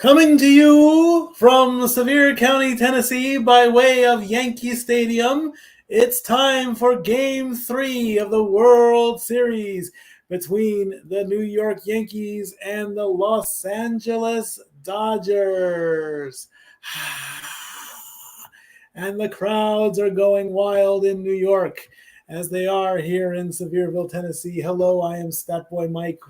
Coming to you from Sevier County, Tennessee, by way of Yankee Stadium, it's time for Game 3 of the World Series between the New York Yankees and the Los Angeles Dodgers. And the crowds are going wild in New York as they are here in Sevierville, Tennessee. Hello, I am Statboy Mike,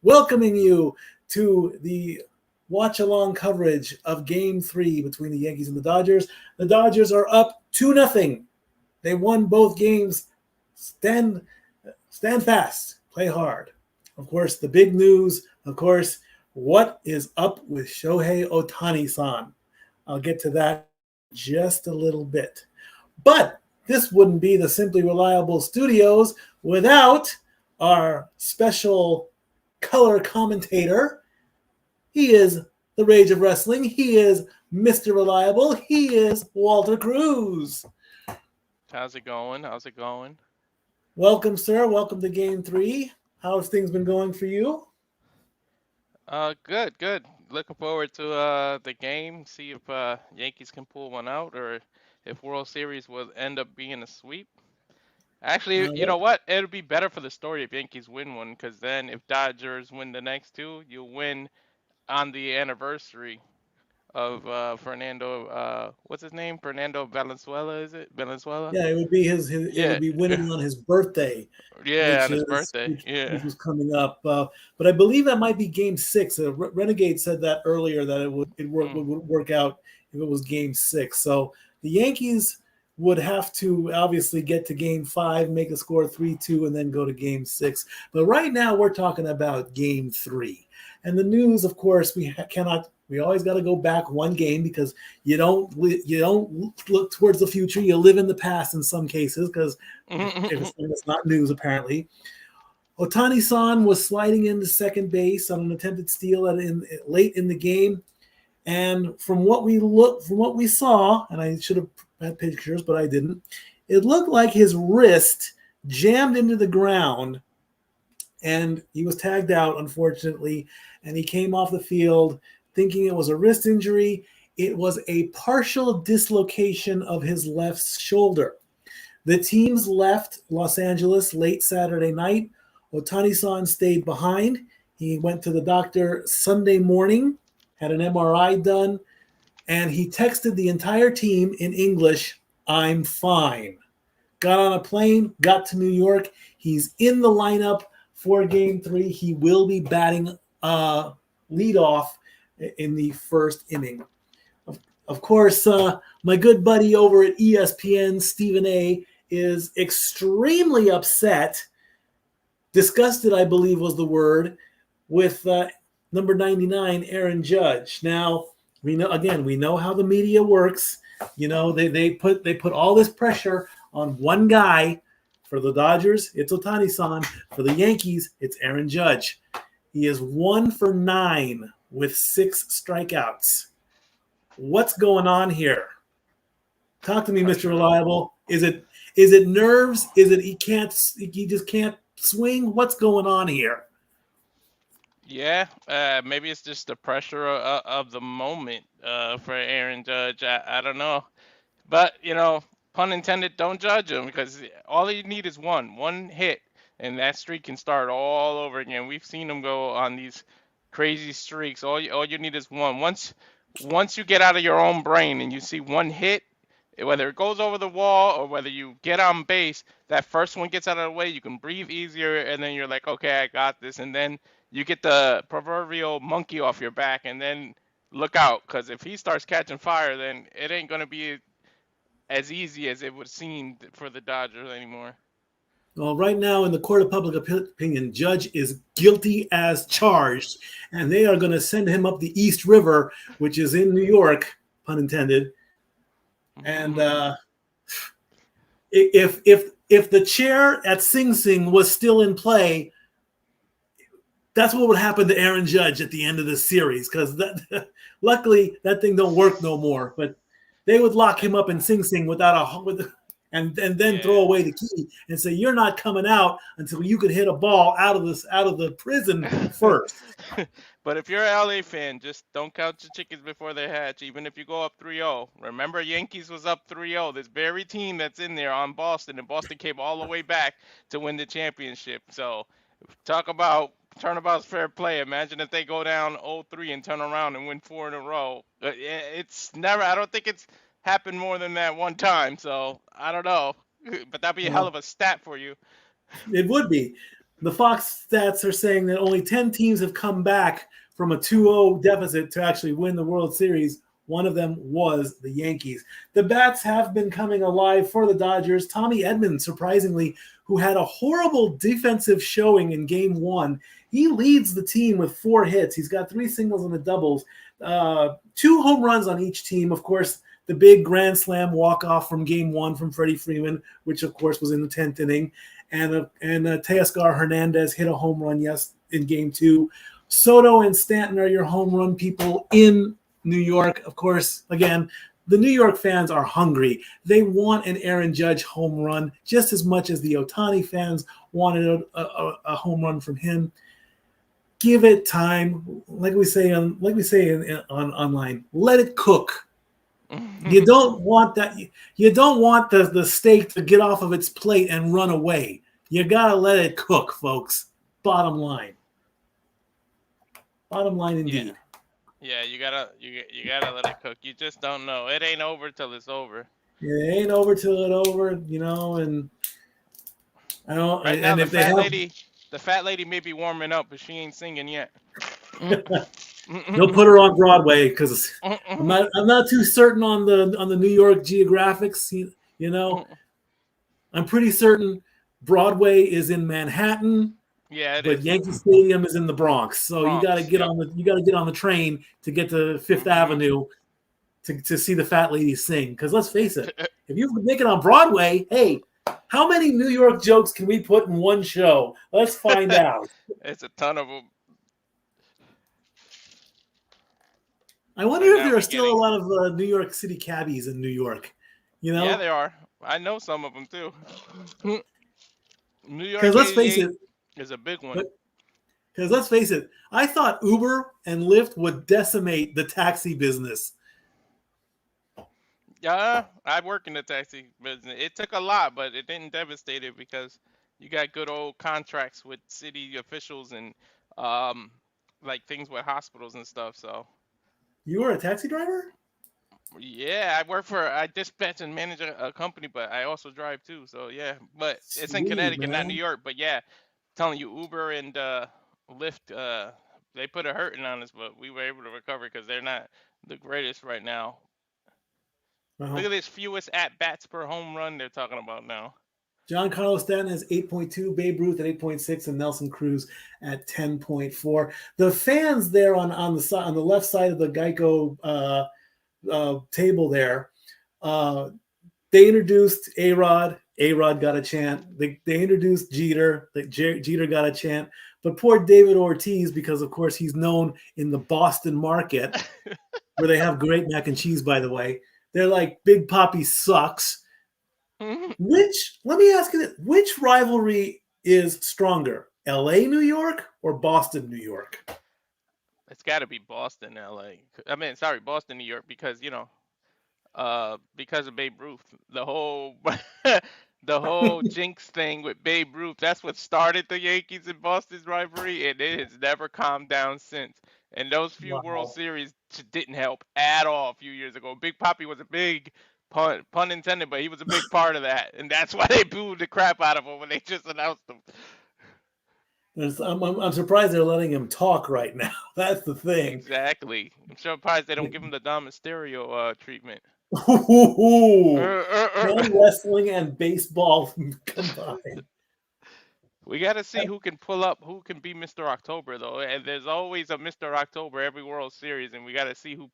welcoming you to the watch-along coverage of Game 3 between the Yankees and the Dodgers. The Dodgers are up 2-0. They won both games. Stand fast, play hard. Of course, the big news, what is up with Shohei Ohtani-san? I'll get to that in just a little bit. But this wouldn't be the Simply Reliable Studios without our special color commentator. He is the Rage of Wrestling. He is Mr. Reliable. He is Walter Cruz. How's it going? Welcome, sir. Welcome to Game 3. How have things been going for you? Good. Looking forward to the game. See if Yankees can pull one out, or if World Series will end up being a sweep. Actually, you know what? It'll be better for the story if Yankees win one, because then if Dodgers win the next two, you'll win on the anniversary of Fernando. What's his name? Fernando Valenzuela, is it? Valenzuela? Yeah, it would be it would be winning on his birthday. Yeah, on his birthday. Which was coming up. But I believe that might be Game 6. Renegade said that earlier that it would work out if it was Game 6. So the Yankees would have to obviously get to Game 5, make a score 3-2, and then go to Game 6. But right now we're talking about Game 3. And the news, of course, we always got to go back one game because you don't look towards the future. You live in the past in some cases because it's not news, apparently. Ohtani-san was sliding into second base on an attempted steal late in the game. And from what we saw, and I should have had pictures, but I didn't, it looked like his wrist jammed into the ground and he was tagged out, unfortunately, and he came off the field thinking it was a wrist injury. It was a partial dislocation of his left shoulder. The teams left Los Angeles late Saturday night. Ohtani-san stayed behind. He went to the doctor Sunday morning, had an MRI done, and he texted the entire team in English, "I'm fine." Got on a plane, got to New York. He's in the lineup for Game 3. He will be batting leadoff in the first inning. Of course, my good buddy over at ESPN, Stephen A., is extremely upset, disgusted, I believe was the word, with number 99, Aaron Judge. Now, we know how the media works. You know, they put all this pressure on one guy. For the Dodgers, it's Ohtani-san. For the Yankees, it's Aaron Judge. He is 1 for 9 with 6 strikeouts. What's going on here? Talk to me, Mr. Reliable. Is it nerves? Is it he just can't swing? What's going on here? Yeah, maybe it's just the pressure of the moment for Aaron Judge. I don't know. But, pun intended, don't judge him, because all you need is one hit, and that streak can start all over again. We've seen him go on these crazy streaks. All you need is one. Once you get out of your own brain and you see one hit, whether it goes over the wall or whether you get on base, that first one gets out of the way, you can breathe easier, and then you're like, okay, I got this. And then you get the proverbial monkey off your back, and then look out, because if he starts catching fire, then it ain't going to be as easy as it would seem for the Dodgers anymore. Well, right now in the court of public opinion, Judge is guilty as charged, and they are going to send him up the East River, which is in New York, pun intended. And if the chair at Sing Sing was still in play, that's what would happen to Aaron Judge at the end of the series, because luckily that thing don't work no more. But they would lock him up in Sing Sing and then throw away the key and say, "You're not coming out until you could hit a ball out of the prison first." But if you're an LA fan, just don't count your chickens before they hatch, even if you go up 3-0. Remember, Yankees was up 3-0. This very team that's in there on Boston, and Boston came all the way back to win the championship. So talk about turnabout's fair play. Imagine if they go down 0-3 and turn around and win four in a row. It's never, I don't think it's happened more than that one time. So I don't know. But that'd be a hell Well, of a stat for you. it would be. The Fox stats are saying that only 10 teams have come back from a 2-0 deficit to actually win the World Series. One of them was the Yankees. The bats have been coming alive for the Dodgers. Tommy Edman, surprisingly, who had a horrible defensive showing in game one, he leads the team with 4 hits. He's got 3 singles and a doubles, 2 home runs on each team. Of course, the big grand slam walk-off from game one from Freddie Freeman, which, of course, was in the 10th inning. And Teoscar Hernandez hit a home run, in game 2. Soto and Stanton are your home run people in New York. Of course, again, the New York fans are hungry. They want an Aaron Judge home run just as much as the Ohtani fans wanted a home run from him. Give it time, like we say online. Let it cook. You don't want that. You don't want the steak to get off of its plate and run away. You gotta let it cook, folks. Bottom line. Bottom line, indeed. Yeah, you gotta let it cook. You just don't know. It ain't over till it's over. It ain't over till it's over, and I don't. Right now, And if they have, the fat lady may be warming up, but she ain't singing yet. they'll put her on Broadway because I'm not too certain on the New York geographics. I'm pretty certain Broadway is in Manhattan. Yeah, but Yankee Stadium is in the Bronx, so Bronx, you got to get on the train to get to 5th Avenue to see the fat lady sing. Because let's face it, if you make it on Broadway, hey, how many New York jokes can we put in one show? Let's find out. It's a ton of them. I wonder if there are still a lot of New York City cabbies in New York. Yeah, there are. I know some of them too. New York Because let's face it, is a big one. Because let's face it, I thought Uber and Lyft would decimate the taxi business. Yeah, I work in the taxi business. It took a lot, but it didn't devastate it because you got good old contracts with city officials and like things with hospitals and stuff. So you were a taxi driver? Yeah, I dispatch and manage a company, but I also drive too. So yeah, but it's in Connecticut, not New York. But yeah, telling you, Uber and Lyft, they put a hurting on us, but we were able to recover because they're not the greatest right now. Look at this fewest at bats per home run they're talking about now. Giancarlo Stanton has 8.2, Babe Ruth at 8.6, and Nelson Cruz at 10.4. The fans there on the left side of the Geico table there, they introduced A-Rod. A-Rod got a chant. They introduced Jeter. Jeter got a chant. But poor David Ortiz, because of course he's known in the Boston market, where they have great mac and cheese, by the way. They're like, Big Papi sucks. Let me ask you this, which rivalry is stronger, LA, New York, or Boston, New York? It's got to be Boston, LA. Boston, New York, because because of Babe Ruth, the whole the whole jinx thing with Babe Ruth. That's what started the Yankees and Boston's rivalry, and it has never calmed down since. And those few World Series didn't help at all a few years ago. Big Papi was a big pun intended, but he was a big part of that, and that's why they booed the crap out of him when they just announced him. I'm surprised they're letting him talk right now. That's the thing. Exactly. I'm surprised they don't give him the Dom Mysterio treatment. And wrestling and baseball combined. We got to see who can pull up, who can be Mr. October, though. And there's always a Mr. October every World Series, and we got to see who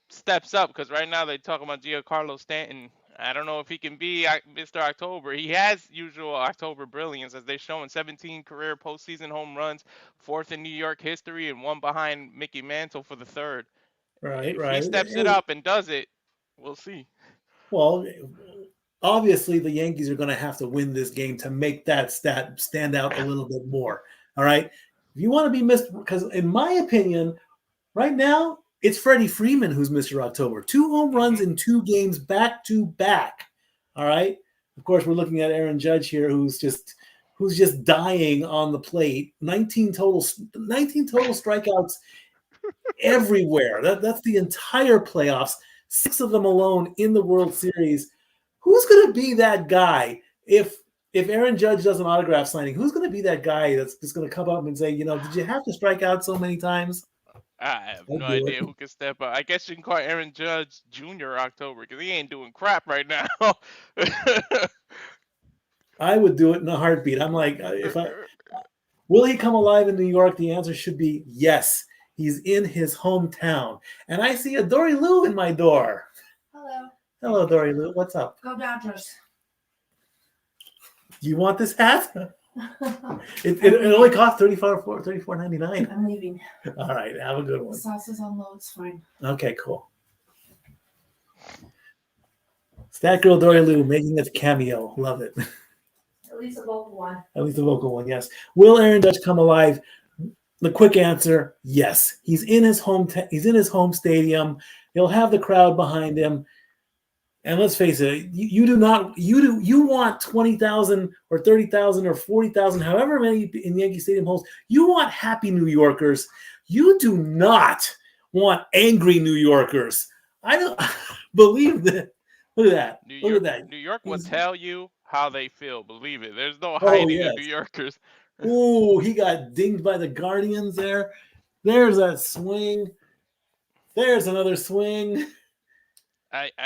steps up. Because right now they're talking about Giancarlo Stanton. I don't know if he can be Mr. October. He has usual October brilliance, as they're showing 17 career postseason home runs, 4th in New York history, and 1 behind Mickey Mantle for the 3rd. Right. If he steps it up and does it, we'll see. Well, obviously the Yankees are going to have to win this game to make that stat stand out a little bit more. All right. If you want to be Mr. Because in my opinion, right now it's Freddie Freeman who's Mr. October. 2 home runs in 2 games back to back. All right. Of course, we're looking at Aaron Judge here, who's just dying on the plate. 19 total strikeouts everywhere. That's the entire playoffs. 6 of them alone in the World Series. Who's going to be that guy if Aaron Judge does an autograph signing? Who's going to be that guy that's just going to come up and say, did you have to strike out so many times? I have no idea who can step up. I guess you can call Aaron Judge Jr. October because he ain't doing crap right now. I would do it in a heartbeat. I'm like, will he come alive in New York? The answer should be yes. He's in his hometown. And I see a Dory Lou in my door. Hello, Dory Lou. What's up? Go Dodgers. You want this hat? It only costs $34.99. I'm leaving. All right, have a good one. The sauce is on low. It's fine. Okay, cool. Stat Girl Dory Lou making its cameo. Love it. At least a vocal one. At least a vocal one, yes. Will Aaron Judge come alive? The quick answer, yes. He's in his home stadium. He'll have the crowd behind him. And let's face it, you want 20,000 or 30,000 or 40,000, however many in Yankee Stadium holds. You want happy New Yorkers. You do not want angry New Yorkers. I don't believe that. Look at that. Look at that. New York will tell you how they feel. Believe it. There's no hiding in New Yorkers. Ooh, he got dinged by the Guardians there. There's that swing. There's another swing.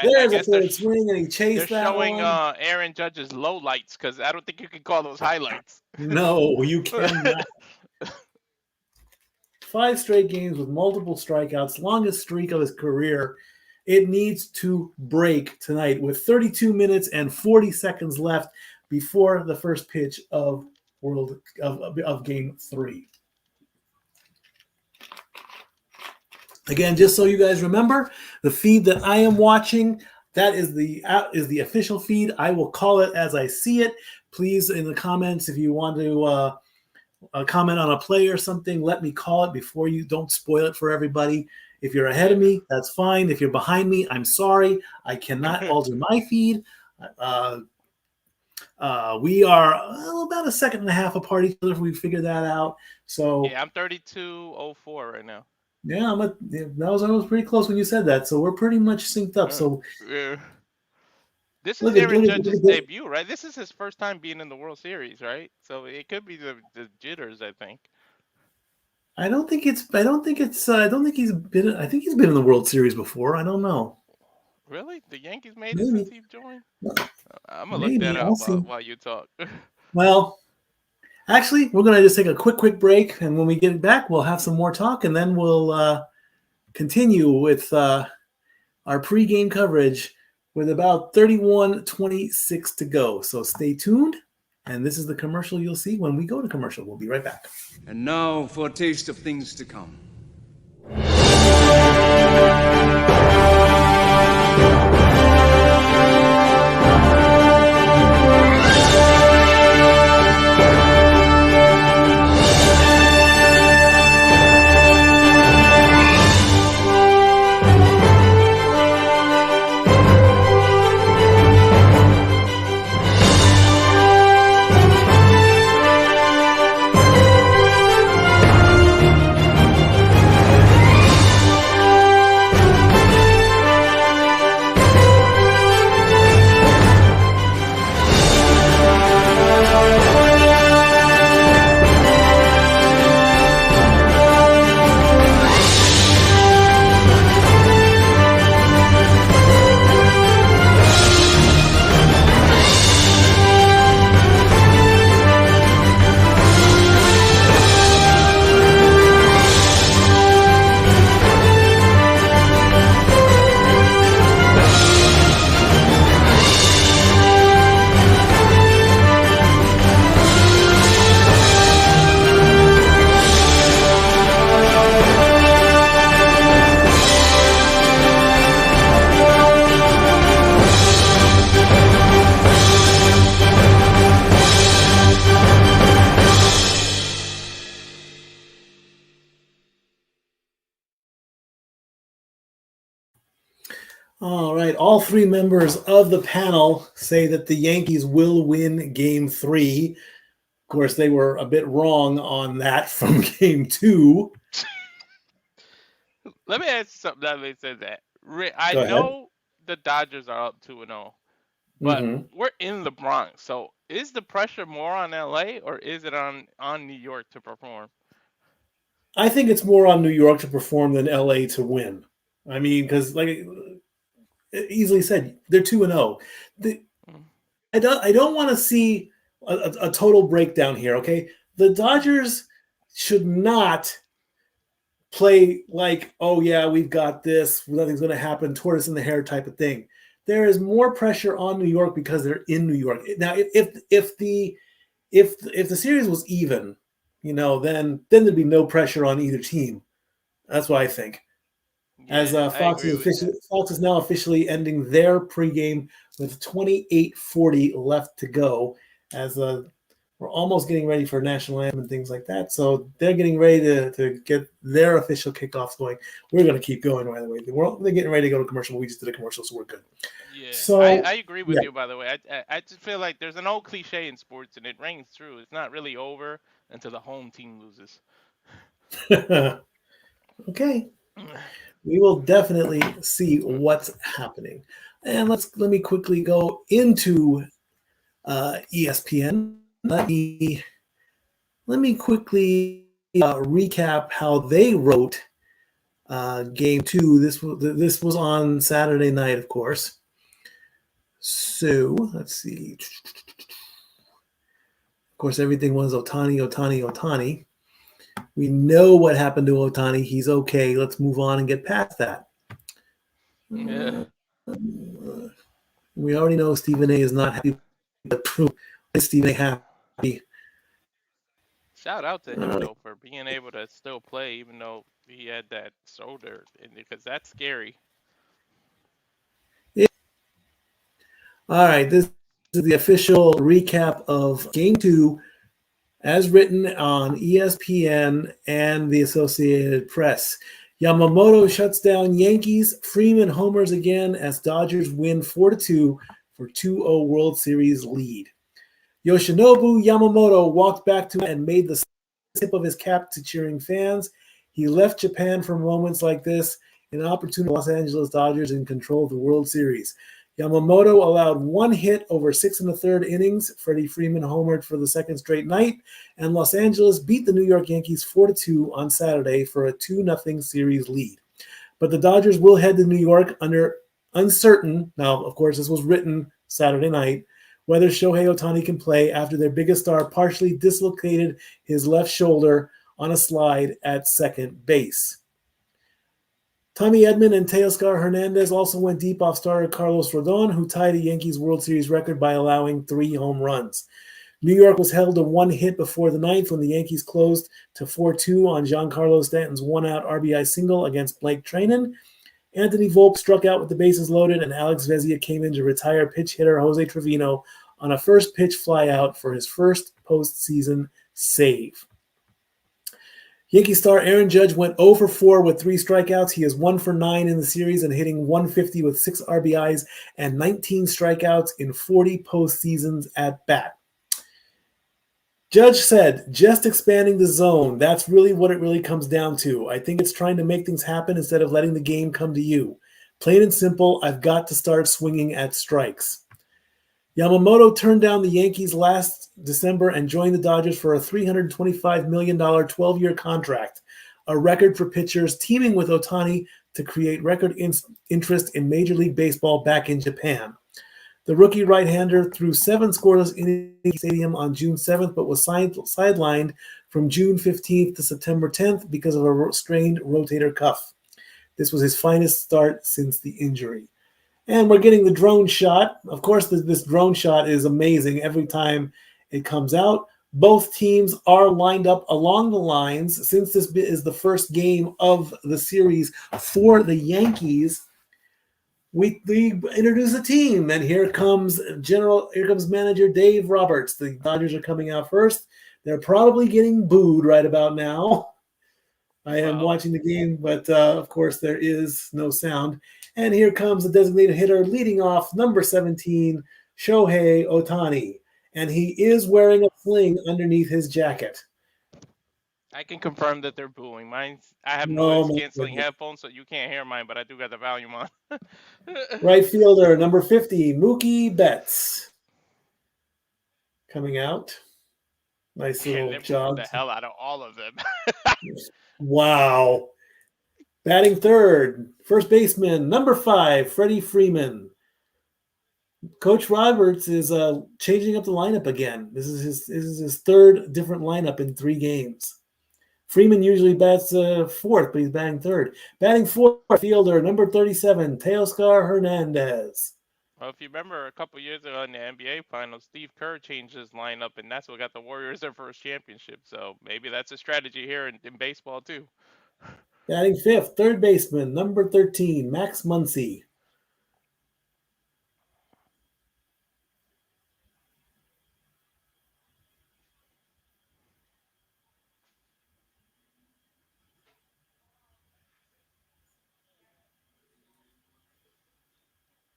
There's a third swing, and he chased that one. They're showing Aaron Judge's lowlights because I don't think you can call those highlights. No, you cannot. 5 straight games with multiple strikeouts, longest streak of his career. It needs to break tonight with 32 minutes and 40 seconds left before the first pitch of Game 3. Again, just so you guys remember, the feed that I am watching, that is the official feed. I will call it as I see it. Please, in the comments, if you want to comment on a play or something, let me call it before you. Don't spoil it for everybody. If you're ahead of me, that's fine. If you're behind me, I'm sorry. I cannot alter my feed. We are about a second and a half apart each other if we figure that out. So yeah, I'm 32:04 right now. Yeah, I was pretty close when you said that. So we're pretty much synced up. So yeah. This is Aaron Judge's debut, right? This is his first time being in the World Series, right? So it could be the jitters, I think. I think he's been in the World Series before. I don't know. Really? The Yankees made it since he joined? I'm gonna look that up while you talk. Well, actually, we're going to just take a quick break, and when we get back, we'll have some more talk, and then we'll continue with our pregame coverage with about 31:26 to go. So stay tuned, and this is the commercial you'll see when we go to commercial. We'll be right back. And now for a taste of things to come. All right. All three members of the panel say that the Yankees will win game 3. Of course, they were a bit wrong on that from game 2. Let me ask you something that they said that. I Go ahead. know the Dodgers are up 2-0, but Hmm. we're in the Bronx. So is the pressure more on LA or is it on New York to perform? I think it's more on New York to perform than LA to win. I mean, because like easily said, they're 2-0. Mm. I don't want to see a total breakdown here. Okay, the Dodgers should not play like, oh yeah, we've got this, nothing's going to happen, tortoise in the hair type of thing. There is more pressure on New York because they're in New York. Now, if the series was even, then there'd be no pressure on either team. That's what I think. As Yeah, I agree with that. Fox is now officially ending their pregame with 28:40 left to go. As we're almost getting ready for national anthem and things like that, so they're getting ready to get their official kickoffs going. We're going to keep going, by the way. They're getting ready to go to commercial. We just did a commercial, so we're good. Yeah, So I agree with yeah, you. By the way, I just feel like there's an old cliche in sports, and it rings true. It's not really over until the home team loses. okay. We will definitely see what's happening, and let me quickly go into ESPN. Let me quickly recap how they wrote game 2. This was on Saturday night, of course. So let's see. Of course, everything was Ohtani, Ohtani, Ohtani. We know what happened to Ohtani. He's okay. Let's move on and get past that. Yeah. We already know Stephen A. is not happy, but proof is Stephen A. happy. Shout out to him though for being able to still play even though he had that shoulder, and because that's scary. Yeah. All right, this is the official recap of Game 2 as written on ESPN and the Associated Press. Yamamoto shuts down Yankees. Freeman homers again as Dodgers win 4-2 for 2-0 World Series lead. Yoshinobu Yamamoto walked back to and made the tip of his cap to cheering fans. He left Japan for moments like this, an opportunity for Los Angeles Dodgers in control of the World Series. Yamamoto allowed one hit over 6 1/3 innings. Freddie Freeman homered for the second straight night, and Los Angeles beat the New York Yankees 4-2 on Saturday for a 2-0 series lead. But the Dodgers will head to New York under uncertain, now, of course, this was written Saturday night, whether Shohei Ohtani can play after their biggest star partially dislocated his left shoulder on a slide at second base. Tommy Edman and Teoscar Hernandez also went deep off starter Carlos Rodon, who tied a Yankees World Series record by allowing 3 home runs. New York was held to one hit before the ninth when the Yankees closed to 4-2 on Giancarlo Stanton's one-out RBI single against Blake Treinen. Anthony Volpe struck out with the bases loaded, and Alex Vezina came in to retire pitch hitter Jose Trevino on a first-pitch flyout for his first postseason save. Yankee star Aaron Judge went 0 for 4 with 3 strikeouts. He is 1 for 9 in the series and hitting 150 with 6 RBIs and 19 strikeouts in 40 postseasons at bat. Judge said, just expanding the zone. That's really what it really comes down to. I think it's trying to make things happen instead of letting the game come to you. Plain and simple, I've got to start swinging at strikes. Yamamoto turned down the Yankees last December and joined the Dodgers for a $325 million 12-year contract, a record for pitchers teaming with Ohtani to create record interest in Major League Baseball back in Japan. The rookie right-hander threw 7 scoreless innings in the stadium on June 7th, but was sidelined from June 15th to September 10th because of a strained rotator cuff. This was his finest start since the injury. And we're getting the drone shot. Of course, this drone shot is amazing every time it comes out. Both teams are lined up along the lines. Since this is the first game of the series for the Yankees, we introduce a team, and here comes manager Dave Roberts. The Dodgers are coming out first. They're probably getting booed right about now. I am watching the game, but of course there is no sound. And here comes the designated hitter leading off, number 17, Shohei Ohtani. And he is wearing a sling underneath his jacket. I can confirm that they're booing. I have Oh, noise my canceling goodness. headphones, so you can't hear mine, but I do got the volume on. Right fielder, number 50, Mookie Betts. Coming out. Nice And little they're booing jog. the hell out of all of them. Wow. Batting third, first baseman, number 5, Freddie Freeman. Coach Roberts is changing up the lineup again. This is his third different lineup in 3 games. Freeman usually bats fourth, but he's batting third. Batting fourth, fielder, number 37, Teoscar Hernandez. Well, if you remember a couple years ago in the NBA Finals, Steve Kerr changed his lineup, and that's what got the Warriors their first championship. So maybe that's a strategy here in baseball, too. Batting fifth, third baseman, number 13, Max Muncy.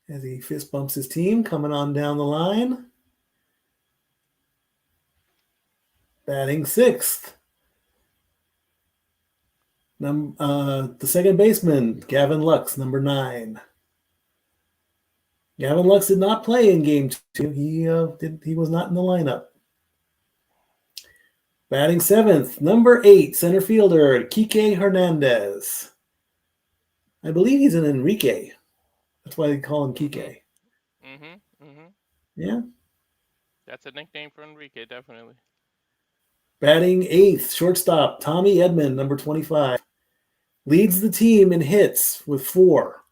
As he fist bumps his team, coming on down the line. Batting sixth, the second baseman, Gavin Lux, number 9. Gavin Lux did not play in game 2. He was not in the lineup. Batting seventh, number 8, center fielder, Kike Hernandez. I believe he's an Enrique. That's why they call him Kike. Yeah. That's a nickname for Enrique, definitely. Batting eighth, shortstop, Tommy Edman, number 25. Leads the team in hits with 4.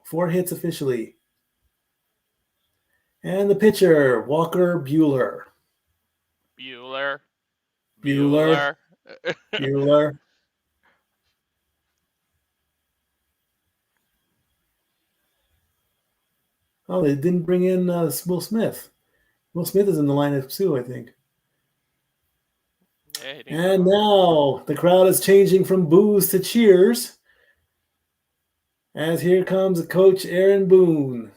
4 hits officially. And the pitcher, Walker Buehler. Bueller. Oh, they didn't bring in Will Smith. Will Smith is in the lineup too, I think. Yeah, And now the crowd is changing from boos to cheers. As here comes Coach Aaron Boone.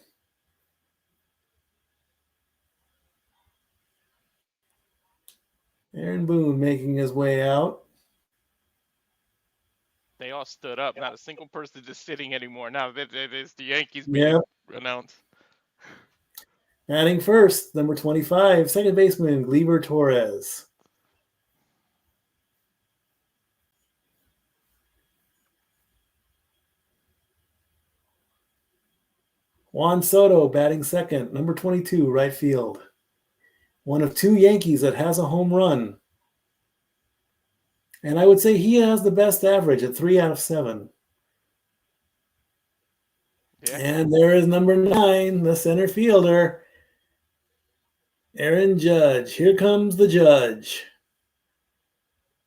Aaron Boone making his way out. They all stood up. Not a single person just sitting anymore. Now it's the Yankees being announced. Batting first, number 25, second baseman, Gleyber Torres. Juan Soto batting second, number 22, right field. One of 2 Yankees that has a home run. And I would say he has the best average at 3 out of 7. Yeah. And there is number 9, the center fielder, Aaron Judge. Here comes the Judge.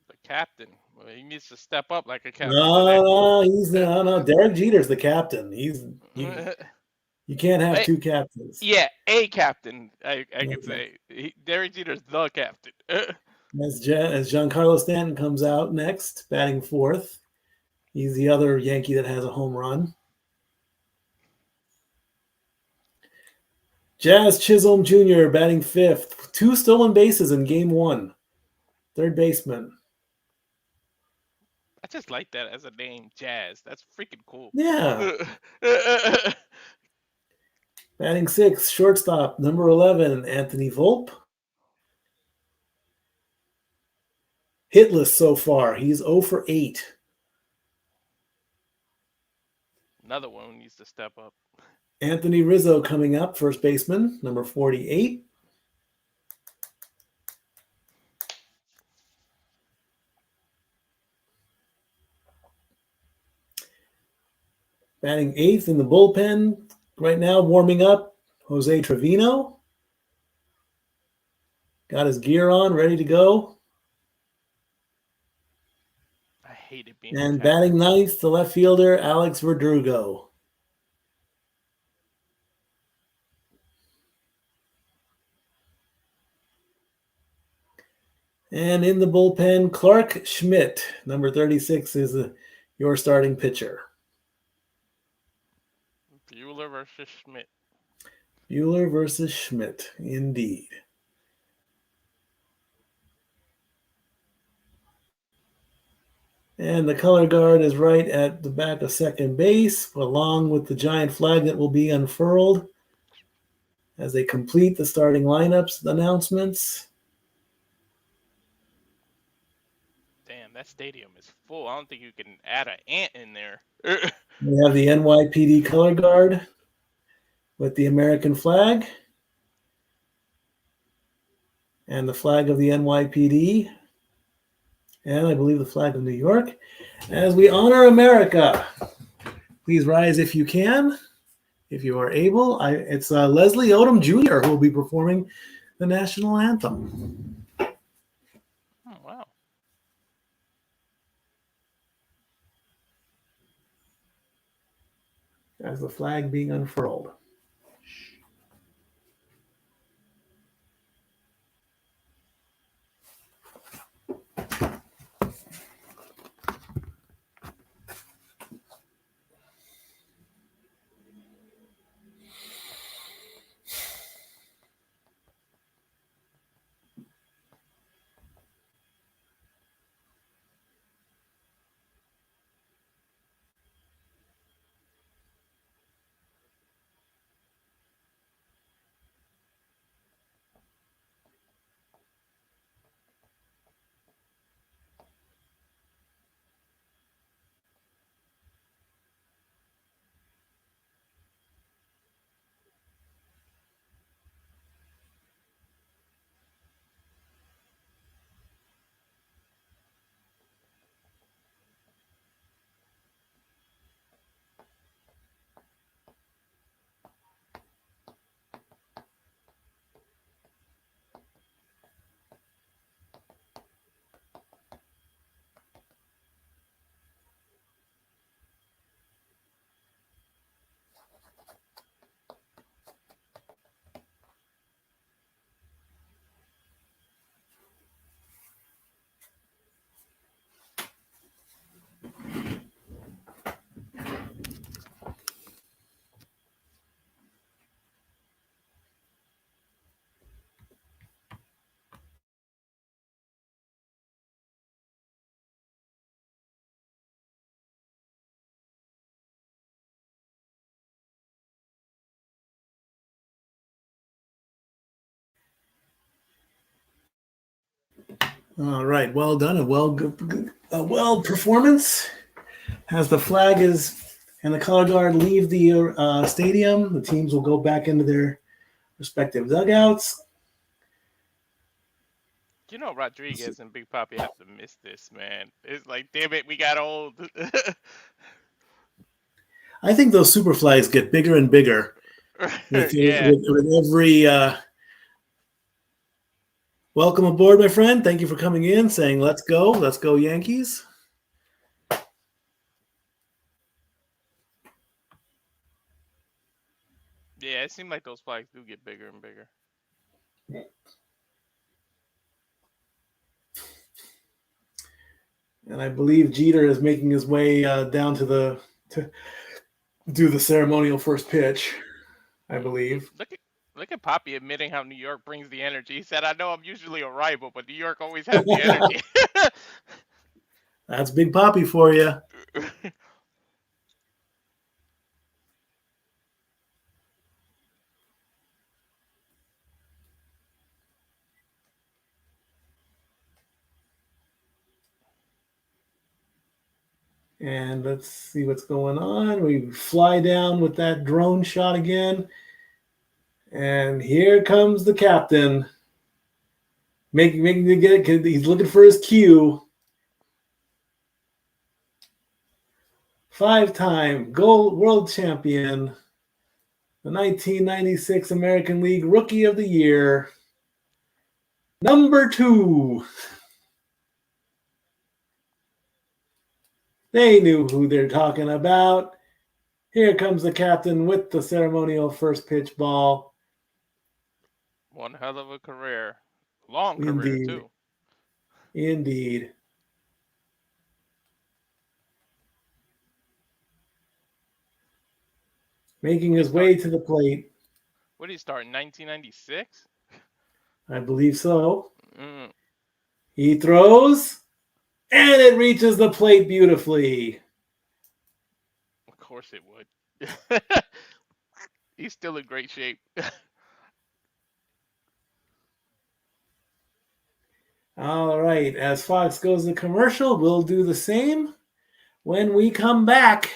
The captain. Well, he needs to step up like a captain. No. Derek Jeter's the captain. You can't have 2 captains. Yeah, a captain. I could say Derek Jeter's the captain. As Giancarlo Stanton comes out next, batting fourth. He's the other Yankee that has a home run. Jazz Chisholm Jr. batting fifth. 2 stolen bases in game 1. Third baseman. I just like that as a name, Jazz. That's freaking cool. Yeah. Batting sixth, shortstop, number 11, Anthony Volpe. Hitless so far. He's 0 for 8. Another one who needs to step up. Anthony Rizzo coming up, first baseman, number 48. Batting eighth in the bullpen right now, warming up, Jose Trevino. Got his gear on, ready to go. I hate it being. And batting ninth, the left fielder, Alex Verdugo. And in the bullpen, Clark Schmidt, number 36, is your starting pitcher. Bueller versus Schmidt. Bueller versus Schmidt, indeed. And the color guard is right at the back of second base, along with the giant flag that will be unfurled as they complete the starting lineups announcements. Damn, that stadium is full. I don't think you can add an ant in there. We have the NYPD color guard with the American flag and the flag of the NYPD, and I believe the flag of New York. As we honor America, please rise if you can, if you are able. It's Leslie Odom Jr. who will be performing the national anthem. Oh, wow. As the flag being unfurled. All right, well done, a well performance. As the flag is and the color guard leave the stadium, the teams will go back into their respective dugouts. You know, Rodriguez and Big Papi have to miss this, man. It's like, damn it, we got old. I think those super flags get bigger and bigger Yeah. with every. Welcome aboard, my friend. Thank you for coming in, saying let's go Yankees. Yeah, it seems like those flags do get bigger and bigger. And I believe Jeter is making his way down to do the ceremonial first pitch, I believe. Look at Poppy admitting how New York brings the energy. He said, "I know I'm usually a rival, but New York always has the energy." That's Big Papi for you. And let's see what's going on. We fly down with that drone shot again. And here comes the captain. Making to get it. He's looking for his cue. 5-time gold world champion. The 1996 American League Rookie of the Year. Number 2. They knew who they're talking about. Here comes the captain with the ceremonial first pitch ball. One hell of a career. Long career, Indeed. too. Indeed. making his way to the plate. What did he start in 1996? I believe so. Mm, He throws, and it reaches the plate beautifully. of course it would. He's still in great shape. All right, as Fox goes to commercial, we'll do the same when we come back.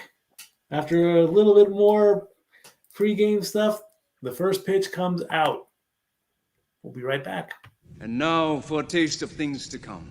After a little bit more pregame stuff, the first pitch comes out. We'll be right back. And now for a taste of things to come.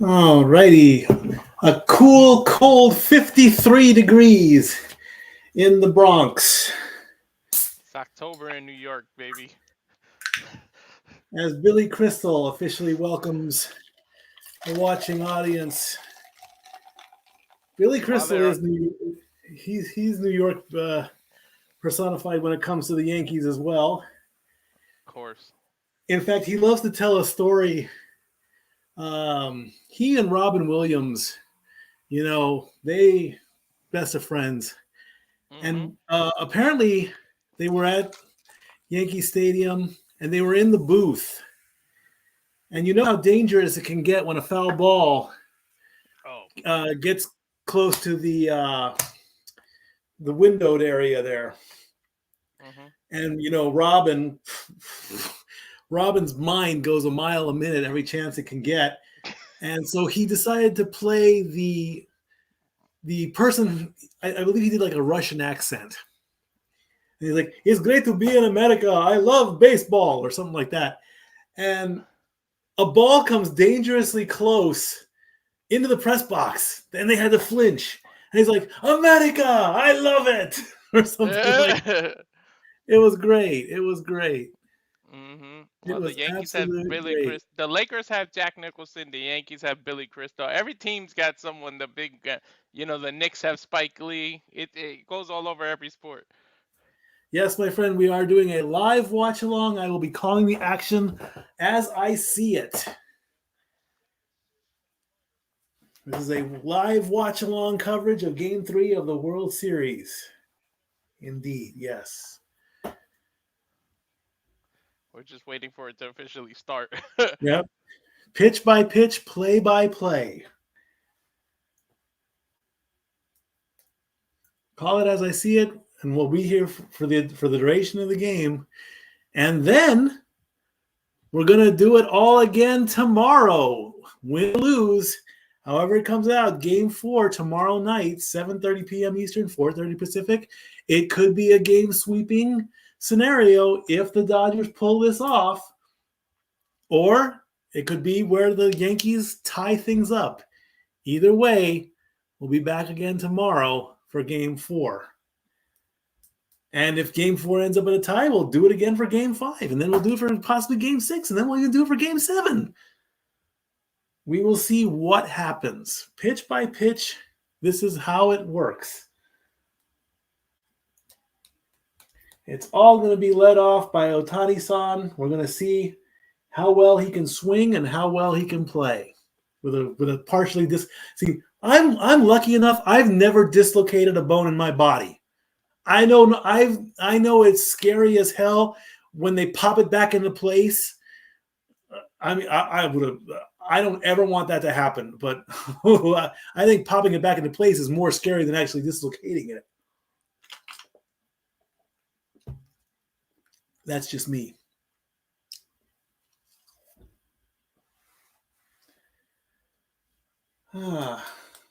All righty. A cool, cold 53 degrees in the Bronx. It's October in New York, baby. As Billy Crystal officially welcomes the watching audience. Billy Crystal is he's New York personified when it comes to the Yankees as well. Of course. In fact, he loves to tell a story. He and Robin Williams, they best of friends. Mm-hmm. And apparently they were at Yankee Stadium and they were in the booth. And you know how dangerous it can get when a foul ball gets close to the windowed area there. Mm-hmm. And Robin's mind goes a mile a minute every chance it can get. And so he decided to play the person, I believe he did like a Russian accent. And he's like, "It's great to be in America. I love baseball," or something like that. And a ball comes dangerously close into the press box. Then they had to flinch. And he's like, "America, I love it," or something like that. It was great. It was great. Mm-hmm. It Well, was the Yankees have absolutely Billy great. Crystal. The Lakers have Jack Nicholson. The Yankees have Billy Crystal. Every team's got someone. The big, the Knicks have Spike Lee. It goes all over every sport. Yes, my friend, we are doing a live watch along. I will be calling the action as I see it. This is a live watch along coverage of Game 3 of the World Series. Indeed, yes. We're just waiting for it to officially start. Yep. Pitch by pitch, play by play. Call it as I see it, and we'll be here for the duration of the game. And then we're going to do it all again tomorrow. Win or lose, however it comes out. Game 4 tomorrow night, 7:30 p.m. Eastern, 4:30 Pacific. It could be a game sweeping scenario if the Dodgers pull this off, or it could be where the Yankees tie things up. Either way, we'll be back again tomorrow for Game 4. And if Game 4 ends up at a tie, we'll do it again for Game 5. And then we'll do it for possibly Game 6. And then we'll even do it for Game 7. We will see what happens. Pitch by pitch, this is how it works. It's all going to be led off by Ohtani-san. We're going to see how well he can swing and how well he can play with a partially See, I'm lucky enough. I've never dislocated a bone in my body. I know it's scary as hell when they pop it back into place. I mean, I would have. I don't ever want that to happen, but I think popping it back into place is more scary than actually dislocating it. That's just me.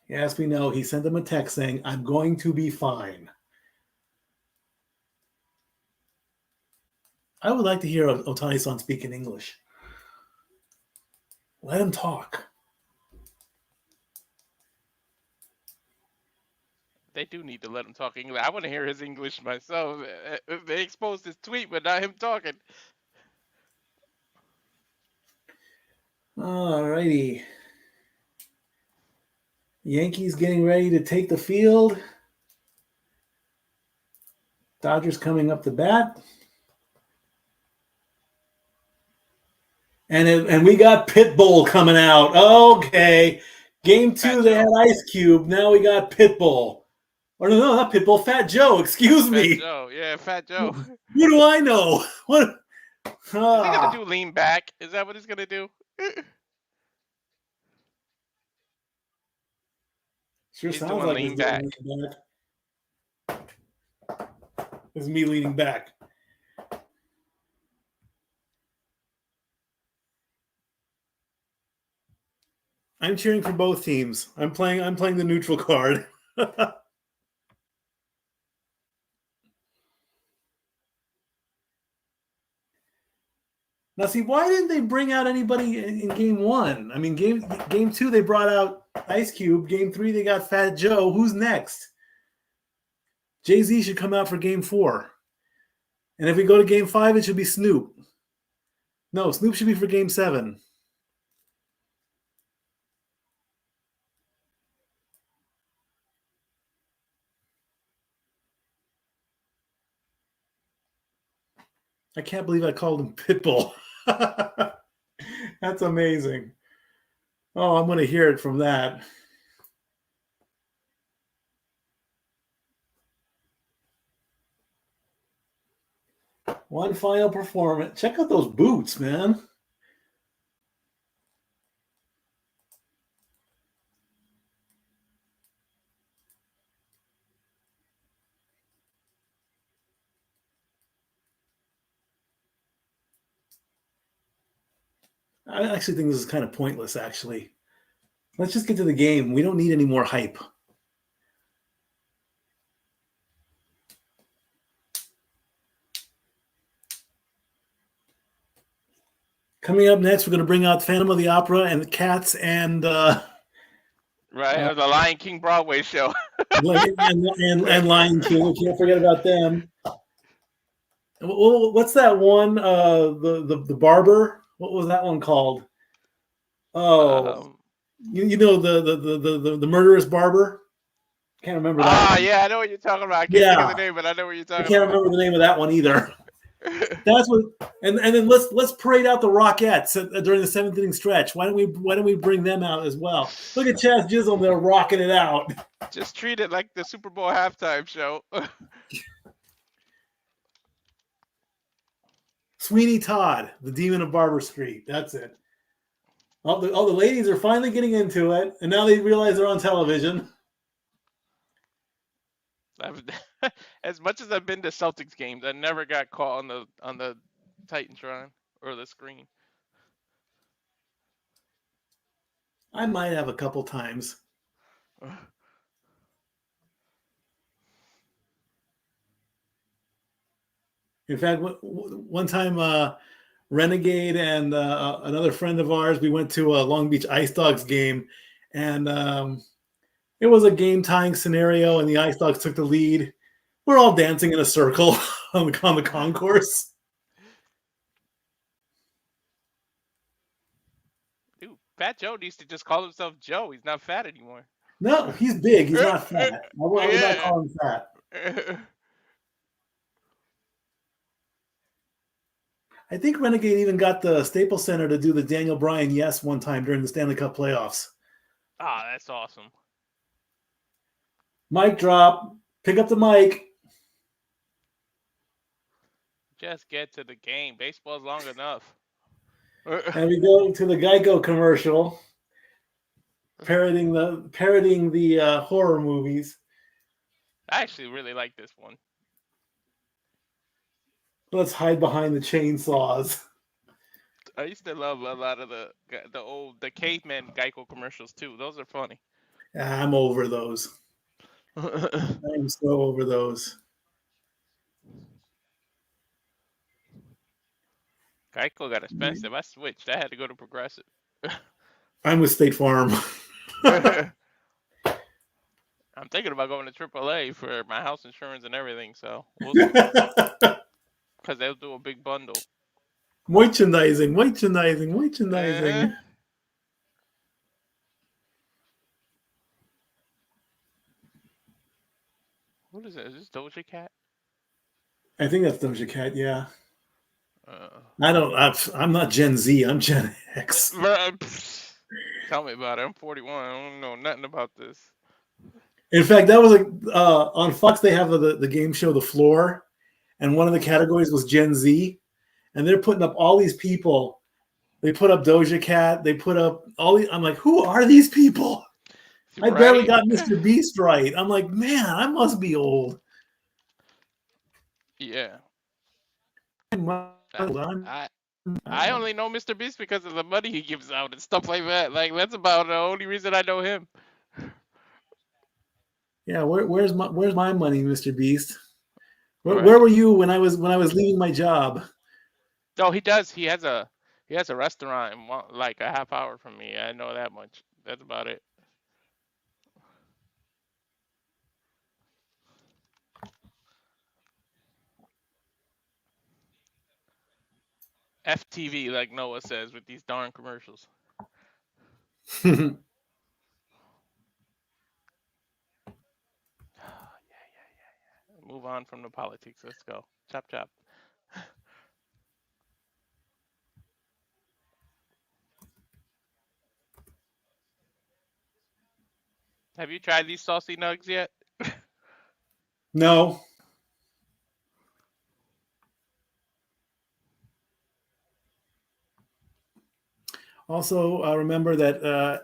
Yes, we know. He sent them a text saying, "I'm going to be fine." I would like to hear Ohtani-san speak in English. Let him talk. They do need to let him talk English. I want to hear his English myself. They exposed his tweet, but not him talking. All righty. Yankees getting ready to take the field. Dodgers coming up the bat. And we got Pitbull coming out. Okay. Game 2, they had Ice Cube. Now we got Pitbull. Or no, not Pitbull. Fat Joe. Excuse me. Fat Joe. Yeah, Fat Joe. Who do I know? What? Is he going to do lean back? Is that what he's going to do? Sure He's sounds doing like lean he's back. Leaning back. This is me leaning back. I'm cheering for both teams. I'm playing the neutral card. Now, see, why didn't they bring out anybody in game 1? I mean, game 2, they brought out Ice Cube. Game 3, they got Fat Joe. Who's next? Jay-Z should come out for game 4. And if we go to game 5, it should be Snoop. No, Snoop should be for game 7. I can't believe I called him Pitbull. That's amazing. Oh, I'm going to hear it from that. One final performance. Check out those boots, man. I actually think this is kind of pointless, actually. Let's just get to the game. We don't need any more hype. Coming up next, we're going to bring out Phantom of the Opera and the Cats and right, the Lion King Broadway show. and Lion King. We can't forget about them. What's that one? The barber. What was that one called? Oh, you know the murderous barber. Can't remember that. Yeah, I know what you're talking about. I can't think of the name, but I know what you're talking about. I can't remember the name of that one either. That's what. And then let's parade out the Rockettes during the 7th inning stretch. Why don't we bring them out as well? Look at Chaz Chisholm there rocking it out. Just treat it like the Super Bowl halftime show. Sweeney Todd, the Demon of Barber Street. That's it. All the ladies are finally getting into it, and now they realize they're on television. As much as I've been to Celtics games, I never got caught on the Titantron or the screen. I might have a couple times. In fact, one time, Renegade and another friend of ours, we went to a Long Beach Ice Dogs game, and it was a game-tying scenario, and the Ice Dogs took the lead. We're all dancing in a circle on the concourse. Dude, Fat Joe needs to just call himself Joe. He's not fat anymore. No, he's big. He's not fat. I would not Yeah. call him fat. I think Renegade even got the Staples Center to do the Daniel Bryan yes one time during the Stanley Cup playoffs. Ah, that's awesome. Mic drop. Pick up the mic. Just get to the game. Baseball's long enough. And we go to the Geico commercial, parroting the horror movies. I actually really like this one. Let's hide behind the chainsaws. I used to love a lot of the caveman Geico commercials too. Those are funny. I'm over those. I'm so over those. Geico got expensive. I switched. I had to go to Progressive. I'm with State Farm. I'm thinking about going to AAA for my house insurance and everything. So we'll see. Because they'll do a big bundle. Merchandising. Uh-huh. What is it? Is this Doja Cat? I think that's Doja Cat, yeah. Uh, I'm not Gen Z. I'm Gen X. Tell me about it. I'm 41. I don't know nothing about this. In fact, that was on Fox. They have the game show The Floor, and one of the categories was Gen Z, and they're putting up all these people. They put up Doja Cat. They put up all these. I'm like, who are these people? I barely got Mr. Beast right. I'm like, man, I must be old. Yeah. I I only know Mr. Beast because of the money he gives out and stuff like that. Like that's about the only reason I know him. Yeah, where's my money, Mr. Beast? Right. Where were you when I was leaving my job? No, he does. He has a restaurant like a half hour from me. I know that much. That's about it. FTV, like Noah says, with these darn commercials. Yeah. Move on from the politics. Let's go. Chop chop. Have you tried these saucy nugs yet? No. Also, remember that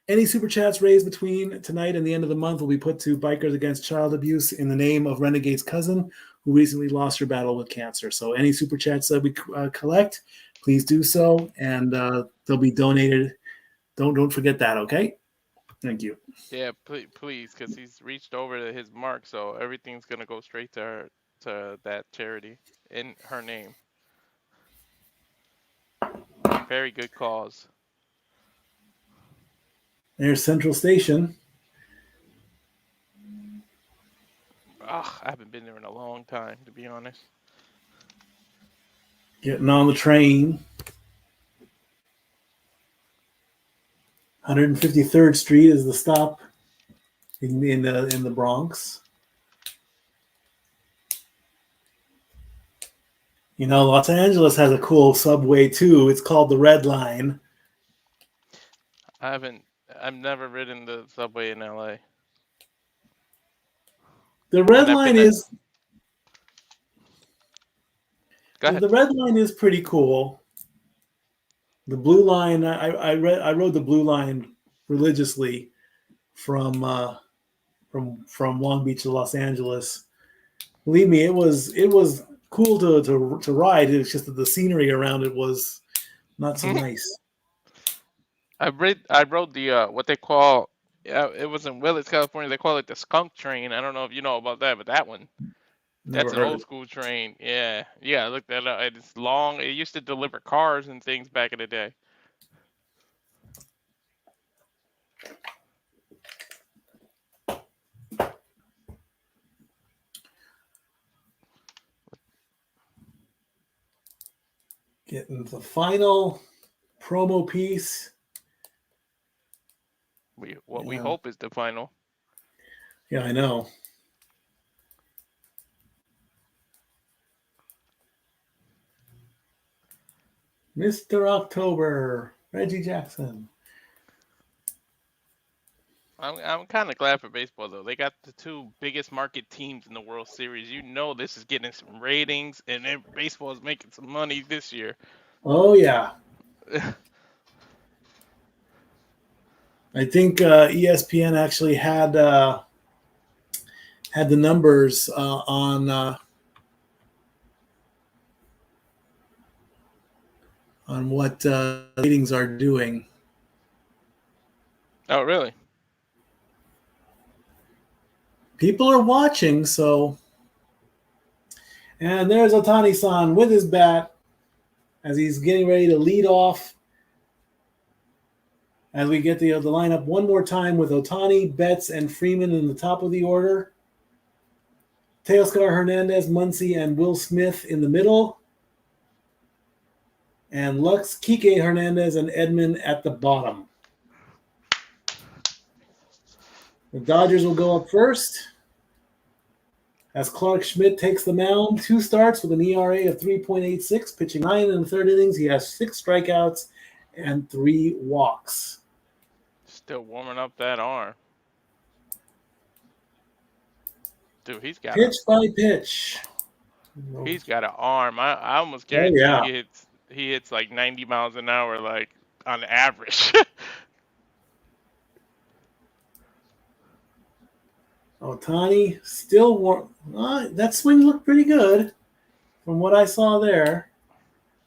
any super chats raised between tonight and the end of the month will be put to Bikers Against Child Abuse in the name of Renegade's cousin, who recently lost her battle with cancer. So any super chats that we collect, please do so, and they'll be donated. Don't forget that, okay? Thank you. Yeah, please, because he's reached over his mark, so everything's gonna go straight to her, to that charity in her name. Very good cause. There's Central Station. Ugh, I haven't been there in a long time, to be honest. Getting on the train. 153rd Street is the stop in the Bronx. You know, Los Angeles has a cool subway too. It's called the Red Line. I've never ridden the subway in LA. The Red Line is Go ahead. the Red Line is pretty cool. The Blue Line, I rode the Blue Line religiously from Long Beach to Los Angeles. Believe me, it was cool to ride. It's just that the scenery around it was not so nice. I rode the what they call, it was in Willits, California. They call it the skunk train. I don't know if you know about that, but that one, Never that's an heard old of it. school train. Yeah, look that up. It's long. It used to deliver cars and things back in the day. Getting the final promo piece We Yeah. hope is the final. Yeah, I know. Mr. October, Reggie Jackson. I'm kind of glad for baseball though. They got the two biggest market teams in the World Series. You know this is getting some ratings, and then baseball is making some money this year. Oh yeah, I think ESPN actually had the numbers on what ratings are doing. Oh really? People are watching, so. And there's Otani-san with his bat as he's getting ready to lead off. As we get the lineup one more time with Otani, Betts, and Freeman in the top of the order. Teoscar Hernandez, Muncy, and Will Smith in the middle. And Lux, Kike Hernandez, and Edman at the bottom. The Dodgers will go up first as Clark Schmidt takes the mound. 2 starts with an ERA of 3.86, pitching 9 in the third innings. He has 6 strikeouts and 3 walks. Still warming up that arm. Dude, he's got Pitch by pitch. He's got an arm. I almost guarantee he hits like 90 miles an hour, like on average. Otani still warm. That swing looked pretty good from what I saw there.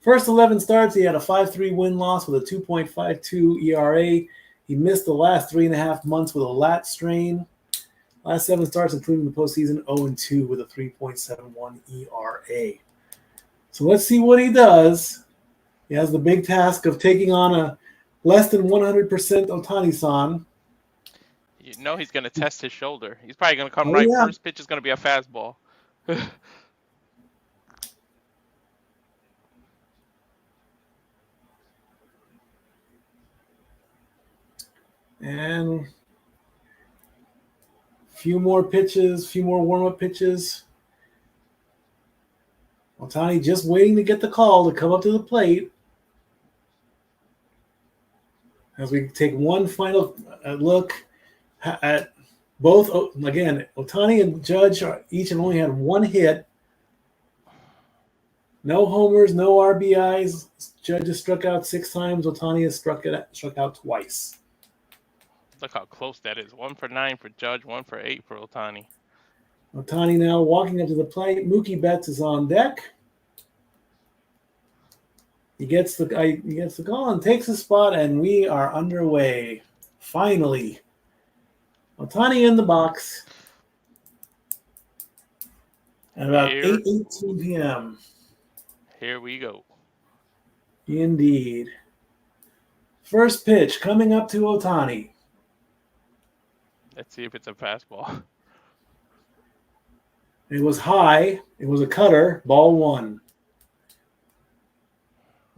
First 11 starts, he had a 5.3 win-loss with a 2.52 ERA. He missed the last 3.5 months with a lat strain. Last 7 starts, including the postseason, 0-2 with a 3.71 ERA. So let's see what he does. He has the big task of taking on a less than 100% Otani-san. You know he's going to test his shoulder. He's probably going to come Yeah. First pitch is going to be a fastball. And few more pitches, few more warm-up pitches. Otani just waiting to get the call to come up to the plate. As we take one final look at both, again, Otani and Judge each have only had 1 hit. No homers, no RBIs. Judge has struck out 6 times. Otani has struck out twice. Look how close that is. 1 for 9 for Judge, 1 for 8 for Otani. Otani now walking up to the plate. Mookie Betts is on deck. He gets the call and takes his spot, and we are underway. Finally. Otani in the box at about 8:18 p.m. Here we go. Indeed. First pitch coming up to Otani. Let's see if it's a fastball. It was high. It was a cutter. Ball 1.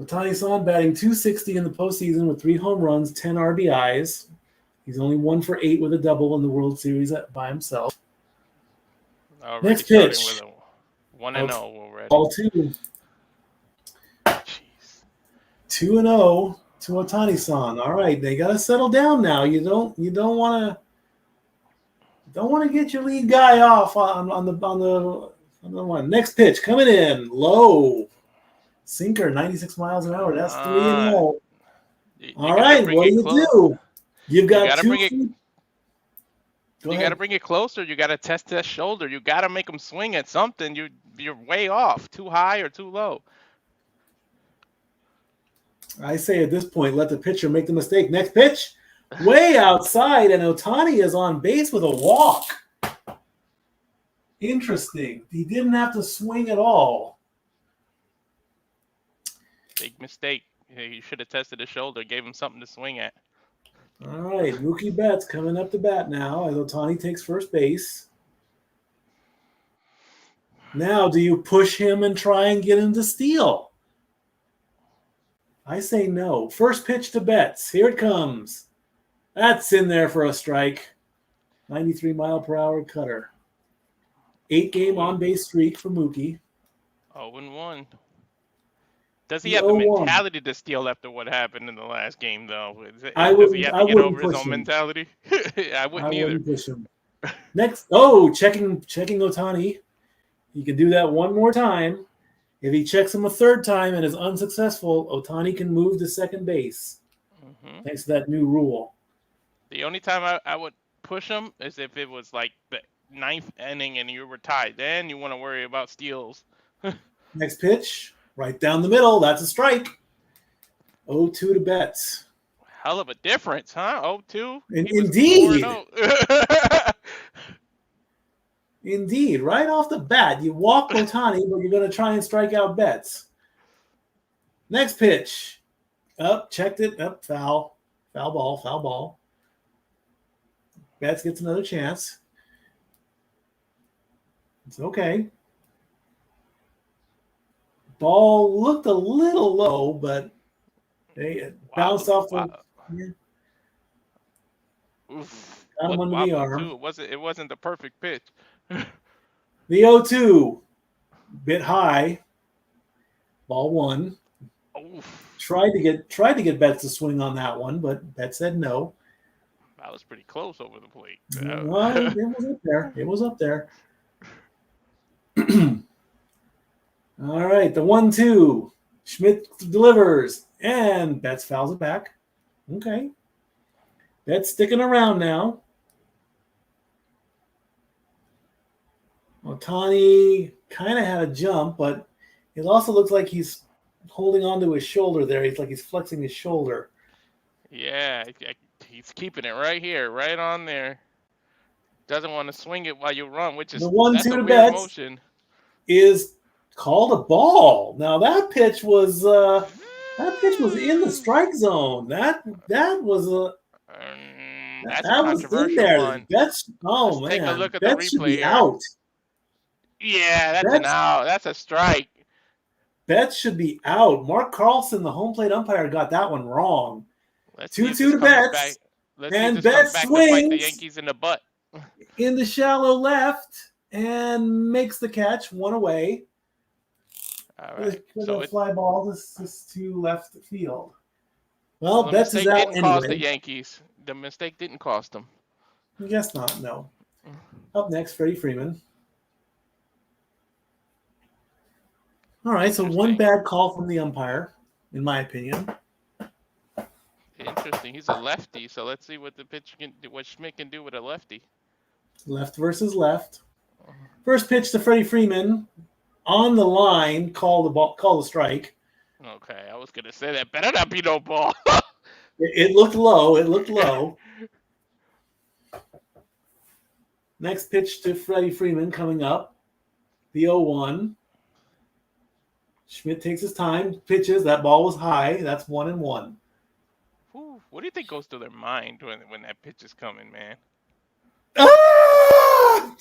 Otani-san batting .260 in the postseason with 3 home runs, 10 RBIs. He's only 1 for 8 with a double in the World Series by himself. Already Next pitch. With a 1-0 already. Ball 2. Jeez. 2-0 to Otani-san. All right, they got to settle down now. You don't want to get your lead guy off on the one. Next pitch coming in low. Sinker, 96 miles an hour. That's 3-0. All right, what do you do? You've got 2 feet. You got to bring it closer. You got to test that shoulder. You got to make him swing at something. You're way off. Too high or too low. I say at this point, let the pitcher make the mistake. Next pitch, way outside, and Otani is on base with a walk. Interesting. He didn't have to swing at all. Big mistake. You should have tested his shoulder, gave him something to swing at. All right, Mookie Betts coming up to bat now as Otani takes first base. Now, do you push him and try and get him to steal? I say no. First pitch to Betts. Here it comes. That's in there for a strike. 93-mile-per-hour cutter. 8-game on-base streak for Mookie. 0-1. Does he The have the 0-1. mentality to steal after what happened in the last game, though? Does he have I to get wouldn't over his push own him. mentality? I wouldn't either. Wouldn't push him. Next, checking Ohtani. He can do that one more time. If he checks him a third time and is unsuccessful, Ohtani can move to second base. Mm-hmm. Thanks to that new rule. The only time I would push him is if it was like the 9th inning and you were tied. Then you want to worry about steals. Next pitch, right down the middle. That's a strike. 0-2 to Betts. Hell of a difference, huh? 0-2. Indeed. Indeed. Right off the bat, you walk Ohtani, but you're going to try and strike out Betts. Next pitch. Checked it. Foul. Foul ball. Betts gets another chance. It's okay. Ball looked a little low, but they bounced off the. Yeah. Oof. Got him under the arm. Too. It wasn't the perfect pitch. The 0-2, bit high. Ball 1. Oof. Tried to get Betts to swing on that one, but Betts said no. That was pretty close over the plate. Well, it was up there. It was up there. All right, the 1-2. Schmidt delivers, and Betts fouls it back. Okay. Betts sticking around now. Ohtani kind of had a jump, but it also looks like he's holding onto his shoulder there. He's flexing his shoulder. Yeah, he's keeping it right here, right on there. Doesn't want to swing it while you run, which is The 1-2 that's a to weird Betts motion. is called a ball. Now that pitch was in the strike zone. That was a that's that a was in controversial there. one. Let's take a look at Betts the should replay be here. out. Yeah, that's an out. That's a strike. Betts should be out. Mark Carlson, the home plate umpire, got that one wrong. Let's 2-2 to Betts. Let's and see if this comes Betts back swings to bite the Yankees in the butt. In the shallow left and makes the catch, one away. All right. So fly ball this to left field. Well, the Betts is out didn't cost the anyway. Yankees. The mistake didn't cost them. I guess not, no. Up next, Freddie Freeman. All right, so one bad call from the umpire, in my opinion. Interesting. He's a lefty, so let's see what what Schmidt can do with a lefty. Left versus left. First pitch to Freddie Freeman on the line. Call the strike. Okay, I was gonna say that better not be no ball. It looked low. Next pitch to Freddie Freeman coming up. The 0-1. Schmidt takes his time, pitches. That ball was high. That's 1-1. Ooh, what do you think goes through their mind when that pitch is coming, man? Ah!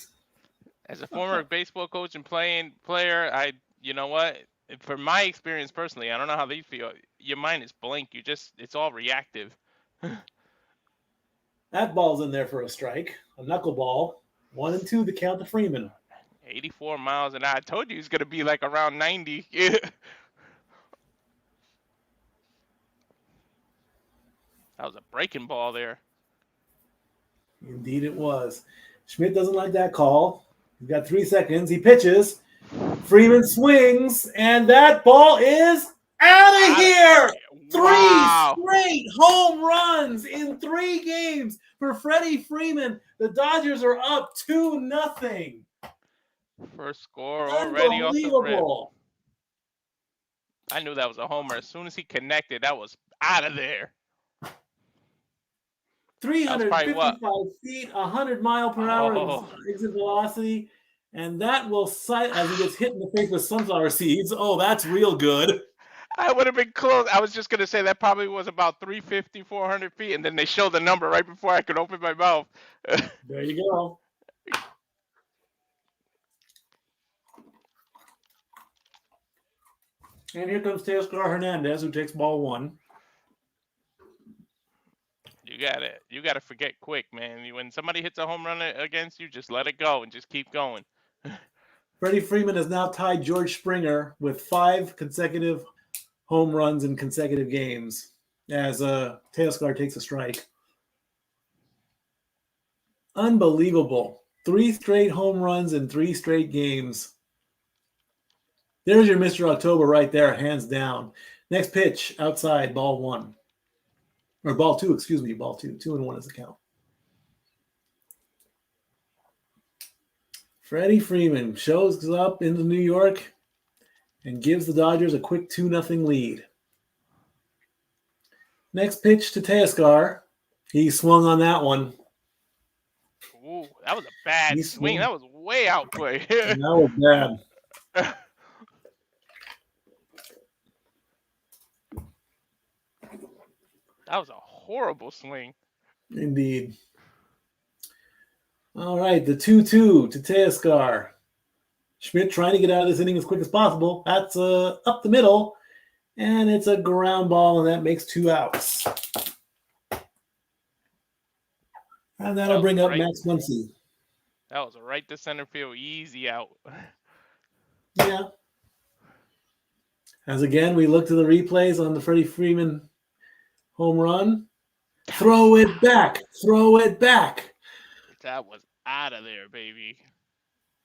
As a former baseball coach and player, you know what? From my experience personally, I don't know how they feel. Your mind is blank. It's all reactive. That ball's in there for a strike. A knuckleball. 1-2 the count to Freeman. 84 miles an hour. I told you he's going to be like around 90. That was a breaking ball there. Indeed it was. Schmidt doesn't like that call. He's got 3 seconds. He pitches. Freeman swings, and that ball is out of here. Wow. 3 straight home runs in 3 games for Freddie Freeman. The Dodgers are up 2-0. First score already off the rip. Unbelievable. I knew that was a homer. As soon as he connected, that was out of there. 355 feet, 100 mile per hour exit velocity. And that will sight as he gets hit in the face with sunflower seeds. Oh, that's real good. I would have been close. I was just going to say that probably was about 350, 400 feet. And then they showed the number right before I could open my mouth. There you go. And here comes Teoscar Hernandez, who takes ball 1. You gotta forget quick, man. When somebody hits a home run against you, just let it go and just keep going. Freddie Freeman has now tied George Springer with 5 consecutive home runs in consecutive games as Teoscar takes a strike. Unbelievable. 3 straight home runs in 3 straight games. There's your Mr. October right there, hands down. Next pitch, outside, ball 1. Or ball 2, excuse me, ball 2. 2-1 is the count. Freddie Freeman shows up into New York and gives the Dodgers a quick 2-0 lead. Next pitch to Teoscar. He swung on that one. Ooh, that was a bad swing. That was way out play. That was bad. That was a horrible swing. Indeed. All right, the 2-2 to Teoscar. Schmidt trying to get out of this inning as quick as possible. That's up the middle, and it's a ground ball, and that makes 2 outs. And that'll bring up Max Muncy. That was a right to center field, easy out. Yeah. As again, we look to the replays on the Freddie Freeman home run. Throw it back. Throw it back. That was out of there, baby.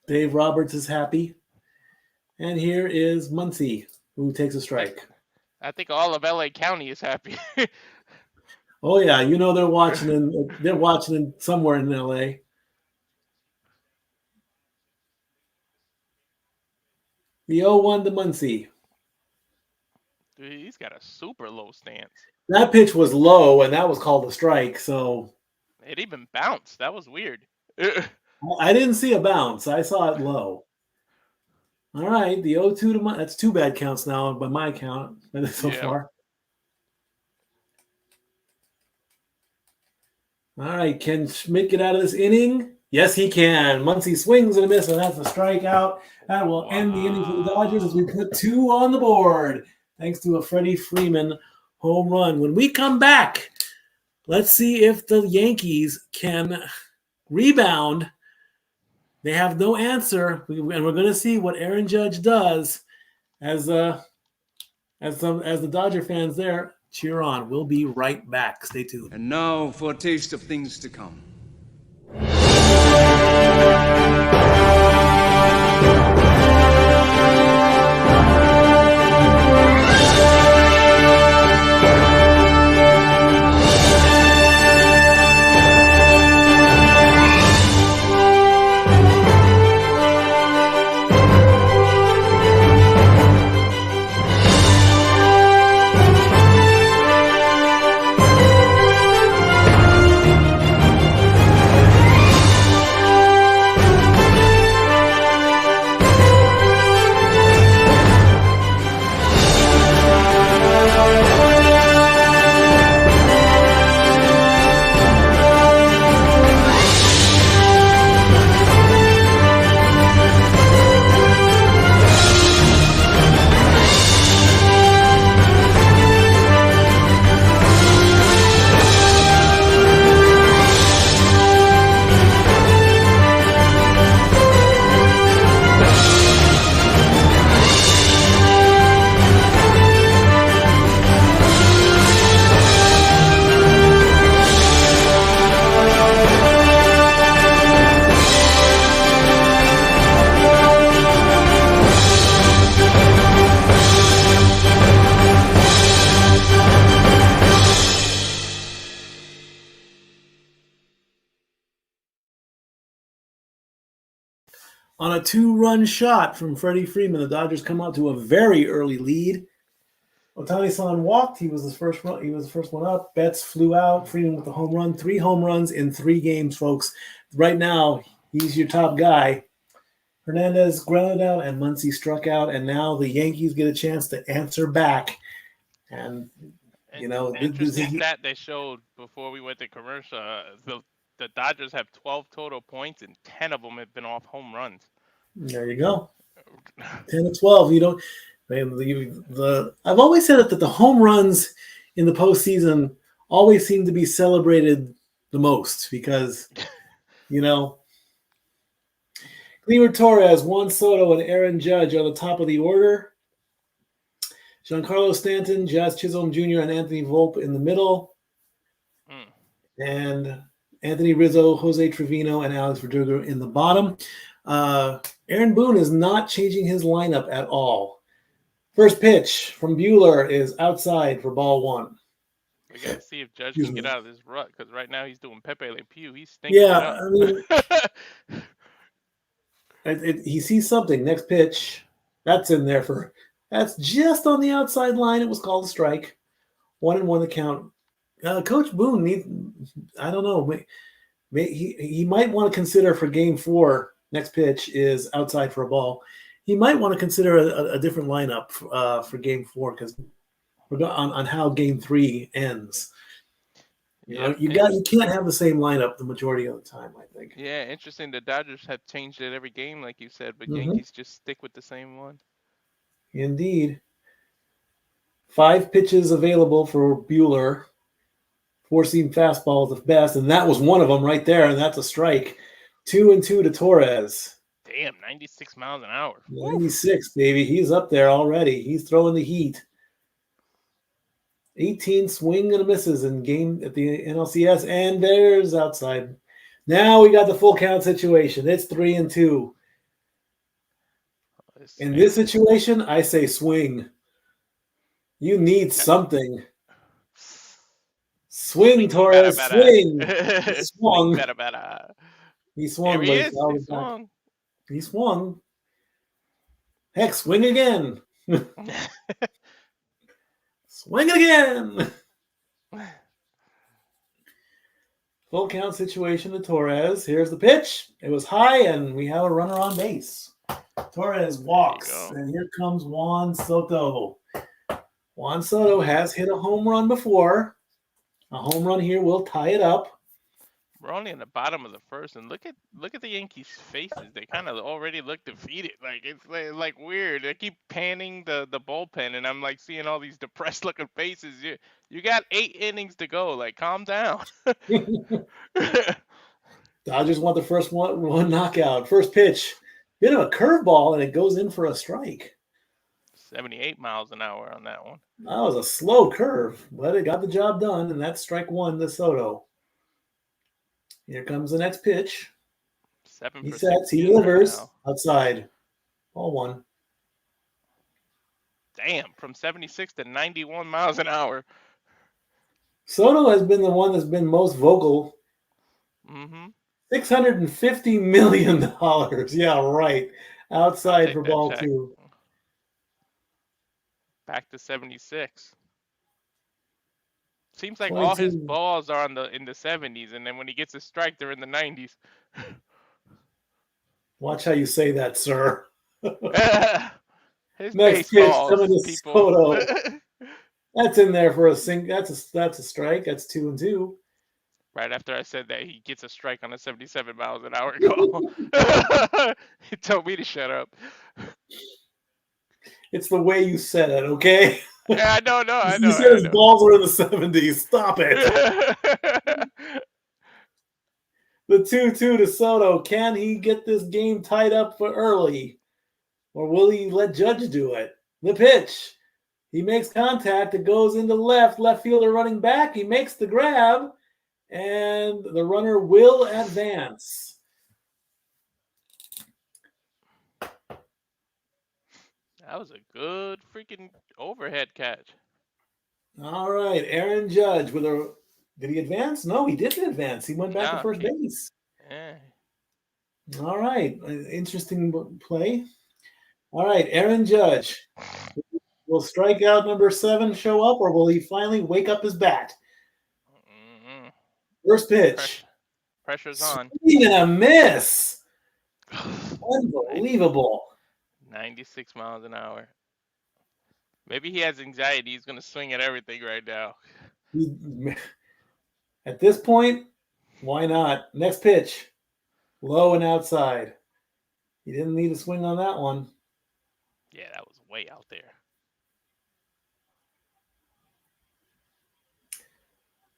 Dave Roberts is happy. And here is Muncy, who takes a strike. I think all of LA County is happy. Oh yeah, you know they're watching somewhere in LA. The 0-1 to Muncy. Dude, he's got a super low stance. That pitch was low, and that was called a strike, so it even bounced. That was weird. I didn't see a bounce. I saw it low. All right, the 0-2 to Muncy. That's 2 bad counts now by my count so far. All right, can Schmidt get out of this inning? Yes, he can. Muncy swings and a miss, and that's a strikeout. That will end the inning for the Dodgers as we put 2 on the board, thanks to a Freddie Freeman home run. When we come back, let's see if the Yankees can rebound. They have no answer, and we're going to see what Aaron Judge does as the Dodger fans there cheer on. We'll be right back. Stay tuned. And now for a taste of things to come. On a 2-run shot from Freddie Freeman, the Dodgers come out to a very early lead. Ohtani-san walked. He was the first one up. Betts flew out. Freeman with the home run. 3 home runs in 3 games, folks. Right now, he's your top guy. Hernandez grounded out, and Muncy struck out. And now the Yankees get a chance to answer back. And you know, interesting stat they showed before we went to commercial. The Dodgers have 12 total points, and 10 of them have been off home runs. There you go. 10 to 12. You don't. I've always said that the home runs in the postseason always seem to be celebrated the most because, you know, Gleyber Torres, Juan Soto, and Aaron Judge are the top of the order. Giancarlo Stanton, Jazz Chisholm Jr., and Anthony Volpe in the middle. And Anthony Rizzo, Jose Trevino, and Alex Verdugo in the bottom. Aaron Boone is not changing his lineup at all. First pitch from Buehler is outside for ball one. We got to see if Judge can get out of this rut, because right now he's doing Pepe Le Pew. He's stinking it up. I mean, he sees something. Next pitch, that's in there for. That's just on the outside line. It was called a strike. 1-1 the count. Coach Boone I don't know. He might want to consider for game 4. Next pitch is outside for a ball. He might want to consider a different lineup for game 4 because we're on how game 3 ends. You can't have the same lineup the majority of the time, I think. Yeah, interesting. The Dodgers have changed it every game, like you said, but Yankees just stick with the same one. Indeed. 5 pitches available for Buehler. 4-seam fastball is the best, and that was one of them right there, and that's a strike. 2-2 to Torres. Damn, 96 miles an hour. 96, baby. He's up there already. He's throwing the heat. 18 swing and misses in game at the NLCS, and there's outside. Now we got the full count situation. It's 3-2. In this situation, I say swing. You need something. Swing, Torres, swing. He swung. He swung. There he swung. He swung. Heck, swing again. Swing it again. Full count situation to Torres. Here's the pitch. It was high, and we have a runner on base. Torres walks, and here comes Juan Soto. Juan Soto has hit a home run before. A home run here will tie it up. We're only in the bottom of the first, and look at the Yankees' faces. They kind of already look defeated. Like it's like weird. They keep panning the bullpen, and I'm like seeing all these depressed looking faces. You got 8 innings to go. Like, calm down. Dodgers want the first one knockout. First pitch, bit of a curveball, and it goes in for a strike. 78 miles an hour on that one. That was a slow curve, but it got the job done, and that's strike 1 to Soto. Here comes the next pitch. 7 he sets, he delivers outside. Ball 1. Damn, from 76 to 91 miles an hour. Soto has been the one that's been most vocal. $650 million. Yeah, right. Outside for ball check. 2. Back to 76. Seems like all his balls are in the 70s, and then when he gets a strike, they're in the 90s. Watch how you say that, sir. His next pitch coming to Soto. That's in there for a sing. That's a strike. That's 2-2. Right after I said that, he gets a strike on a 77 miles an hour call. He told me to shut up. It's the way you said it, okay? Yeah, I know. You said his balls were in the 70s. Stop it. The 2-2 to Soto. Can he get this game tied up for early? Or will he let Judge do it? The pitch. He makes contact. It goes into left. Left fielder running back. He makes the grab. And the runner will advance. That was a good freaking overhead catch. All right. Aaron Judge with a... Did he advance? No, he didn't advance. He went back to first base. Yeah. All right. Interesting play. All right. Aaron Judge. Will strikeout number 7 show up, or will he finally wake up his bat? First pitch. Pressure's on. Swing and a miss. Unbelievable. 96 miles an hour. Maybe he has anxiety. He's going to swing at everything right now. At this point, why not? Next pitch. Low and outside. He didn't need a swing on that one. Yeah, that was way out there.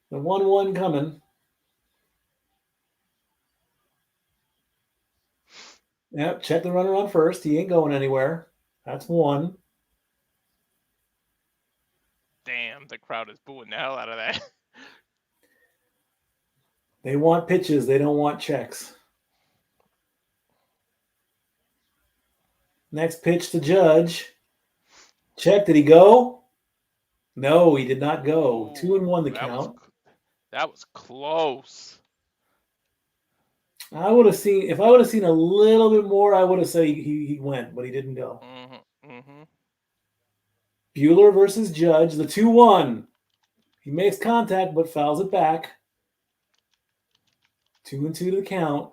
The 1-1 coming. Yep, check the runner on first. He ain't going anywhere. That's 1. Damn, the crowd is booing the hell out of that. They want pitches. They don't want checks. Next pitch to Judge. Check. Did he go? No, he did not go. 2-1 the count. That was close. If I would have seen a little bit more, I would have said he went, but he didn't go. Buehler versus Judge, the 2-1. He makes contact but fouls it back. 2-2 to the count.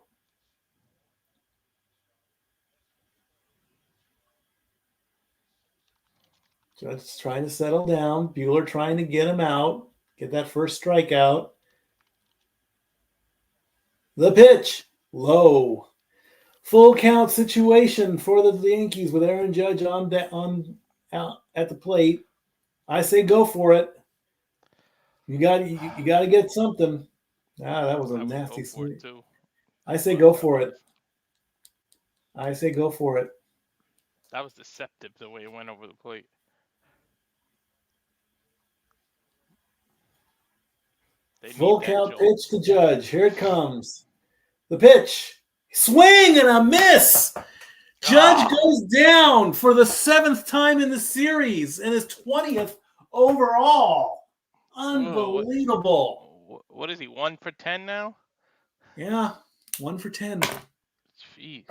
Judge is trying to settle down. Buehler trying to get him out, get that first strikeout. The pitch, low. Full count situation for the Yankees with Aaron Judge on out at the plate. I say go for it. You got to get something. That was a nasty swing. I say go for it. I say go for it. That was deceptive the way it went over the plate. Full count pitch to Judge. Here it comes. The pitch. Swing and a miss. Judge goes down for the 7th time in the series and his 20th overall. Unbelievable. What is he, 1 for 10 now? Yeah, 1 for 10. Jeez.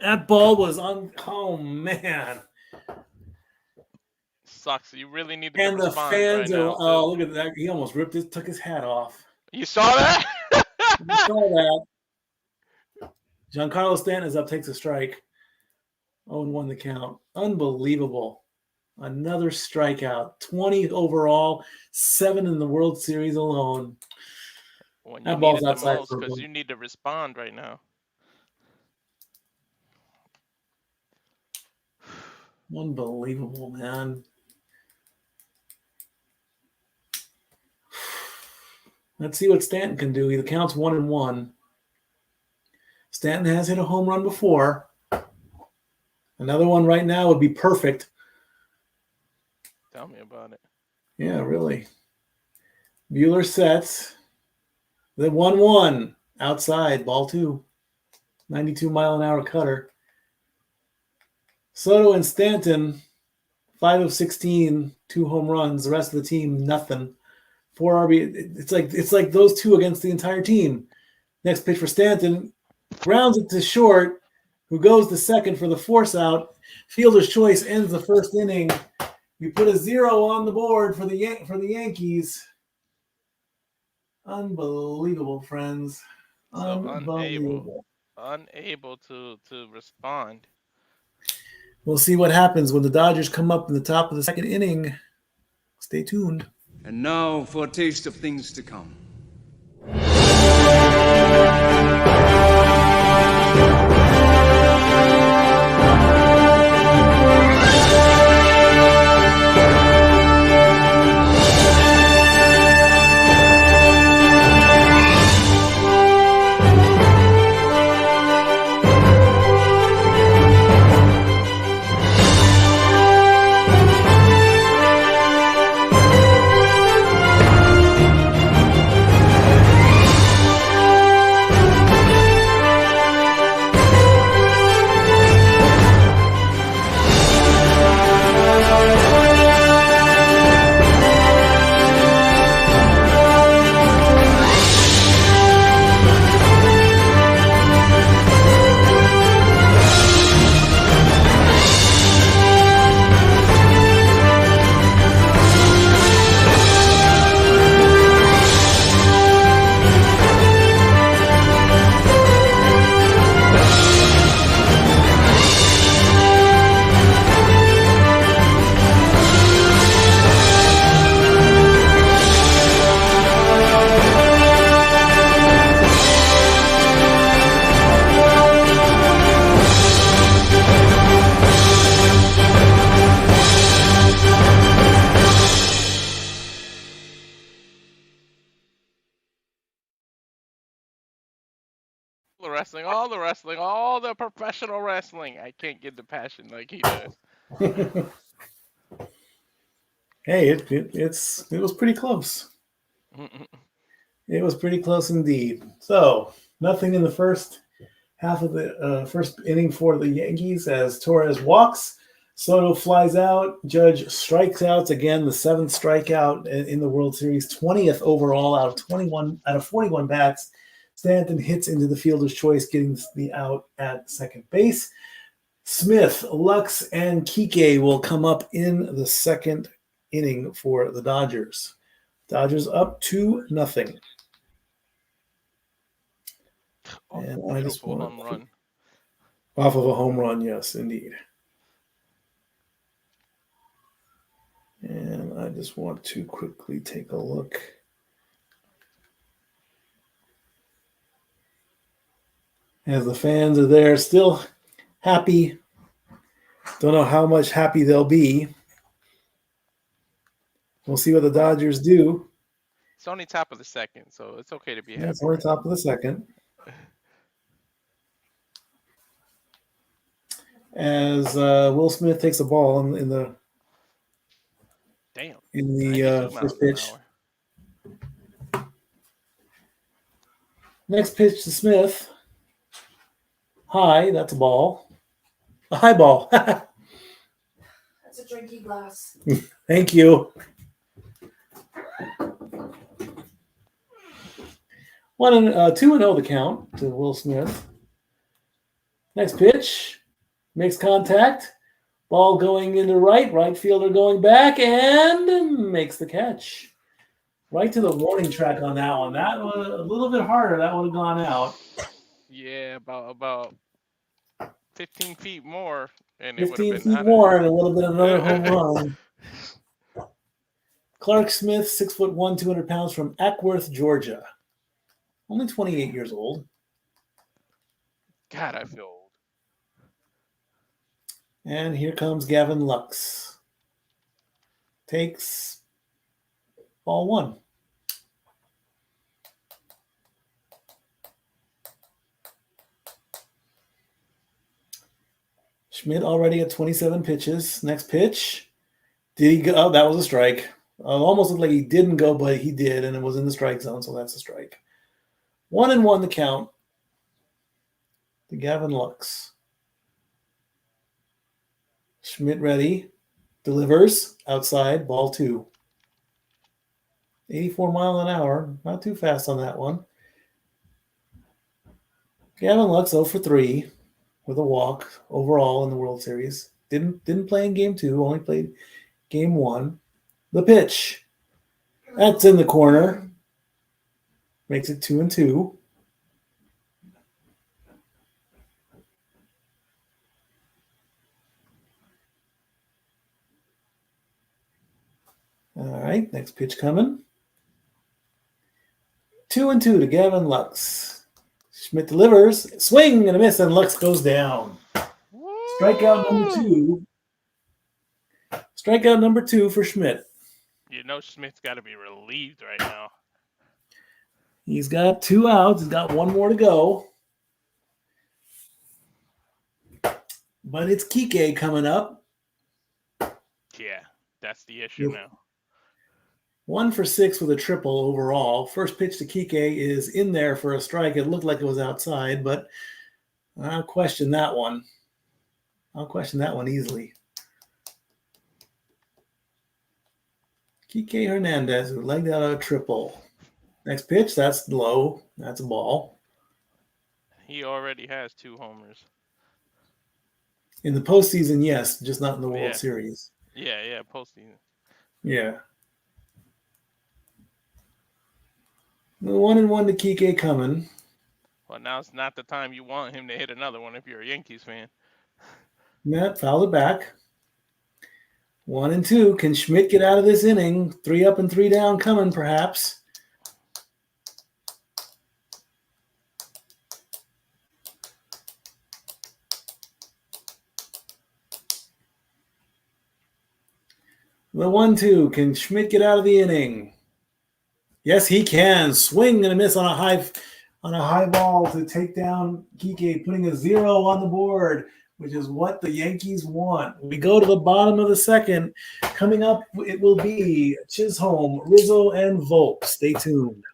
That ball was on. Oh, man. Sucks. You really need to And the fans right are, now, oh, look at that. He almost took his hat off. You saw that? You saw that. Giancarlo Stanton is up, takes a strike. 0-1 the count. Unbelievable. Another strikeout. 20 overall, 7 in the World Series alone. When that ball's outside because you need to respond right now. Unbelievable, man. Let's see what Stanton can do. He counts 1-1. Stanton has hit a home run before. Another one right now would be perfect. Tell me about it. Yeah, really. Buehler sets. The 1-1 outside, ball 2. 92-mile-an-hour cutter. Soto and Stanton, 5 of 16, 2 home runs. The rest of the team, nothing. 4 RB. It's like those two against the entire team. Next pitch for Stanton, grounds it to short, who goes to second for the force out. Fielder's choice ends the first inning. We put a 0 on the board for the Yankees. Unbelievable, friends. Unbelievable. Unable to respond. We'll see what happens when the Dodgers come up in the top of the second inning. Stay tuned. And now for a taste of things to come. all the wrestling, all the professional wrestling. I can't get the passion like he does. Hey, it was pretty close. It was pretty close indeed. So nothing in the first half of the first inning for the Yankees as Torres walks. Soto flies out. Judge strikes out again, the 7th strikeout in the World Series, 20th overall out of 41 bats. Stanton hits into the fielder's choice, getting the out at second base. Smith, Lux, and Kike will come up in the second inning for the Dodgers. Dodgers up 2-0. Oh, And I just beautiful want home run. off of a home run, yes, indeed. And I just want to quickly take a look. As the fans are there, still happy. Don't know how much happy they'll be. We'll see what the Dodgers do. It's only top of the second, so it's okay to be happy. It's only right top of the second. As Will Smith takes a ball in the Damn. first pitch. Next pitch to Smith. High, that's a ball. A high ball. That's a drinking glass. Thank you. 2-0 the count to Will Smith. Next pitch. Makes contact. Ball going into right fielder going back and makes the catch. Right to the warning track on that one. That was a little bit harder. That would have gone out. Yeah, about 15 feet more, and 15 feet more and a little bit of another home run. Clark Smith, 6'1", 200 pounds from Ackworth, Georgia. Only 28 years old. God, I feel old. And here comes Gavin Lux. Takes ball 1. Schmidt already at 27 pitches. Next pitch. Did he go? Oh, that was a strike. Almost looked like he didn't go, but he did, and it was in the strike zone, so that's a strike. 1-1 the count to Gavin Lux. Schmidt ready. Delivers. Outside. Ball 2. 84 mile an hour. Not too fast on that one. Gavin Lux 0 for 3 with a walk overall in the World Series. Didn't play in Game 2. Only played Game 1. The pitch. That's in the corner. Makes it 2-2. All right, next pitch coming. 2-2 to Gavin Lux. Schmidt delivers. Swing and a miss, and Lux goes down. Strikeout number 2. Strikeout number 2 for Schmidt. You know Smith's got to be relieved right now. He's got 2 outs. He's got 1 more to go. But it's Kike coming up. Yeah, that's the issue now. 1 for 6 with a triple overall. First pitch to Kike is in there for a strike. It looked like it was outside, but I'll question that one. I'll question that one easily. Kike Hernandez, who legged out a triple. Next pitch, that's low. That's a ball. He already has 2 homers. In the postseason, yes, just not in the World Series. Yeah, postseason. Yeah. The 1-1 to Kike coming. Well, now it's not the time you want him to hit another one if you're a Yankees fan. Matt fouled it back. 1-2. Can Schmidt get out of this inning? 3 up and 3 down coming, perhaps. The 1-2. Can Schmidt get out of the inning? Yes, he can. Swing and a miss on on a high ball to take down Kike, putting a 0 on the board, which is what the Yankees want. We go to the bottom of the second. Coming up, it will be Chisholm, Rizzo, and Volk. Stay tuned.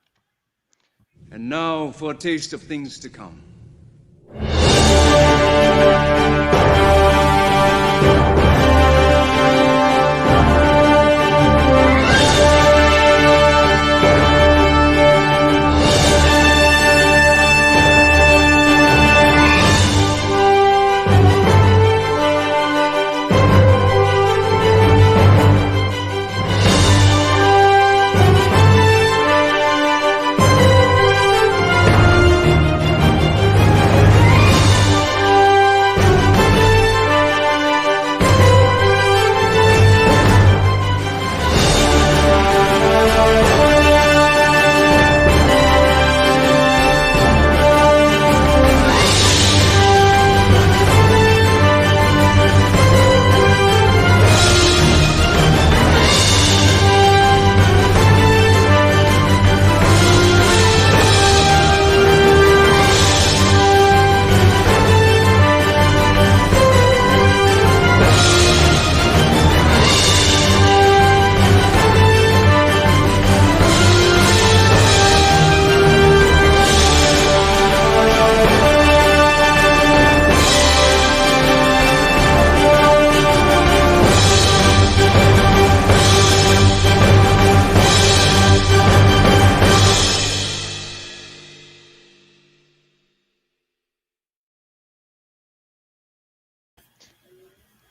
And now for a taste of things to come.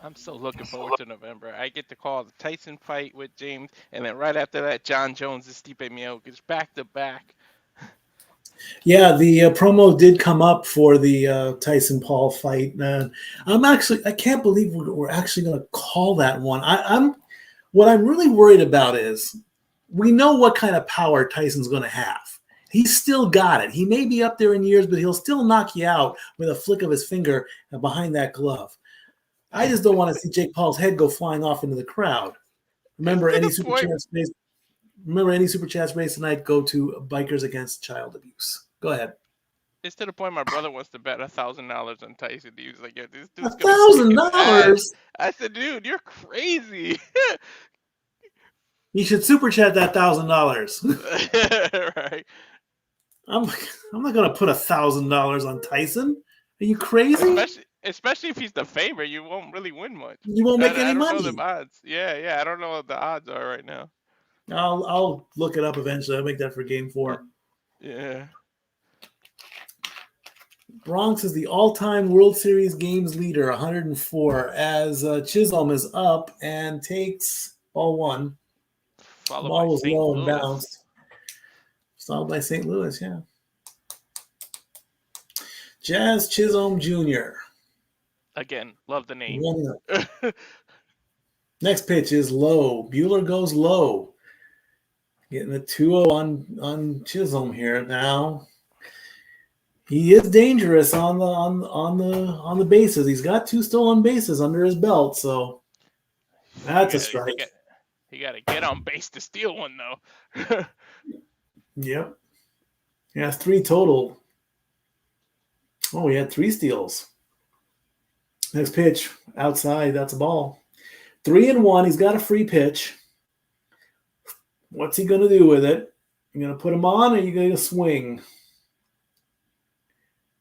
I'm so looking forward to November. I get to call the Tyson fight with James, and then right after that, John Jones and Stipe Miocic back to back. Yeah, the promo did come up for the Tyson Paul fight. I can't believe we're actually going to call that one. What I'm really worried about is we know what kind of power Tyson's going to have. He's still got it. He may be up there in years, but he'll still knock you out with a flick of his finger behind that glove. I just don't want to see Jake Paul's head go flying off into the crowd. Remember, any super chats race tonight go to Bikers Against Child Abuse. Go ahead. It's to the point my brother wants to bet $1,000 on Tyson. He was like, "Yeah, this dude's $1,000. I said, "Dude, you're crazy." You should super chat that $1,000. Right. I'm not gonna put $1,000 on Tyson. Are you crazy? Especially if he's the favorite, you won't really win much. You won't make any money. I don't know the odds. Yeah, I don't know what the odds are right now. I'll look it up eventually. I'll make that for game 4. Yeah. Bronx is the all-time World Series games leader, 104, as Chisholm is up and takes ball 1. Followed ball was St. low Louis. and bounced. Followed by St. Louis, yeah. Jazz Chisholm Jr. Again, love the name. Next pitch is low. Bueller goes low. Getting a 2-0 on Chisholm here now. He is dangerous on the bases. He's got 2 stolen bases under his belt, so that's a strike. He got to get on base to steal one, though. Yep. He has 3 total. Oh, he had 3 steals. Next pitch, outside. That's a ball. 3-1. He's got a free pitch. What's he going to do with it? You going to put him on, or are you going to swing?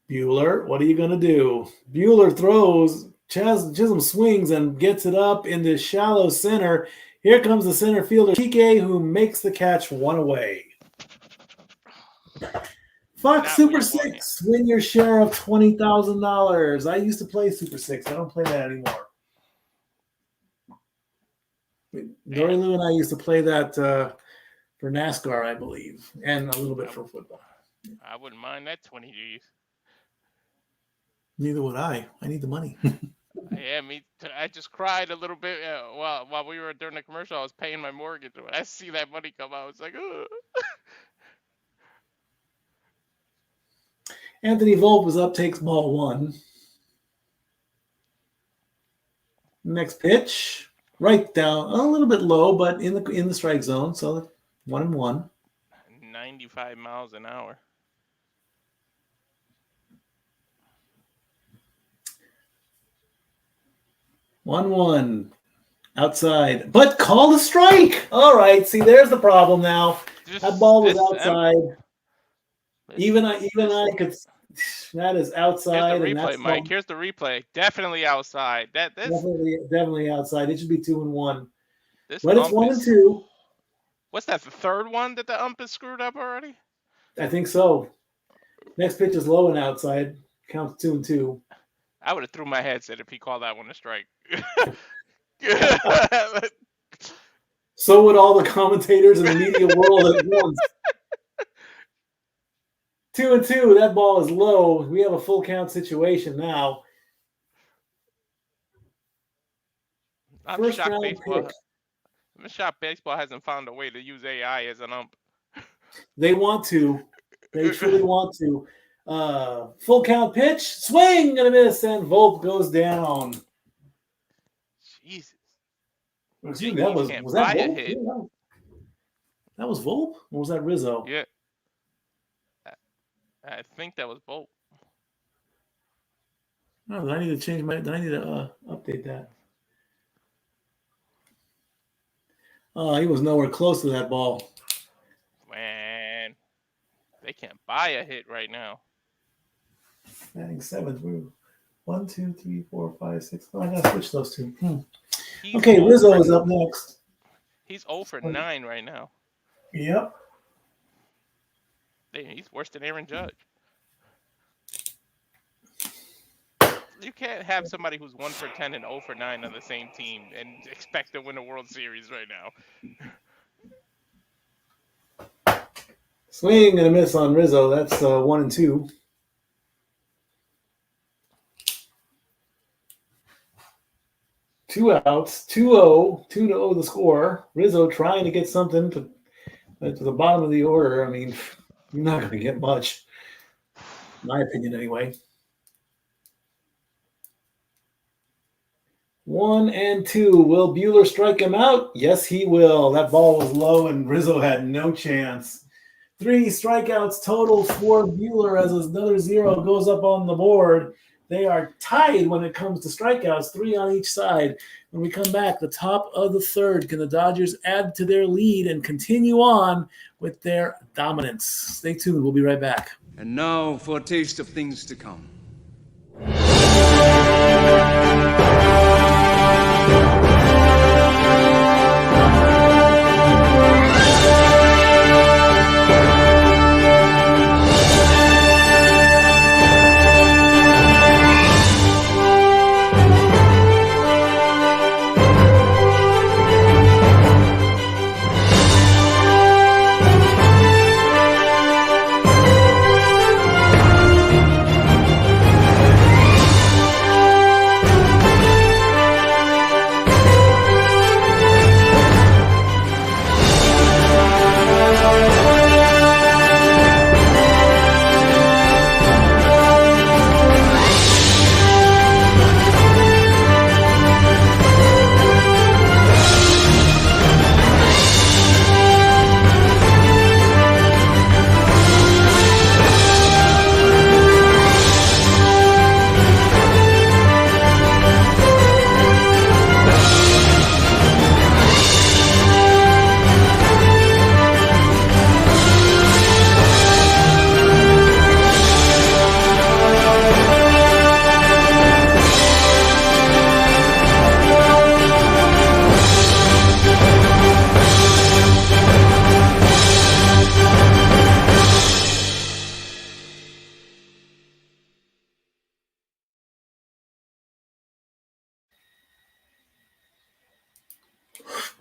Bueller, what are you going to do? Bueller throws. Chisholm swings and gets it up into shallow center. Here comes the center fielder, Kike, who makes the catch 1 away. Fox Super 6, win your share of $20,000. I used to play Super 6. I don't play that anymore. Dory Lou and I used to play that for NASCAR, I believe, and a little bit for football. I wouldn't mind that 20 G's. Neither would I. I need the money. Yeah, I just cried a little bit while we were during the commercial. I was paying my mortgage. When I see that money come out, it's like, ugh. Anthony Volpe was up, takes ball 1. Next pitch, right down, a little bit low, but in the strike zone. So 1-1. 95 miles an hour. 1-1 outside, but call the strike. All right, see, there's the problem now. That ball was outside. Even I could. That is outside. Here's the and replay, that's Mike. Here's the replay. Definitely outside. definitely outside. It should be 2-1. This But it's 1-2. What's that? The third one that the ump is screwed up already? I think so. Next pitch is low and outside. Counts 2-2. I would have threw my headset if he called that one a strike. So would all the commentators in the media world at once. 2-2. That ball is low. We have a full count situation now. I'm shocked baseball hasn't found a way to use AI as an ump. They want to. They truly want to. Full count pitch. Swing and a miss, and Volpe goes down. Jesus. That was that Volpe? That was Volpe? Or was that Rizzo? Yeah. I think that was Volpe. Oh, I need to change my. I need to update that. He was nowhere close to that ball. Man, they can't buy a hit right now. Batting seventh. 1, 2, 3, 4, 5, 6. Oh, I gotta switch those two. Okay, Rizzo is up next. He's 0 for 9 right now. Yep. He's worse than Aaron Judge. You can't have somebody who's 1 for 10 and 0 for 9 on the same team and expect to win a World Series right now. Swing and a miss on Rizzo. That's 1-2. Two outs, 2-0, 2-0 the score. Rizzo trying to get something to the bottom of the order. I mean, you're not going to get much, in my opinion, anyway. 1-2. Will Buehler strike him out? Yes, he will. That ball was low, and Rizzo had no chance. 3 strikeouts total for Buehler as another 0 goes up on the board. They are tied when it comes to strikeouts, 3 on each side. When we come back, the top of the third, can the Dodgers add to their lead and continue on with their dominance? Stay tuned. We'll be right back. And now for a taste of things to come.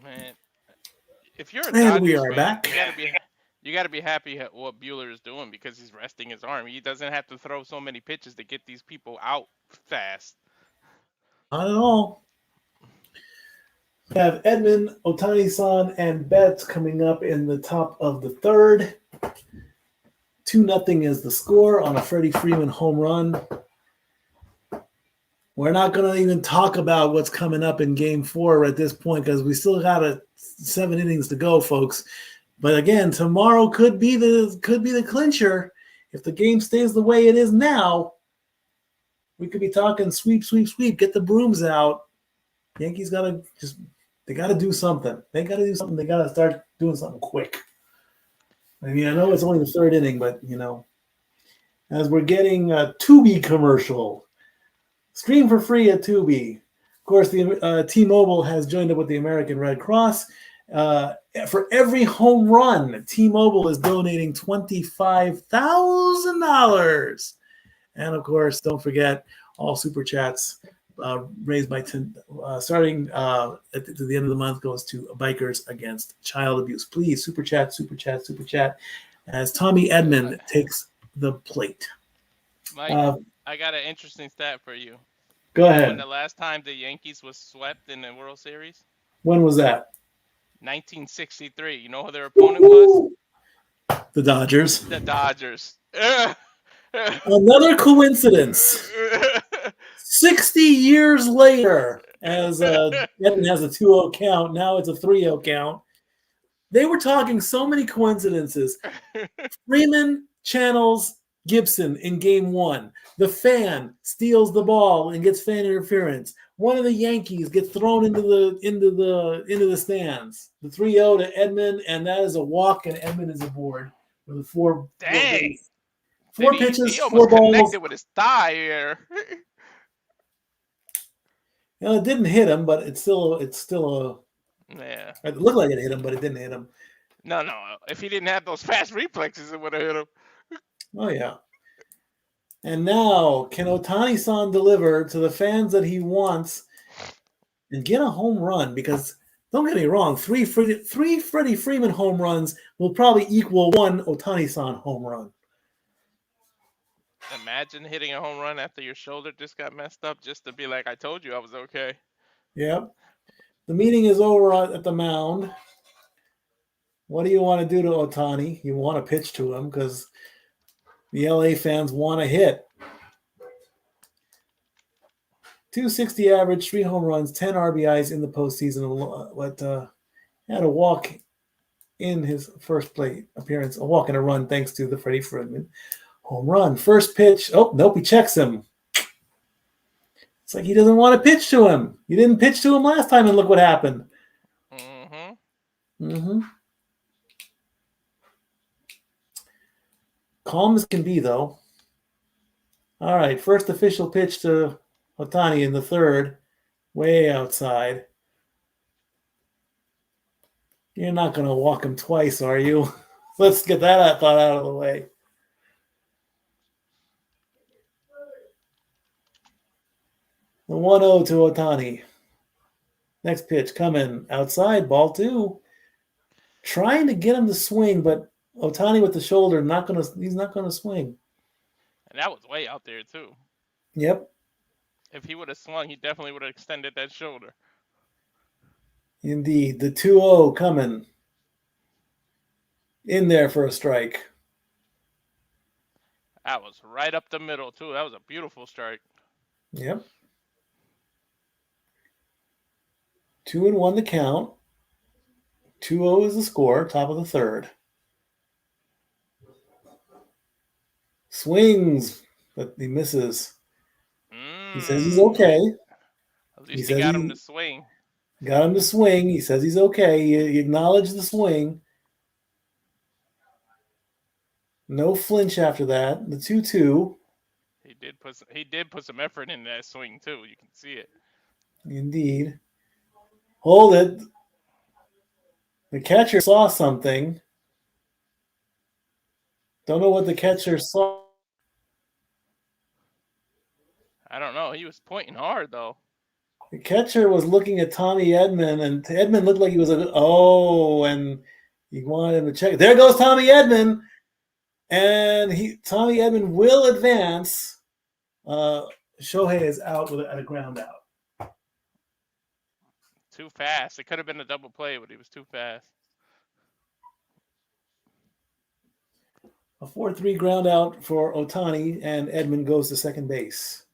Man, if you're a And Dodgers we are fan, back. you gotta be happy at what Buehler is doing because he's resting his arm. He doesn't have to throw so many pitches to get these people out fast. Not at all. We have Edman, Ohtani-san, and Betts coming up in the top of the third. 2-0 is the score on a Freddie Freeman home run. We're not going to even talk about what's coming up in Game 4 at this point because we still got 7 innings to go, folks. But again, tomorrow could be the clincher. If the game stays the way it is now, we could be talking sweep, sweep, sweep. Get the brooms out. Yankees gotta they gotta do something. They gotta do something. They gotta start doing something quick. I mean, I know Yeah. it's only the third inning, but as we're getting a Tubi commercial, stream for free at Tubi. Of course, the T-Mobile has joined up with the American Red Cross. For every home run, T-Mobile is donating $25,000. And of course, don't forget all super chats raised by 10, starting at the end of the month goes to Bikers Against Child Abuse. Please, super chat, super chat, super chat, as Tommy Edmond takes the plate. Mike, I got an interesting stat for you. Go You know when ahead. the last time the Yankees was swept in the World Series? When was that? 1963. You know who their opponent was? The Dodgers. The Dodgers. Another coincidence. 60 years later, as Edmond has a 2-0 count, now it's a 3-0 count. They were talking so many coincidences. Freeman channels Gibson in game 1. The fan steals the ball and gets fan interference. One of the Yankees gets thrown into the stands. The 3-0 to Edmond, and that is a walk, and Edmond is aboard with a four Dang. pitches, He 4 almost balls. connected with his thigh here. It didn't hit him, but it's still a. Yeah. It looked like it hit him, but it didn't hit him. No. If he didn't have those fast reflexes, it would have hit him. Oh yeah. And now, can Ohtani-san deliver to the fans that he wants and get a home run? Because don't get me wrong, three Freddie Freeman home runs will probably equal one Ohtani-san home run. Imagine hitting a home run after your shoulder just got messed up, just to be like, I told you I was okay. Yep. The meeting is over at the mound. What do you want to do to Ohtani? You want to pitch to him because the LA fans want to hit. 260 average, 3 home runs, 10 RBIs in the postseason. But had a walk in his first plate appearance, a walk and a run thanks to the Freddie Freeman home run. First pitch. Oh, nope, he checks him. It's like he doesn't want to pitch to him. You didn't pitch to him last time, and look what happened. Calm as can be, though. All right, first official pitch to Ohtani in the third, way outside. You're not going to walk him twice, are you? Let's get that thought out of the way. The 1-0 to Ohtani. Next pitch coming outside, ball 2. Trying to get him to swing, but Ohtani with the shoulder, he's not gonna swing. And that was way out there too. Yep. If he would have swung, he definitely would have extended that shoulder. Indeed. The 2-0 coming. In there for a strike. That was right up the middle too. That was a beautiful strike. Yep. 2-1 the count. 2-0 is the score, top of the third. Swings, but he misses. He says he's okay. At least he got him to swing. Got him to swing. He says he's okay. He acknowledged the swing. No flinch after that. The 2-2. He did put some effort in that swing too. You can see it. Indeed. Hold it. The catcher saw something. Don't know what the catcher saw. I don't know. He was pointing hard though. The catcher was looking at Tommy Edmond, and Edmond looked like he was and he wanted him to check. There goes Tommy Edmond, and Tommy Edmond will advance. Shohei is out at a ground out. Too fast. It could have been a double play, but he was too fast. A 4-3 ground out for Ohtani, and Edmond goes to second base.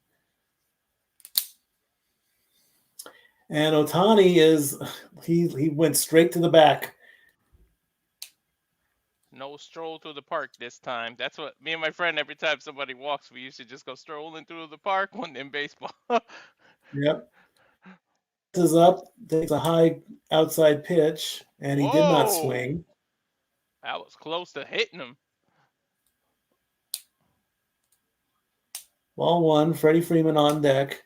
And Ohtani he went straight to the back. No stroll through the park this time. That's what me and my friend, every time somebody walks, we used to just go strolling through the park when in baseball. Yep. is up, takes a high outside pitch, and he did not Whoa! swing. That was close to hitting him. Ball one, Freddie Freeman on deck.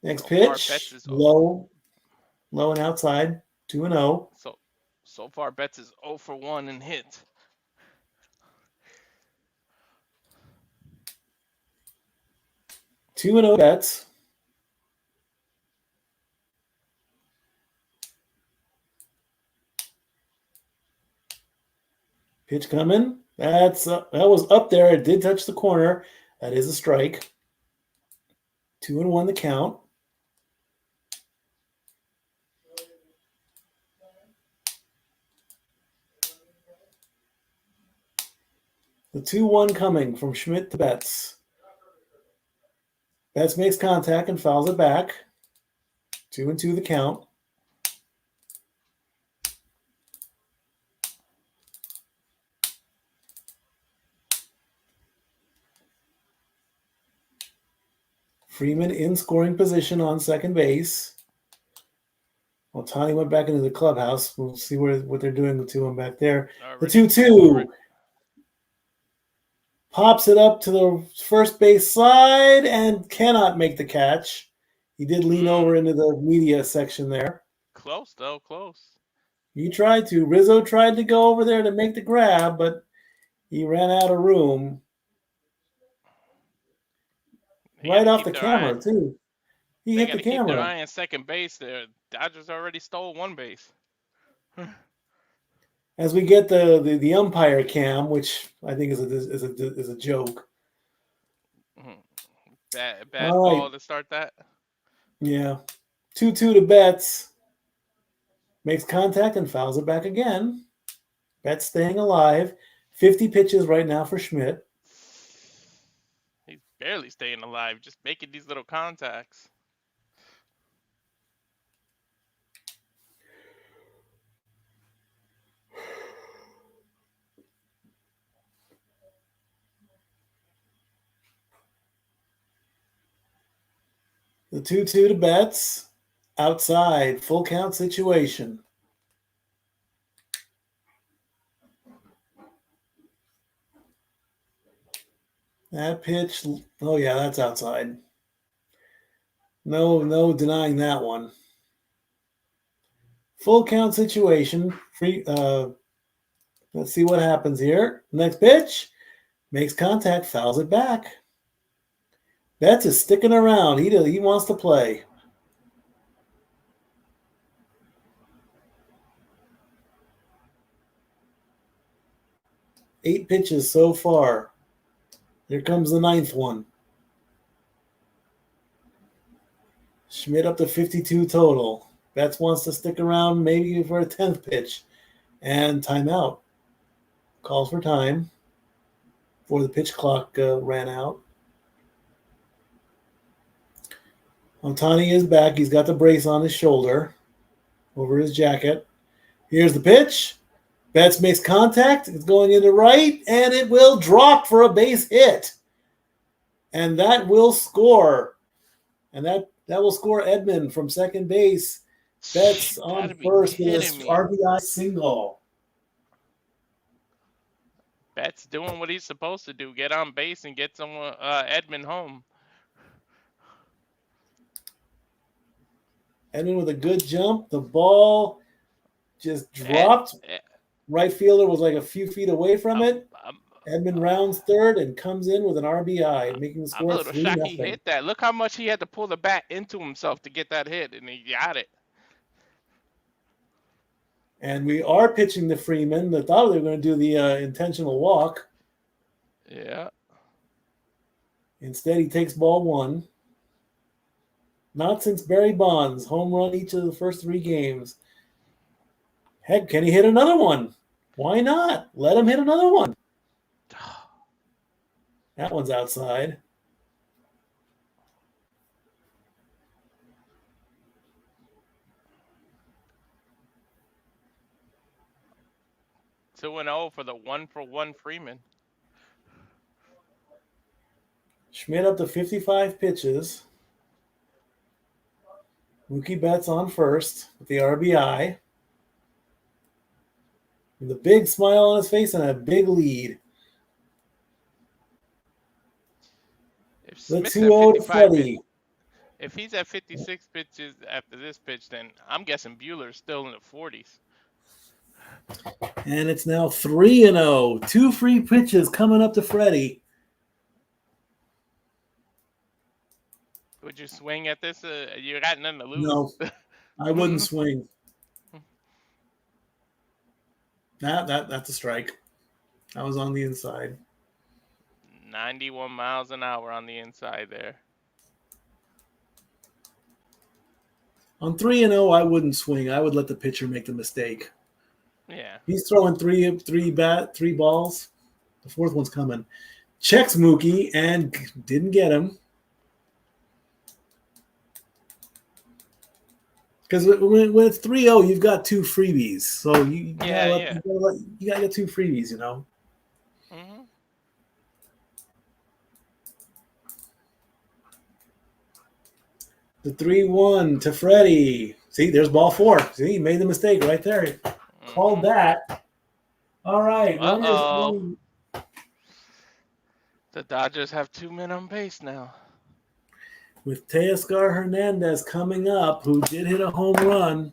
Next So far, pitch, Betts is low and outside, 2-0. so far Betts is 0 for 1 in hits. 2-0 Betts. Pitch coming. That was up there. It did touch the corner. That is a strike. 2-1 the count. The 2-1 coming from Schmidt to Betts. Betts makes contact and fouls it back. 2-2 the count. Freeman in scoring position on second base. Ohtani went back into the clubhouse. We'll see what they're doing to him back there. The 2-2. Pops it up to the first base side and cannot make the catch. He did lean over into the media section there. Close, though, close. He tried to. Rizzo tried to go over there to make the grab, but he ran out of room. Right off the camera, too. He hit the camera. They got to keep their eye on second base there. Dodgers already stole one base. As we get the umpire cam, which I think is a joke. Bad call to start that. Yeah. 2-2 to Betts. Makes contact and fouls it back again. Betts staying alive. 50 pitches right now for Schmidt. He's barely staying alive, just making these little contacts. The 2-2 to Betts. Outside, full count situation. That pitch, oh yeah, that's outside. No denying that one. Full count situation. Let's see what happens here. Next pitch, makes contact, fouls it back. Betts is sticking around. He wants to play. Eight pitches so far. Here comes the ninth one. Schmidt up to 52 total. Betts wants to stick around maybe for a 10th pitch. And timeout. Calls for time before the pitch clock ran out. Ohtani is back. He's got the brace on his shoulder over his jacket. Here's the pitch. Betts makes contact. It's going into right, and it will drop for a base hit. And that will score. And that will score Edman from second base. Betts on first with an RBI single. Betts doing what he's supposed to do. Get on base and get someone Edman home. Edman with a good jump. The ball just dropped. Right fielder was like a few feet away from it. Edman rounds third and comes in with an RBI, making the score 3-0. I'm a little shocked he hit that. Look how much he had to pull the bat into himself to get that hit, and he got it. And we are pitching to Freeman. They thought they were going to do the intentional walk. Yeah. Instead, he takes ball one. Not since Barry Bonds, home run each of the first 3 games. Heck, can he hit another one? Why not? Let him hit another one. That one's outside. Two 2-0 for the 1-for-1 Freeman. Schmidt up to 55 pitches. Mookie Betts on first with the RBI. With a big smile on his face and a big lead. If The Smith's at 2-0 to 55 Freddie. If he's at 56 pitches after this pitch, then I'm guessing Bueller's still in the 40s. And it's now 3-0. 2 free pitches coming up to Freddie. Would you swing at this? You got nothing to lose. No, I wouldn't swing. That's a strike. I was on the inside. 91 miles an hour on the inside there. On 3-0, I wouldn't swing. I would let the pitcher make the mistake. Yeah. He's throwing three balls. The fourth one's coming. Checks Mookie and didn't get him. Because when it's 3-0, you've got 2 freebies. So you gotta get 2 freebies, you know. Mm-hmm. The 3-1 to Freddie. See, there's ball 4. See, he made the mistake right there. Mm-hmm. Called that. All right. Uh-oh. The Dodgers have 2 men on base now. With Teoscar Hernandez coming up, who did hit a home run.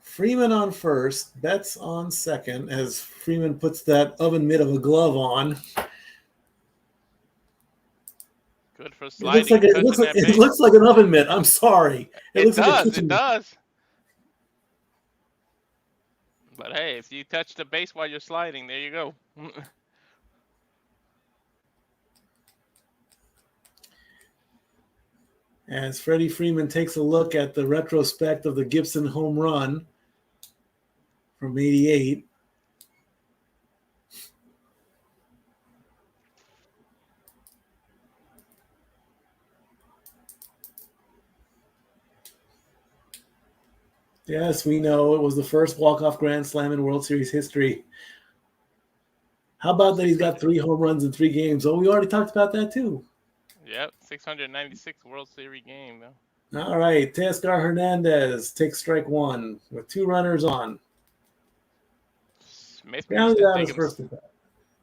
Freeman on first, Betts on second, as Freeman puts that oven mitt of a glove on. Good for sliding. It looks like an oven mitt. I'm sorry. It does. But hey, if you touch the base while you're sliding, there you go. As Freddie Freeman takes a look at the retrospect of the Gibson home run from '88. Yes, we know it was the first walk-off grand slam in World Series history. How about that he's got 3 home runs in 3 games? Oh, we already talked about that too. Yep, 696 World Series game though. All right, Teoscar Hernandez takes strike 1 with 2 runners on. Smith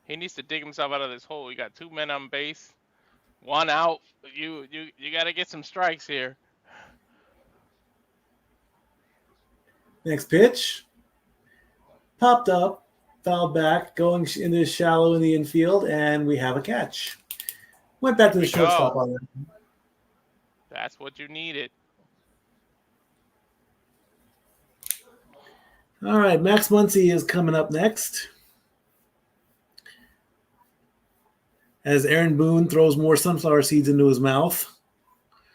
he needs to dig himself out of this hole. You got 2 men on base, 1 out. You got to get some strikes here. Next pitch. Popped up, fouled back, going into shallow in the infield, and we have a catch. Went back to the shortstop on that. That's what you needed. All right, Max Muncy is coming up next. As Aaron Boone throws more sunflower seeds into his mouth.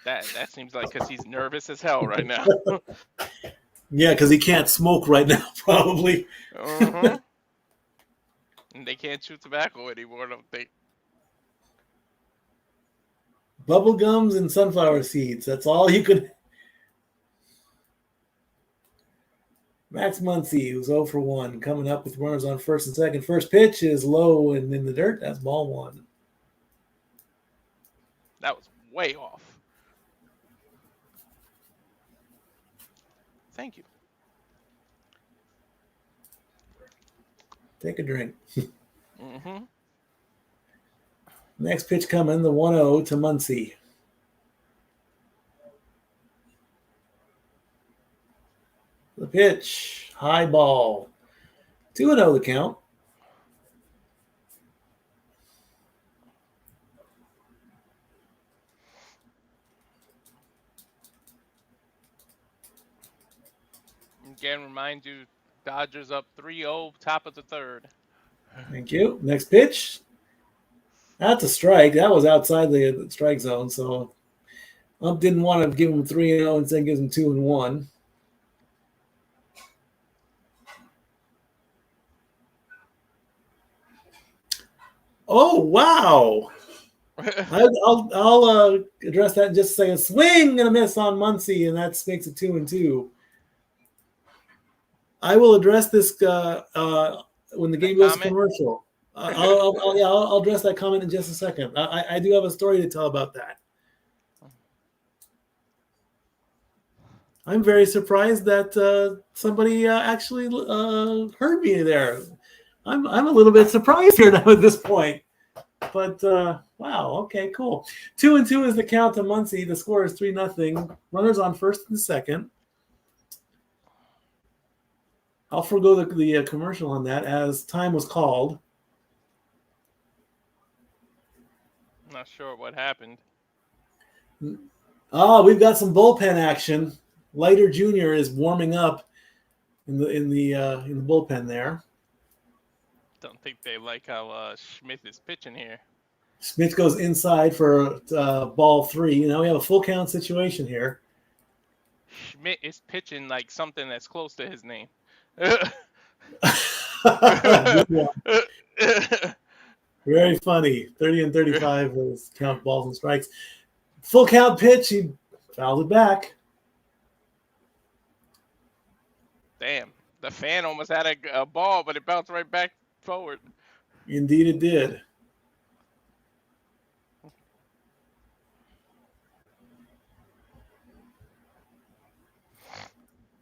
That seems like because he's nervous as hell right now. Yeah, because he can't smoke right now, probably. Uh-huh. And they can't chew tobacco anymore, I don't think. Bubble gums and sunflower seeds. That's all you could. Max Muncy, who's 0 for 1, coming up with runners on first and second. First pitch is low and in the dirt. That's ball 1. That was way off. Thank you. Take a drink. Mm-hmm. Next pitch coming, the 1-0 to Muncy. The pitch, high ball. 2-0 the count. Again, remind you, Dodgers up 3-0, top of the 3rd. Thank you. Next pitch. That's a strike. That was outside the strike zone, so Ump didn't want to give him 3-0, instead gives him 2-1. Oh, wow. I'll address that in just a second. Swing and a miss on Muncie, and that makes it 2-2. I will address this when the game goes to commercial. I'll address that comment in just a second. I do have a story to tell about that. I'm very surprised that somebody actually heard me there. I'm a little bit surprised here now at this point. But wow, okay, cool. 2-2 is the count to Muncie. The score is 3-0. Runners on first and second. I'll forego the commercial on that as time was called. Not sure what happened. Oh, we've got some bullpen action. Leiter Jr. is warming up in the bullpen there. Don't think they like how Smith is pitching here. Smith goes inside for ball 3. We have a full count situation here. Schmidt is pitching like something that's close to his name. Good one. Very funny. 30 and 35 is count balls and strikes. Full count pitch. He fouled it back. Damn. The fan almost had a ball, but it bounced right back forward. Indeed it did.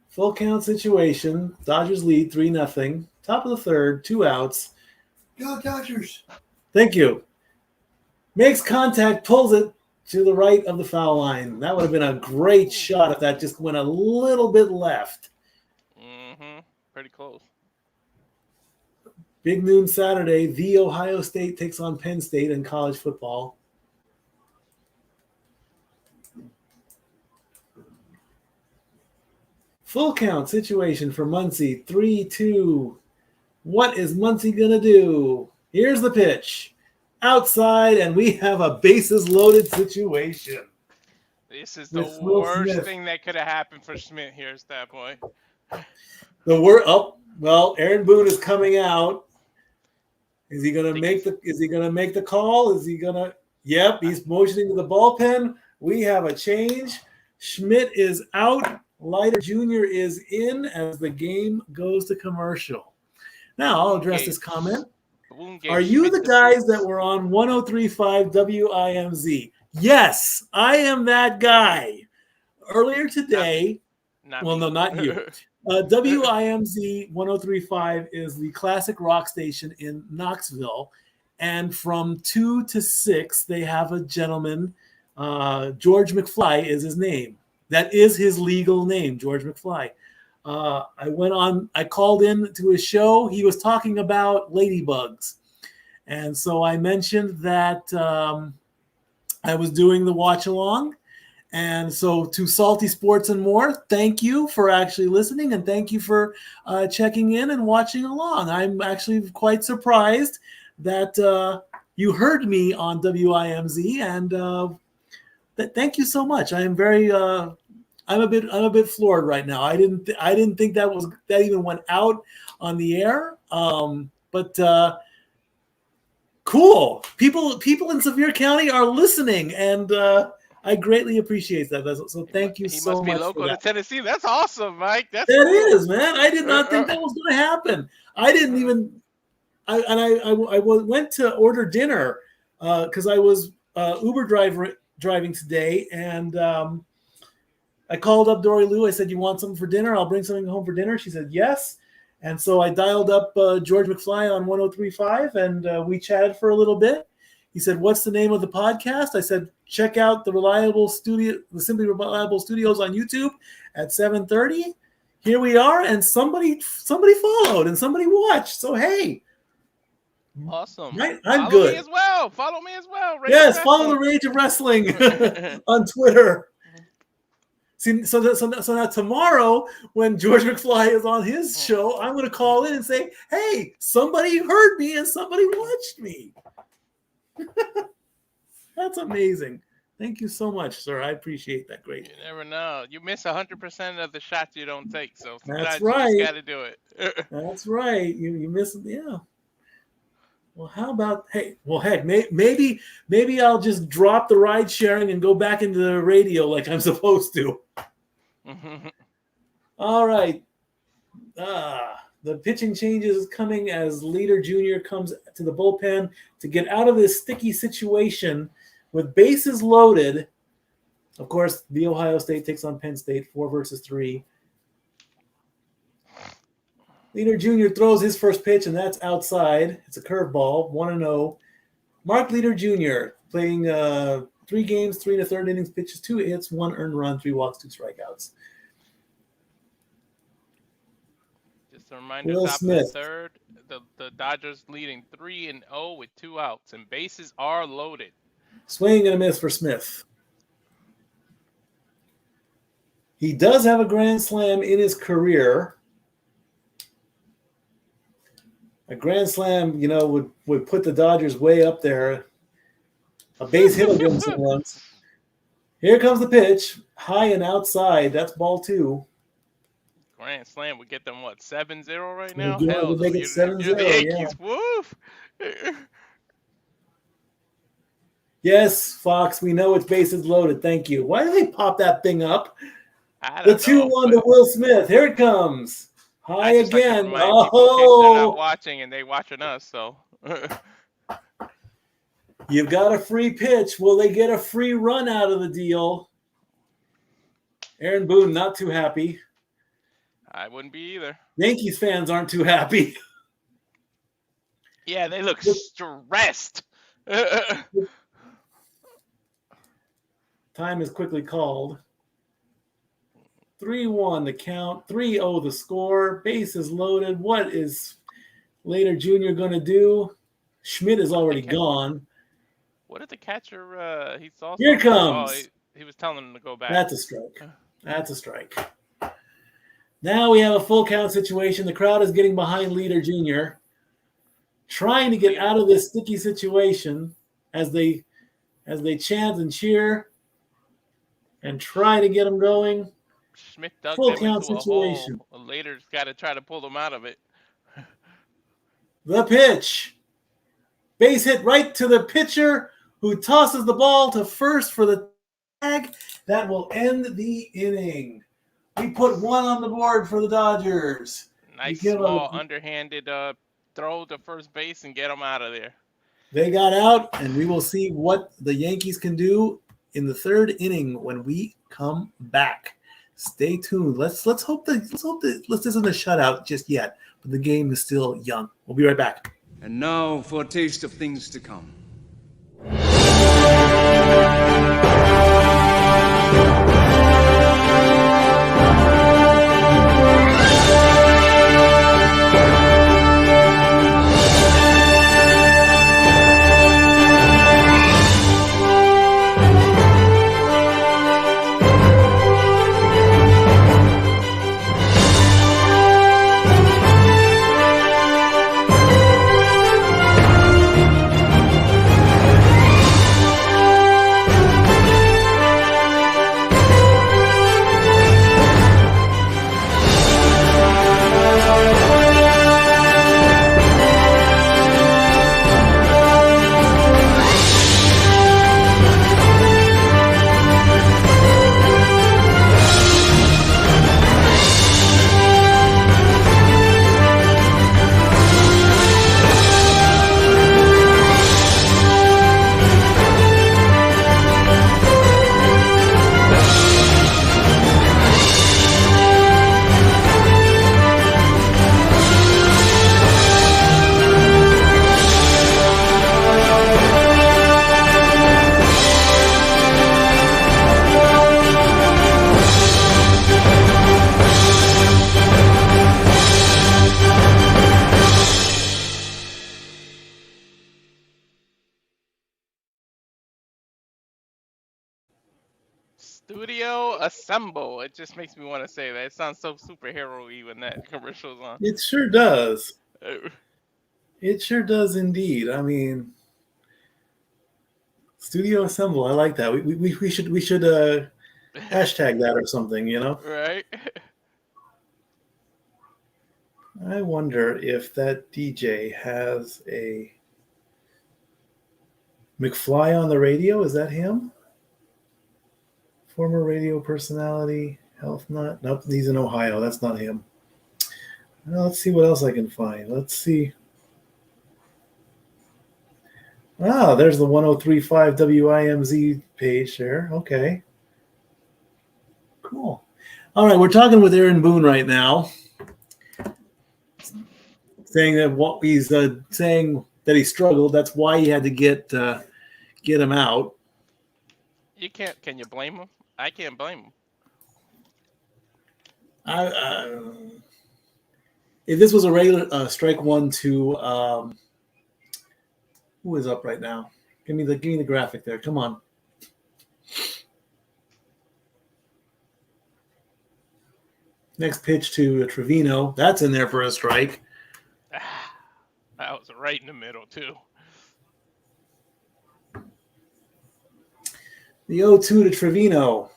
Full count situation. Dodgers lead 3-0. Top of the third, 2 outs. Go Dodgers. Thank you. Makes contact, pulls it to the right of the foul line. That would have been a great shot if that just went a little bit left. Mm-hmm. Pretty close. Big noon Saturday. The Ohio State takes on Penn State in college football. Full count situation for Muncie, 3-2. What is Muncie going to do? Here's the pitch. Outside, and we have a bases loaded situation. This is the worst thing that could have happened for Smith here, Stat Boy. Aaron Boone is coming out. Is he going to make the call? Is he going to? Yep, he's motioning to the bullpen. We have a change. Schmidt is out. Leiter Jr. is in as the game goes to commercial. Now I'll address this comment. Are you the guys that were on 103.5 WIMZ? Yes, I am that guy. Earlier today, not you. WIMZ 103.5 is the classic rock station in Knoxville. And from 2 to 6, they have a gentleman, George McFly is his name. That is his legal name, George McFly. I called in to his show. He was talking about ladybugs. And so I mentioned that I was doing the watch along. And so to Salty Sports and More, thank you for actually listening. And thank you for checking in and watching along. I'm actually quite surprised that you heard me on WIMZ. And thank you so much. I am very I'm a bit floored right now. I didn't think that even went out on the air. But cool. People in Sevier County are listening, and I greatly appreciate that. So thank you so much. He must be local to Tennessee. That's awesome, Mike. That is, man. I did not think that was going to happen. I didn't even. I went to order dinner because I was Uber driving today, and I called up Dory Lou. I said, "You want something for dinner? I'll bring something home for dinner." She said, "Yes." And so I dialed up George McFly on 103.5, and we chatted for a little bit. He said, "What's the name of the podcast?" I said, "Check out the Simply Reliable Studios on YouTube at 7:30." Here we are, and somebody followed and somebody watched. So hey, awesome! Right? I'm good. Follow me as well. Yes, follow the Rage of Wrestling on Twitter. See, so now tomorrow, when George McFly is on his show, I'm going to call in and say, "Hey, somebody heard me and somebody watched me." That's amazing. Thank you so much, sir. I appreciate that. Great. You never know. You miss 100% of the shots you don't take, so that's right. You just got to do it. That's right. You miss it, yeah. Well, how about heck, maybe I'll just drop the ride sharing and go back into the radio like I'm supposed to. All right. The pitching changes is coming as Leader Jr. comes to the bullpen to get out of this sticky situation with bases loaded. Of course, the Ohio State takes on Penn State 4-3. Leader Jr. throws his first pitch, and that's outside. It's a curveball, 1-0. Mark Leader Jr. playing 3 games, 3 1/3 innings, pitches 2 hits, 1 earned run, 3 walks, 2 strikeouts. Just a reminder, Will top Smith. of the third, the Dodgers leading 3-0 with 2 outs, and bases are loaded. Swing and a miss for Smith. He does have a grand slam in his career. A grand slam, would put the Dodgers way up there. A base hit will give him some runs. Here comes the pitch. High and outside. That's ball 2. Grand slam would get them, 7-0 right now? Yeah, Hell, we'll make it you're 7-0, the Yankees. yeah. Woof. Yes, Fox, we know it's bases loaded. Thank you. Why did they pop that thing up? I The don't know, 2-1 to Will Smith. Here it comes. High I just like to again. remind people in case they're not Oh, watching and they watching us, so. you've got a free pitch. Will they get a free run out of the deal? Aaron Boone not too happy. I wouldn't be either. Yankees fans aren't too happy. Yeah, they look stressed. Time is quickly called. 3-1 the count. 3-0 the score. Bases loaded. What is Later Jr. going to do? Schmidt is already gone. What did the catcher, he saw Here something? comes. Oh, he was telling him to go back. That's a strike. That's a strike. Now we have a full count situation. The crowd is getting behind Leader Jr., trying to get out of this sticky situation as they chant and cheer and try to get him going. Schmidt dug Full them count into situation. a hole. Later's got to try to pull them out of it. The pitch. Base hit right to the pitcher who tosses the ball to first for the tag. That will end the inning. We put 1 on the board for the Dodgers. Nice small underhanded throw to first base and get them out of there. They got out, and we will see what the Yankees can do in the 3rd inning when we come back. Stay tuned. Let's hope this isn't a shutout just yet, but the game is still young. We'll be right back. And now for a taste of things to come. Studio Assemble. It just makes me want to say that. It sounds so superhero-y when that commercial's on. It sure does. It sure does indeed. I mean, Studio Assemble. I like that. We should hashtag that or something. Right. I wonder if that DJ has a McFly on the radio, is that him? Former radio personality, health nut. Nope, he's in Ohio. That's not him. Well, let's see what else I can find. Let's see. Ah, there's the 1035 WIMZ page there. Okay. Cool. All right, we're talking with Aaron Boone right now, saying that what he's saying that he struggled. That's why he had to get him out. You can't. Can you blame him? I can't blame him. If this was a regular strike 1-2, who is up right now? Give me the graphic there. Come on. Next pitch to Trevino. That's in there for a strike. That was right in the middle too. The 0-2 to Trevino.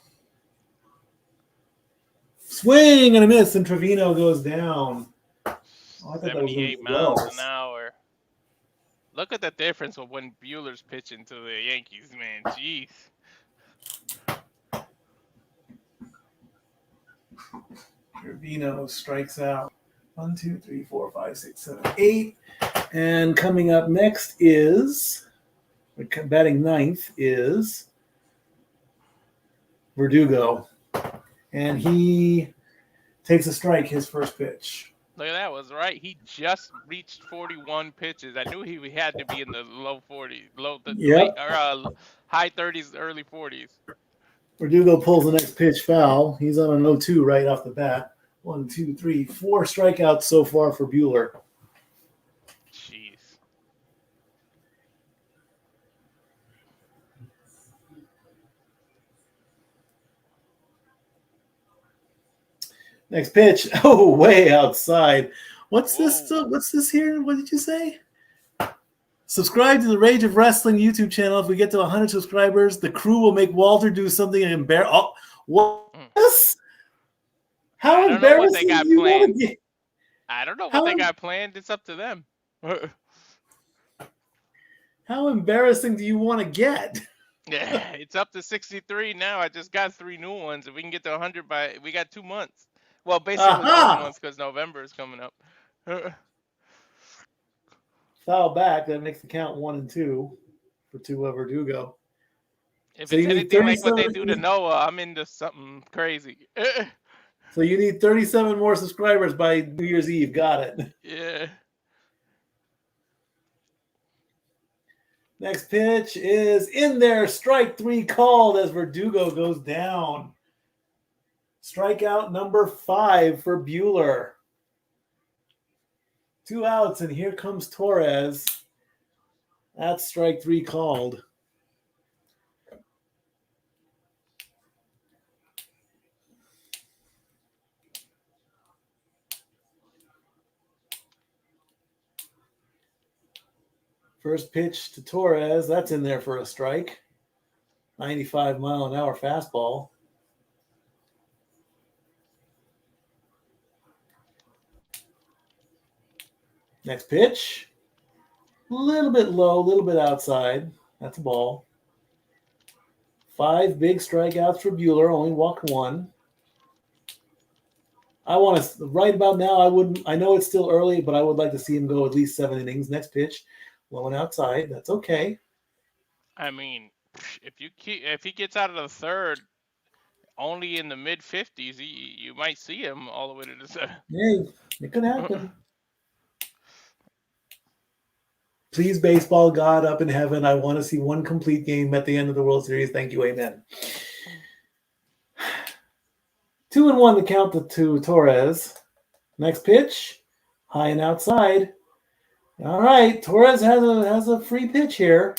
Swing and a miss, and Trevino goes down. Oh, I thought that was 78 miles an hour. Look at the difference of when Buehler's pitching to the Yankees, man. Jeez. Trevino strikes out. 1, 2, 3, 4, 5, 6, 7, 8. And coming up next is, batting ninth is Verdugo. And he takes a strike, his first pitch. Look at that, was right. He just reached 41 pitches. I knew he had to be in the low 40s, high 30s, early 40s. Verdugo pulls the next pitch foul. He's on an 0-2 right off the bat. 1, 2, 3, 4 strikeouts so far for Buehler. Jeez. Next pitch. Oh, way outside. What's this? What's this here? What did you say? Subscribe to the Rage of Wrestling YouTube channel. If we get to 100 subscribers, the crew will make Walter do something embarrassing. Oh, what? How embarrassing do you want to get? I don't know what they got planned. It's up to them. How embarrassing do you want to get? Yeah, it's up to 63 now. I just got 3 new ones. If we can get to 100 we got 2 months. Well, basically 1 month because November is coming up. Foul back. That makes the count 1 and 2 for Verdugo. If it's anything like what they do to Noah, I'm into something crazy. So you need 37 more subscribers by New Year's Eve. Got it. Yeah. Next pitch is in there. Strike 3 called as Verdugo goes down. Strikeout number 5 for Buehler. 2 outs, and here comes Torres. That's strike 3 called. First pitch to Torres. That's in there for a strike. 95-mile-an-hour fastball. Next pitch. A little bit low, a little bit outside. That's a ball. 5 big strikeouts for Buehler. Only walked 1. I want to, right about now, I know it's still early, but I would like to see him go at least 7 innings. Next pitch. Low and outside. That's okay. I mean, if he gets out of the third only in the mid-50s, you might see him all the way to the 7th. Yeah, it could happen. Please, baseball God up in heaven, I want to see 1 complete game at the end of the World Series. Thank you. Amen. 2-1 to count to Torres. Next pitch. High and outside. All right, Torres has a free pitch here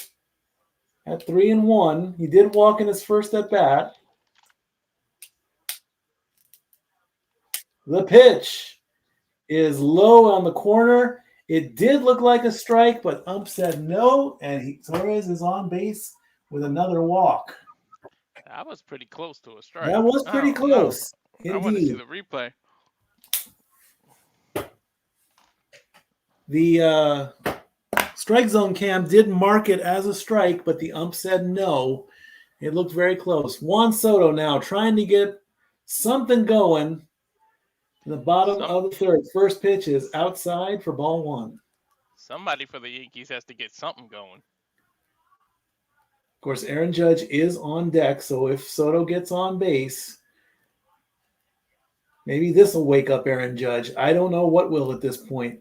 at 3-1. He did walk in his first at bat. The pitch is low on the corner. It did look like a strike, but ump said no, and Torres is on base with another walk. That was pretty close to a strike. That was pretty close. I want to see the replay. The Strike zone cam did mark it as a strike, but the ump said no. It looked very close. Juan Soto now trying to get something going in the bottom of the third. First pitch is outside for ball one. Somebody for the Yankees has to get something going. Of course, Aaron Judge is on deck, so if Soto gets on base, maybe this will wake up Aaron Judge. I don't know what will at this point.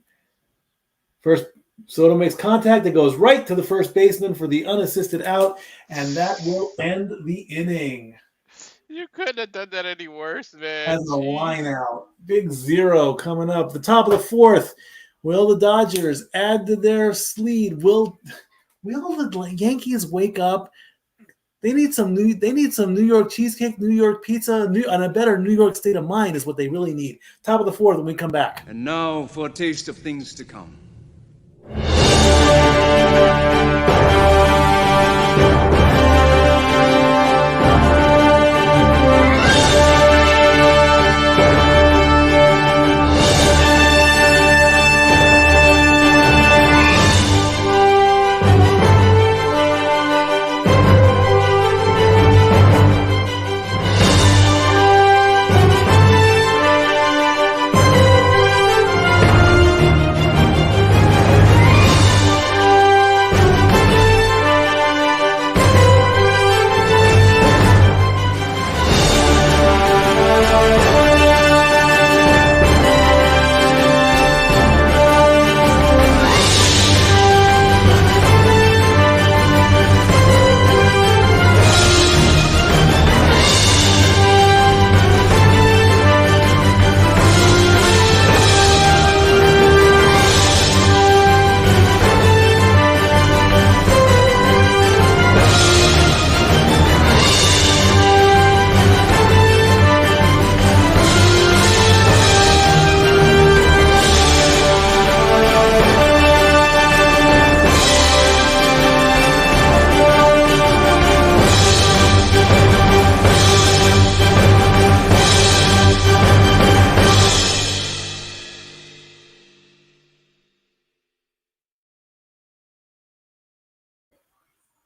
First, Soto makes contact. It goes right to the first baseman for the unassisted out, and that will end the inning. You couldn't have done that any worse, man. As a line out. Big 0 coming up. The top of the fourth. Will the Dodgers add to their lead? Will the Yankees wake up? They need some New York cheesecake, New York pizza, and a better New York state of mind is what they really need. Top of the fourth when we come back. And now for a taste of things to come.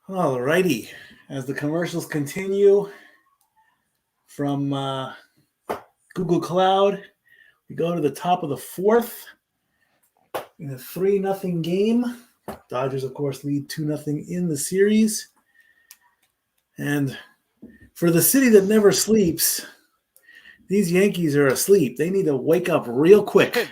All righty. As the commercials continue from Google Cloud, we go to the top of the fourth in a 3-0 game. Dodgers, of course, lead 2-0 in the series. And for the city that never sleeps, these Yankees are asleep. They need to wake up real quick.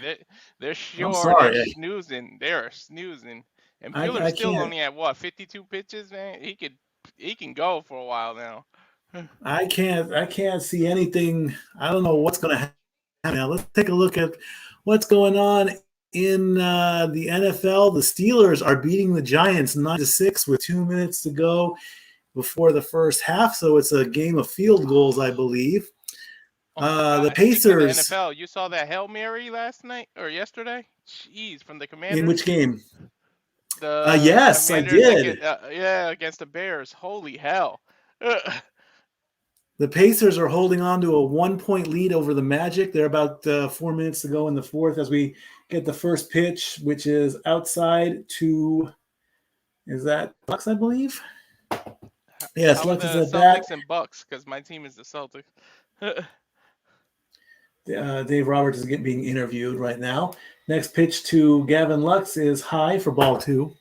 They're sure sorry. they're snoozing. They're snoozing. And Bueller's still only at what, 52 pitches, man? He can go for a while now. I can't see anything. I don't know what's going to happen now. Let's take a look at what's going on in the NFL. The Steelers are beating the Giants 9-6 with 2 minutes to go before the first half. So it's a game of field goals, I believe. The Pacers. Of the NFL, you saw that Hail Mary last night or yesterday? Jeez, from the Commanders. In which game? Yes, I did. Against the Bears. Holy hell. The Pacers are holding on to a 1-point lead over the Magic. They're about 4 minutes to go in the fourth as we get the first pitch, which is outside to, is that Bucks, I believe? Yes, Lux is at bat. Celtics and Bucks, because my team is the Celtics. Dave Roberts is being interviewed right now. Next pitch to Gavin Lux is high for ball 2.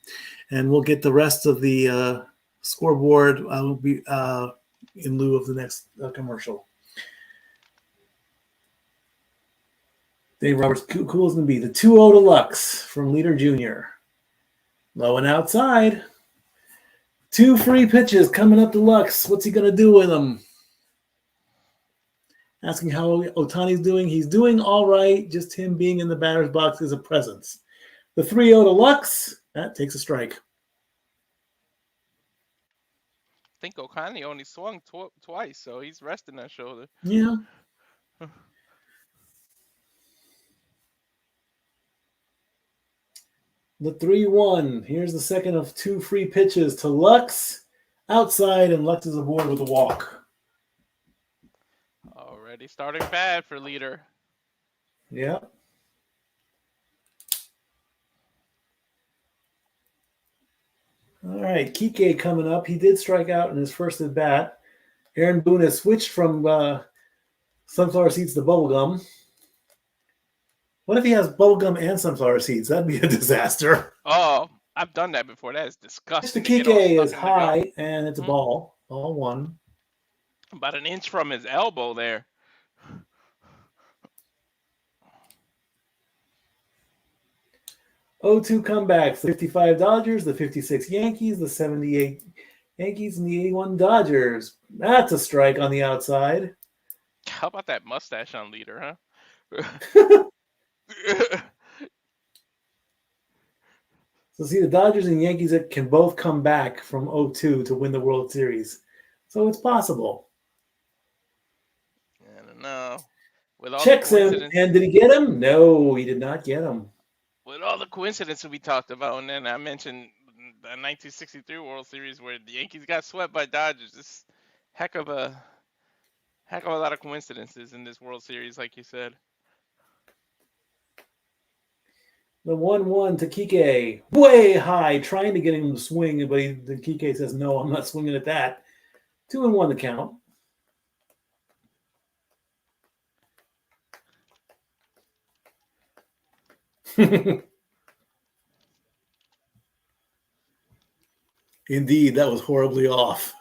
And we'll get the rest of the scoreboard will be in lieu of the next commercial. Dave Roberts, cool as can be. The 2-0 to Lux from Leader Jr. Low and outside. 2 free pitches coming up to Lux. What's he going to do with them? Asking how Ohtani's doing. He's doing all right. Just him being in the batter's box is a presence. The 3-0 to Lux. That takes a strike. I think Ohtani only swung twice, so he's resting that shoulder. Yeah. The 3-1. Here's the second of 2 free pitches to Lux. Outside, and Lux is aboard with a walk. Already starting bad for Leader. Yeah. All right, Kike coming up. He did strike out in his first at bat. Aaron Boone has switched from sunflower seeds to bubblegum. What if he has bubblegum and sunflower seeds? That'd be a disaster. Oh, I've done that before. That is Pitch to disgusting to get all Kike stuck is in the gum. high, and it's a ball. Ball one. About an inch from his elbow there. O2 comebacks. The 55 Dodgers, the 56 Yankees, the 78 Yankees, and the 81 Dodgers. That's a strike on the outside. How about that mustache on leader, huh? So see, the Dodgers and Yankees can both come back from 0-2 to win the World Series. So it's possible. I don't know. With all Checks the him, coincidence, and did he get him? No, he did not get him. with all the coincidences we talked about, and then I mentioned the 1963 World Series where the Yankees got swept by Dodgers. This heck of a lot of coincidences in this World Series, like you said. The 1-1 to Kike, way high, trying to get him to swing, but the Kike says, no, I'm not swinging at that. 2-1 the count. Indeed, that was horribly off.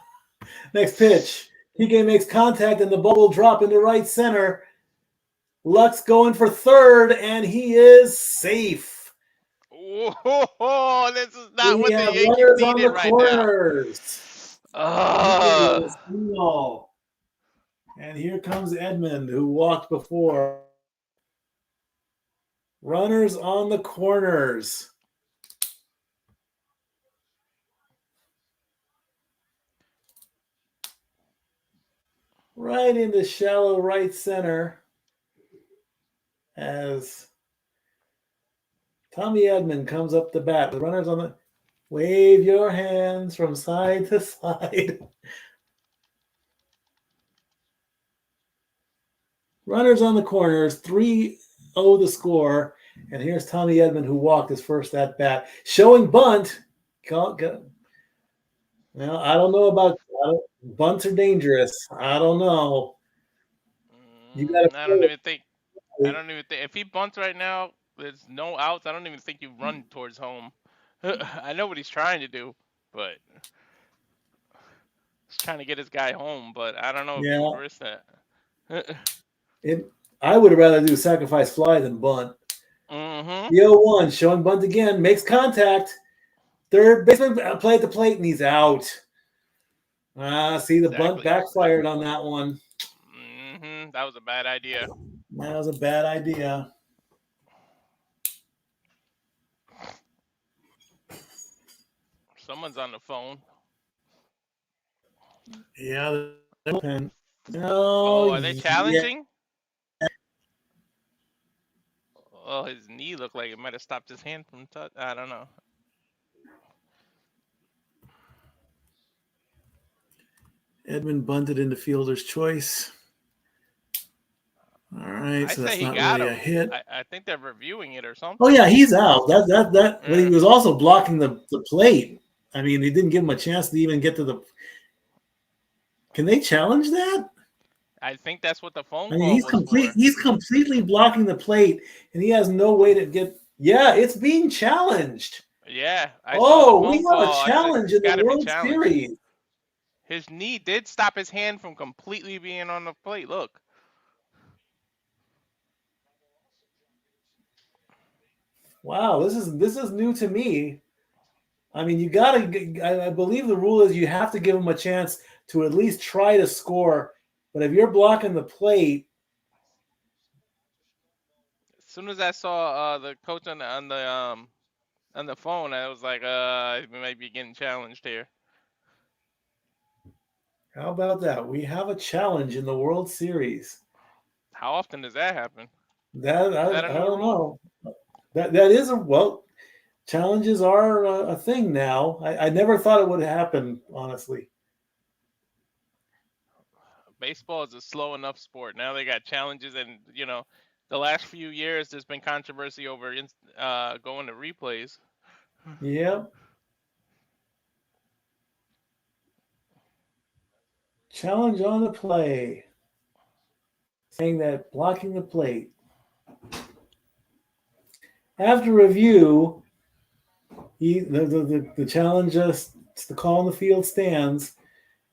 Next pitch. Kike makes contact, and the ball will drop into right center. Lux going for third, and he is safe. Oh, this is not We what the have Yankees runners on needed the right now. corners. And here comes Edmund, who walked before. Runners on the corners. Right into shallow right center as Tommy Edmond comes up the bat. The runners on the wave your hands from side to side. Runners on the corners, 3-0 the score. And here's Tommy Edmond, who walked his first at bat, showing bunt. Well, I don't know about bunts are dangerous. I don't know. You got I don't even think. If he bunts right now, there's no outs. I don't even think you run towards home. I know what he's trying to do, but he's trying to get his guy home. But I don't know if you would risk that. I would rather do sacrifice fly than bunt. The 0-1 showing bunt again, makes contact. Third baseman play at the plate, and he's out. See, the bunt backfired on that one. That was a bad idea. That was a bad idea. Someone's on the phone. Yeah. Oh, are they challenging? Yeah. Oh, his knee looked like it might have stopped his hand from touch. I don't know. Edmund bunted into fielder's choice. All right, so that's not really a hit. I think they're reviewing it or something. Oh yeah, he's out. But he was also blocking the plate. I mean, he didn't give him a chance to even get to the. Can they challenge that? I think that's what the phone call he's was for. He's completely blocking the plate, and he has no way to get. Yeah, it's being challenged. Yeah. We have a challenge in the World Series. His knee did stop his hand from completely being on the plate. Look. Wow, this is new to me. I mean, you gotta. I believe the rule is you have to give him a chance to at least try to score. But if you're blocking the plate, as soon as I saw the coach on the phone, I was like, we might be getting challenged here. How about that? We have a challenge in the World Series. How often does that happen? I don't know. That is challenges are a thing now. I never thought it would happen, honestly. Baseball is a slow enough sport. Now they got challenges, and the last few years there's been controversy over going to replays. Yeah. Challenge on the play. Saying that blocking the plate. After review, the challenge, the call on the field stands.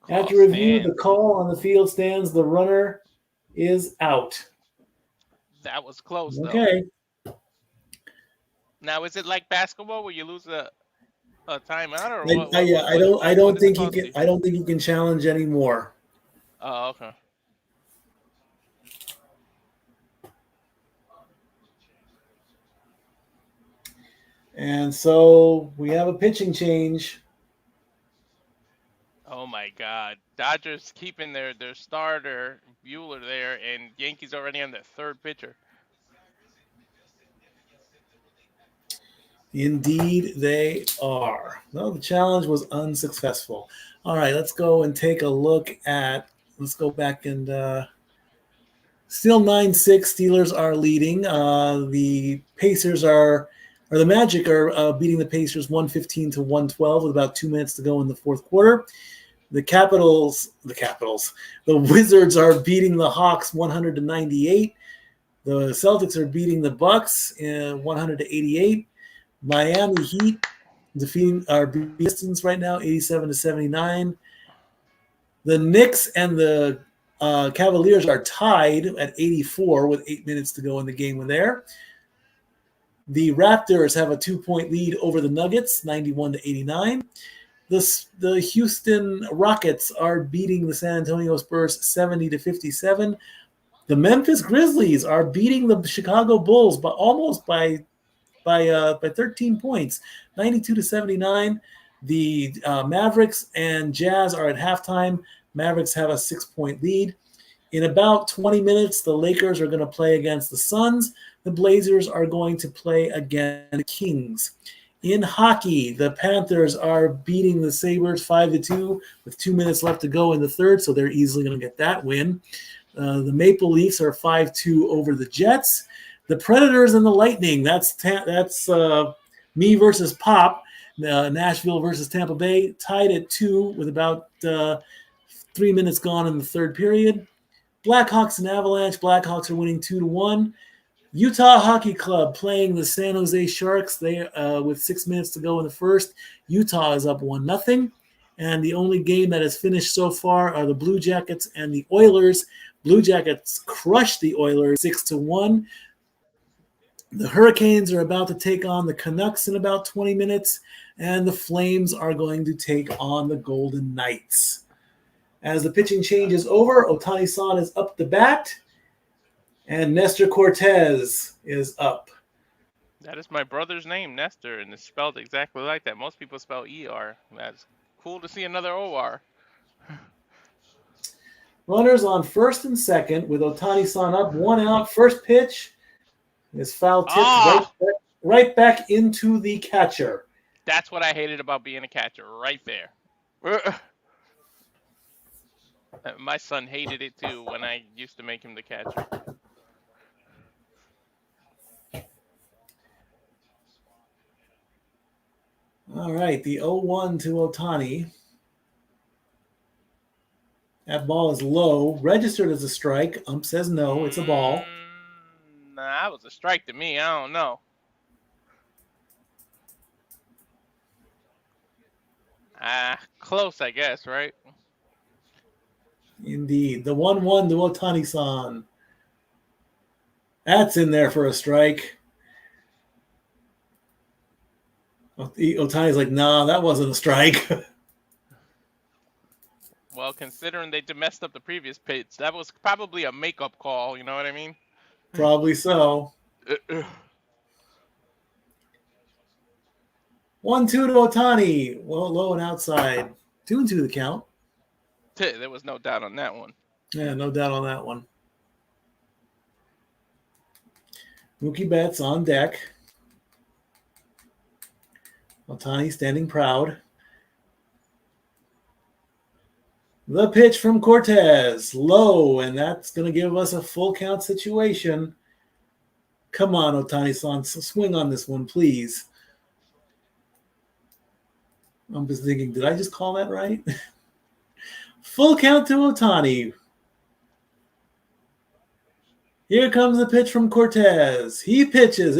Call After review, the stand. call on the field stands. The runner is out. That was close though. Okay. Now is it like basketball where you lose a timeout or I, what? I, What yeah, what I what don't. I what don't is the think you call, can. Steve? I don't think you can challenge anymore. Oh, okay. And so we have a pitching change. Oh my God. Dodgers keeping their starter Bueller there, and Yankees already on their third pitcher. Indeed, they are. Well, the challenge was unsuccessful. All right, let's go and take a look at. Let's go back and still 9-6. Steelers are leading. The Pacers or the Magic are beating the Pacers 115 to 112 with about 2 minutes to go in the fourth quarter. The Wizards are beating the Hawks 100 to 98. The Celtics are beating the Bucks 100 to 88. Miami Heat defeating our Pistons right now 87 to 79. The Knicks and the Cavaliers are tied at 84 with 8 minutes to go in the game there. The Raptors have a 2-point lead over the Nuggets 91 to 89. The Houston Rockets are beating the San Antonio Spurs 70 to 57. The Memphis Grizzlies are beating the Chicago Bulls by 13 points, 92 to 79. The Mavericks and Jazz are at halftime. Mavericks have a 6-point lead. In about 20 minutes, the Lakers are going to play against the Suns. The Blazers are going to play against the Kings. In hockey, the Panthers are beating the Sabres 5-2 with 2 minutes left to go in the third, so they're easily going to get that win. The Maple Leafs are 5-2 over the Jets. The Predators and the Lightning, that's me versus Pop. Nashville versus Tampa Bay, tied at 2 with about 3 minutes gone in the third period. Blackhawks and Avalanche, Blackhawks are winning 2-1. Utah Hockey Club playing the San Jose Sharks. They with 6 minutes to go in the first. Utah is up 1-0. And the only game that has finished so far are the Blue Jackets and the Oilers. Blue Jackets crushed the Oilers 6-1. The Hurricanes are about to take on the Canucks in about 20 minutes, and the Flames are going to take on the Golden Knights. As the pitching change is over, Ohtani-san is up to bat, and Nestor Cortez is up. That is my brother's name, Nestor, and it's spelled exactly like that. Most people spell ER. That's cool to see another OR. Runners on first and second with Ohtani-san up, 1 out. First pitch is foul tipped right back into the catcher. That's what I hated about being a catcher, right there. My son hated it too when I used to make him the catcher. All right, the 0-1 to Ohtani. That ball is low, registered as a strike. Ump says no, it's a ball. Nah, that was a strike to me. I don't know. Close, I guess, right? Indeed. The 1-1 to Ohtani-san. That's in there for a strike. Ohtani's like, nah, that wasn't a strike. Well, considering they messed up the previous pitch, that was probably a makeup call, you know what I mean? Probably so. 1-2 to Ohtani. Well, low and outside. 2-2 the count. There was no doubt on that one. Yeah, no doubt on that one. Mookie Betts on deck. Ohtani standing proud. The pitch from Cortez. Low, and that's going to give us a full count situation. Come on, Ohtani-san. Swing on this one, please. I'm just thinking, did I just call that right? Full count to Ohtani. Here comes the pitch from Cortez. He pitches.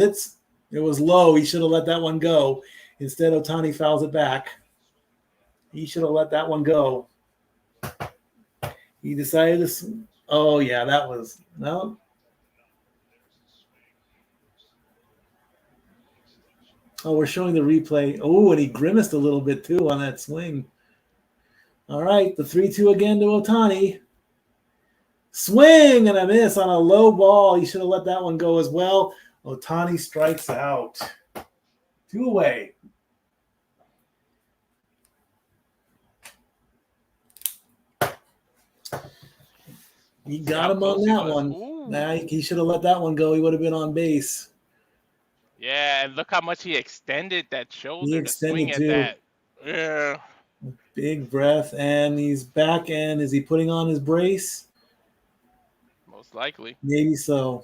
It was low. He should have let that one go. Instead, Ohtani fouls it back. He should have let that one go. He decided to. Oh, yeah, that was. No. Oh, we're showing the replay. Oh, and he grimaced a little bit, too, on that swing. All right, the 3-2 again to Ohtani. Swing and a miss on a low ball. He should have let that one go as well. Ohtani strikes out. 2 away. He got him on that one. Nah, he should have let that one go. He would have been on base. Yeah, and look how much he extended that shoulder to swing at too. that. Yeah. Big breath, and he's back. And is he putting on his brace? Most likely. Maybe so.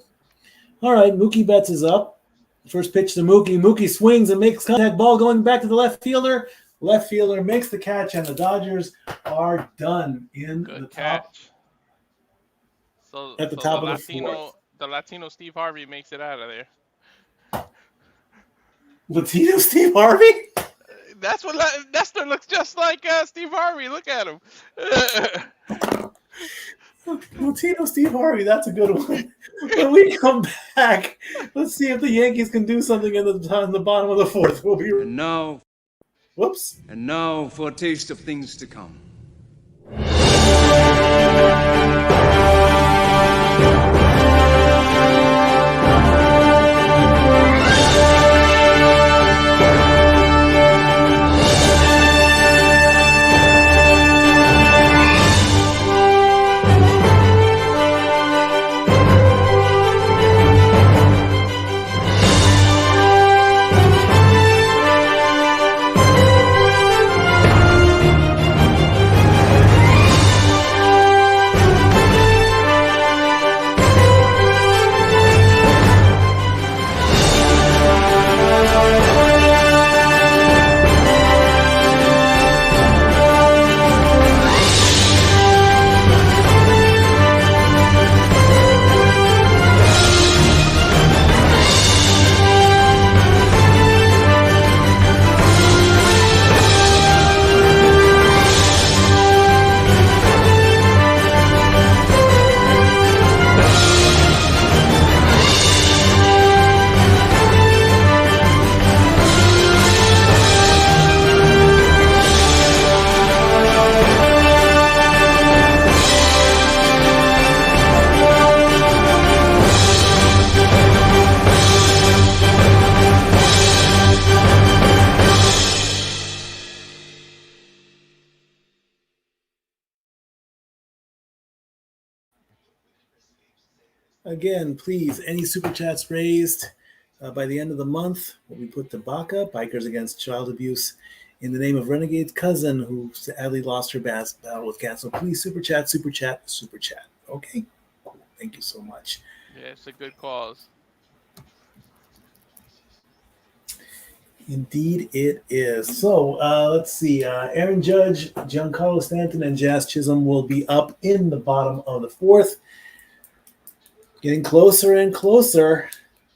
All right, Mookie Betts is up. First pitch to Mookie. Mookie swings and makes contact. Ball going back to the left fielder. Left fielder makes the catch, and the Dodgers are done in the top. So at the top of the fourth. The Latino Steve Harvey makes it out of there. Latino Steve Harvey? That's what Nestor looks just like Steve Harvey. Look at him. Latino Steve Harvey, that's a good one. When we come back, let's see if the Yankees can do something in the bottom of the fourth. We'll be And now, whoops. And now for a taste of things to come. Again, please, any super chats raised by the end of the month will be put to BACA, Bikers Against Child Abuse, in the name of Renegade's cousin who sadly lost her battle with cancer. Please, super chat, super chat, super chat. Okay? Cool. Thank you so much. Yeah, it's a good cause. Indeed, it is. So let's see. Aaron Judge, Giancarlo Stanton, and Jazz Chisholm will be up in the bottom of the fourth. Getting closer and closer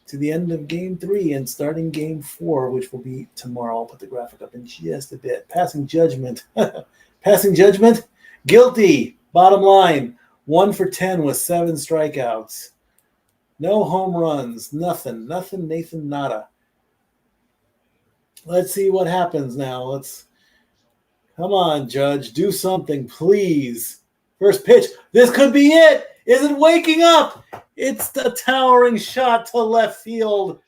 to the end of Game 3 and starting Game 4, which will be tomorrow. I'll put the graphic up in just a bit. Passing judgment. Passing judgment. Guilty. Bottom line. 1 for 10 with 7 strikeouts. No home runs. Nothing. Nothing, Nathan, nada. Let's see what happens now. Come on, Judge. Do something, please. First pitch. This could be it. Is it waking up? It's the towering shot to left field,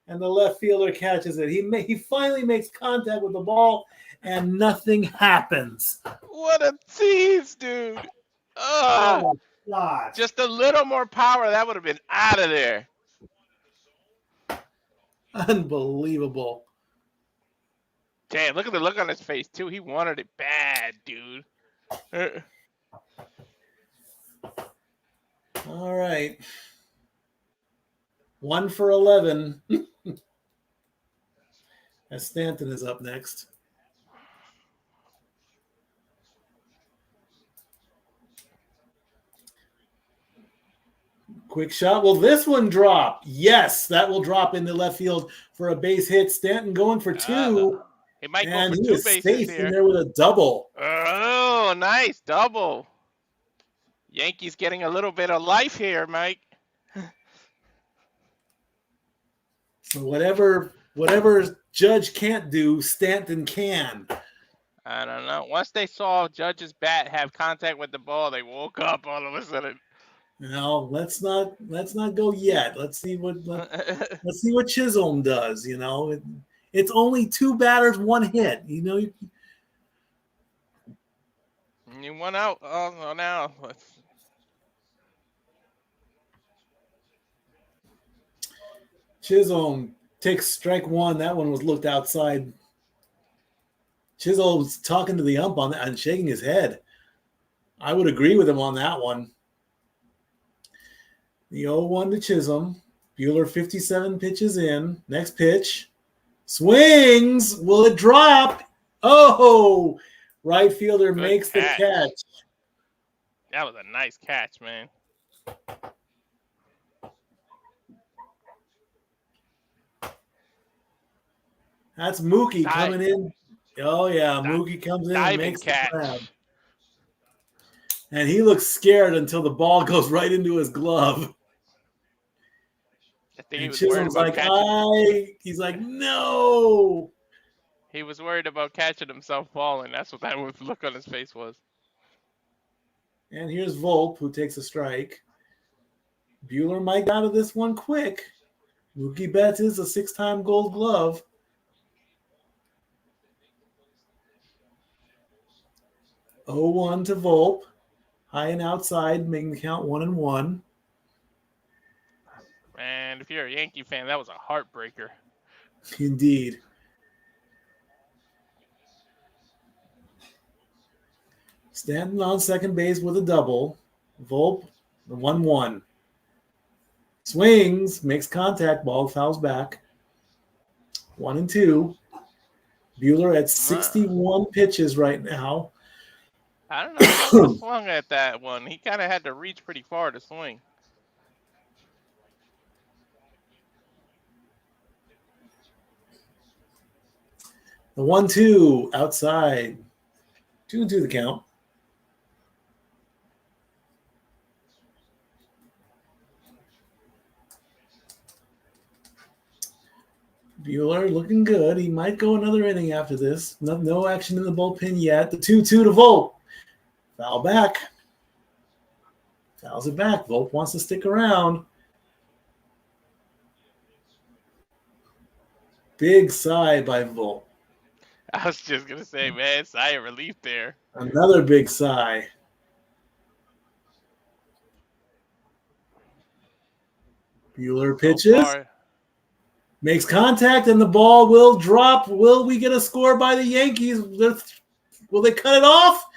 and the left fielder catches it. He finally makes contact with the ball, and nothing happens. What a tease, dude. Oh, God. Just a little more power, that would have been out of there. Unbelievable. Damn, look at the look on his face, too. He wanted it bad, dude. All right. 1 for 11. As Stanton is up next. Quick shot. Will this one drop? Yes, that will drop into left field for a base hit. Stanton going for two. He might go And for he two is bases safe here. in there with a double. Oh, nice double. Yankees getting a little bit of life here, Mike. So whatever Judge can't do, Stanton can. I don't know. Once they saw Judge's bat have contact with the ball, they woke up all of a sudden. No, let's not go yet. Let's see what Chisholm does. It's only 2 batters, 1 hit. You won out. Oh, now. Chisholm takes strike 1. That one was looked outside. Chisholm's talking to the ump on that and shaking his head. I would agree with him on that one. The 0-1 to Chisholm. Buehler 57 pitches in. Next pitch. Swings. Will it drop? Oh! Right fielder Good makes catch. the catch. That was a nice catch, man. That's Mookie coming in. Oh, yeah. Mookie comes in and Diving makes the grab. catch. And he looks scared until the ball goes right into his glove. I think he And was worried Chisholm's about like, catching. he's like, no. He was worried about catching himself falling. That's what that look on his face was. And here's Volpe, who takes a strike. Buehler might get out of this one quick. Mookie Betts is a 6-time Gold Glove. Oh-1 to Volpe. High and outside, making the count 1-1. Man, if you're a Yankee fan, that was a heartbreaker. Indeed. Stanton on second base with a double. Volpe, the 1-1. Swings, makes contact, ball fouls back. 1-2. Buehler at 61 pitches right now. I don't know if he swung at that one. He kind of had to reach pretty far to swing. The 1-2 outside. 2-2 the count. Buehler looking good. He might go another inning after this. No action in the bullpen yet. The 2-2 to Volpe. Foul back. Fouls it back. Volpe wants to stick around. Big sigh by Volpe. I was just going to say, man, sigh of relief there. Another big sigh. Buehler pitches. Makes contact, and the ball will drop. Will we get a score by the Yankees? Will they cut it off?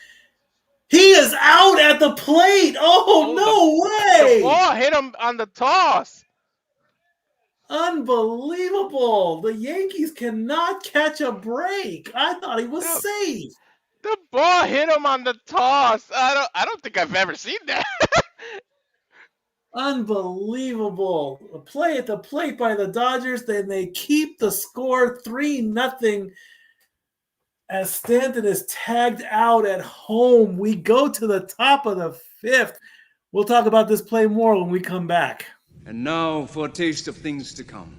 He is out at the plate. Oh, no way. The ball hit him on the toss. Unbelievable. The Yankees cannot catch a break. I thought he was safe. The ball hit him on the toss. I don't think I've ever seen that. Unbelievable. A play at the plate by the Dodgers. Then they keep the score 3-0 as Stanton is tagged out at home. We go to the top of the 5th. We'll talk about this play more when we come back. And now for a taste of things to come.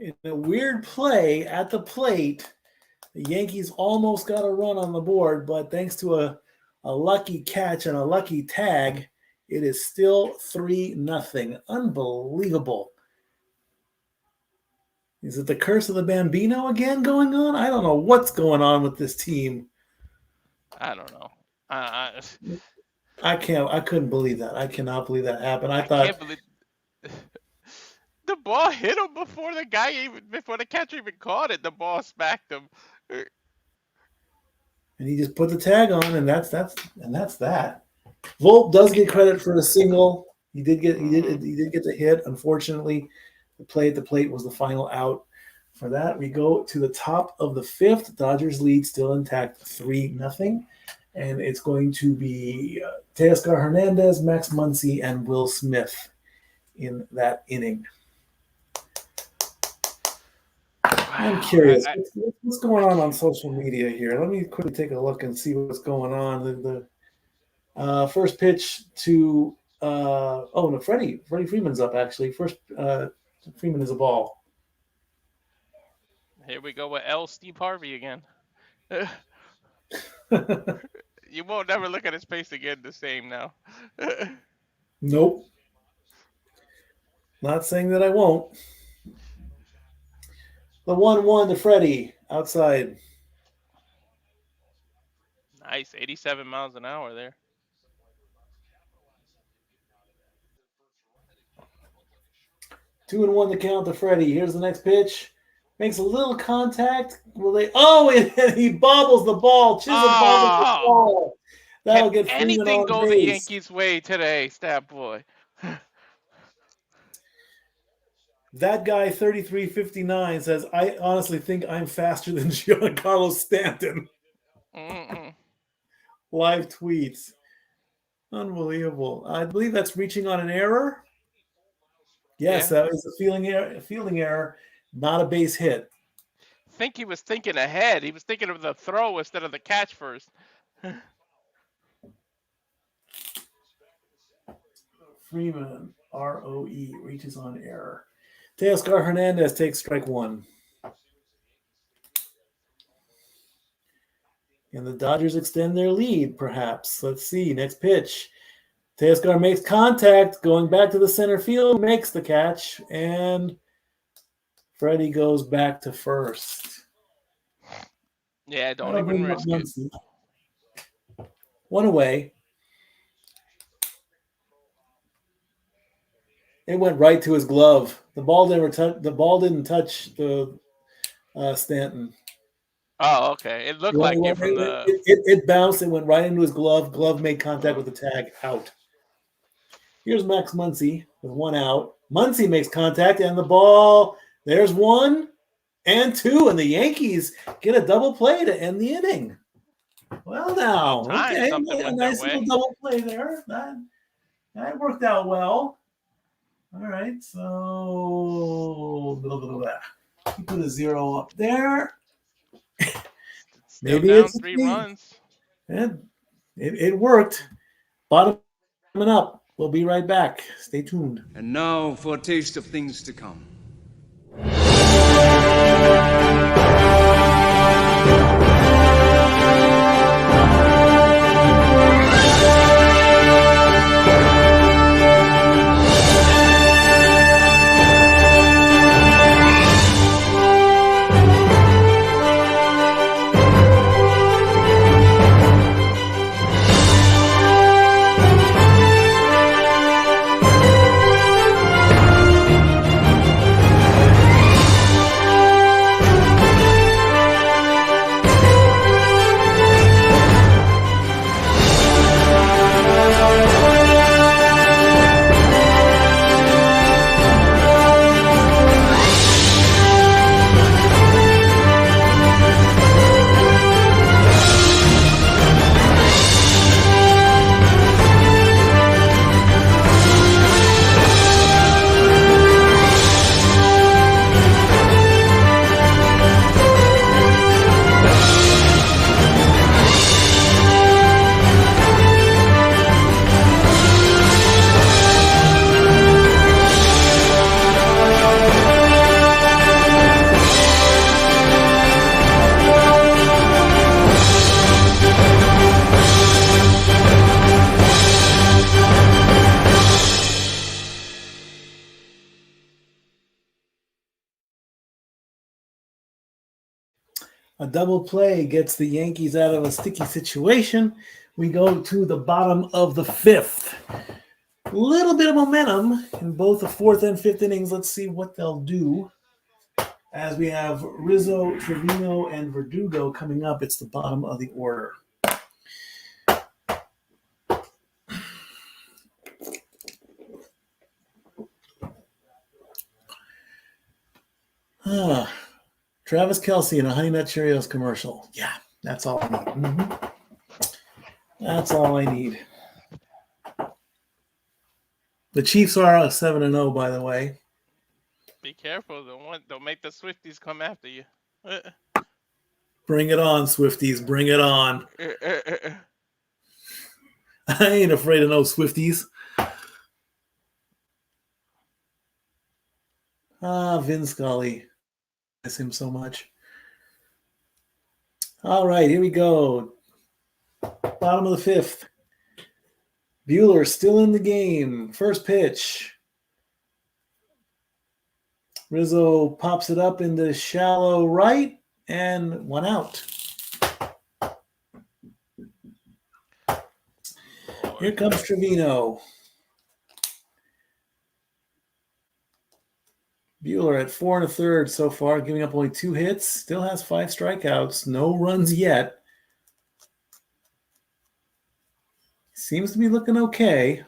In a weird play at the plate, the Yankees almost got a run on the board, but thanks to a lucky catch and a lucky tag, it is still 3-0. Unbelievable. Is it the curse of the Bambino again going on? I don't know what's going on with this team. I don't know. I couldn't believe that. I cannot believe that happened. I can't thought believe the ball hit him before the catcher even caught it. The ball smacked him. and he just put the tag on, and that's that. Volpe does get credit for the single. He did get the hit. Unfortunately, the play at the plate was the final out. For that, we go to the top of the fifth. Dodgers lead still intact, 3-0. And it's going to be Teoscar Hernandez, Max Muncy, and Will Smith in that inning. I'm curious. What's going on social media here? Let me quickly take a look and see what's going on. The first pitch to Freddie Freeman's up, actually. First, Freeman is a ball. Here we go with L. Steve Harvey again. You won't never look at his face again the same now. Nope. Not saying that I won't. The 1-1 to Freddie outside. Nice, 87 miles an hour there. Two and 1 to count to Freddie. Here's the next pitch. Makes a little contact. And he bobbles the ball. Chisholm bobbles the ball. That'll get Freeman anything on go base. the Yankees' way today, Stat Boy. That guy, 3359, says, I honestly think I'm faster than Giancarlo Stanton. Live tweets. Unbelievable. I believe that's reaching on an error. Yes, Yeah. That was a fielding error, not a base hit. I think he was thinking ahead. He was thinking of the throw instead of the catch first. Freeman, ROE, reaches on error. Teoscar Hernandez takes strike one. And the Dodgers extend their lead, perhaps. Let's see. Next pitch. Teoscar makes contact, going back to the center field, makes the catch, and Freddie goes back to first. Yeah, don't even risk it. One away. It went right to his glove. The ball didn't touch the Stanton. Oh, okay. It looked like it from the. It bounced. It went right into his glove. Glove made contact with the tag. Out. Here's Max Muncy with one out. Muncy makes contact, and the ball. There's 1 and 2, and the Yankees get a double play to end the inning. Well, now, okay, a nice little double play there. That worked out well. All right, so he put a 0 up there. Maybe down it's 3 runs. It worked. Bottoming up. We'll be right back. Stay tuned. And now for a taste of things to come. A double play gets the Yankees out of a sticky situation. We go to the bottom of the fifth. A little bit of momentum in both the fourth and fifth innings. Let's see what they'll do. As we have Rizzo, Trevino, and Verdugo coming up, it's the bottom of the order. Travis Kelce in a Honey Nut Cheerios commercial. Yeah, that's all I need. Mm-hmm. That's all I need. The Chiefs are 7-0, by the way. Be careful. Don't make the Swifties come after you. Bring it on, Swifties. Bring it on. I ain't afraid of no Swifties. Vin Scully. I miss him so much. All right, here we go. Bottom of the fifth. Bueller still in the game. First pitch. Rizzo pops it up into shallow right and 1 out. Here comes Trevino. Bueller at 4 1/3 so far, giving up only 2 hits. Still has 5 strikeouts. No runs yet. Seems to be looking okay.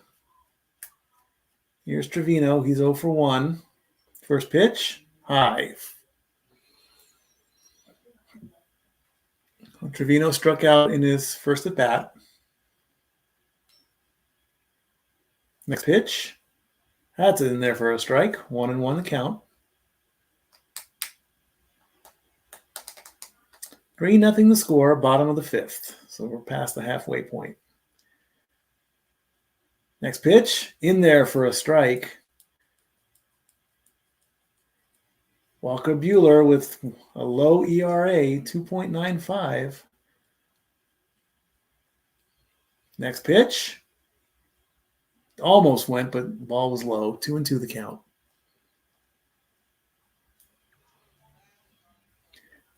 Here's Trevino. He's 0 for 1. First pitch, high. Trevino struck out in his first at bat. Next pitch, that's in there for a strike. 1-1 the count. 3-0 the score, bottom of the fifth. So we're past the halfway point. Next pitch, in there for a strike. Walker Bueller with a low ERA, 2.95. Next pitch. Almost went, but the ball was low. 2-2 the count.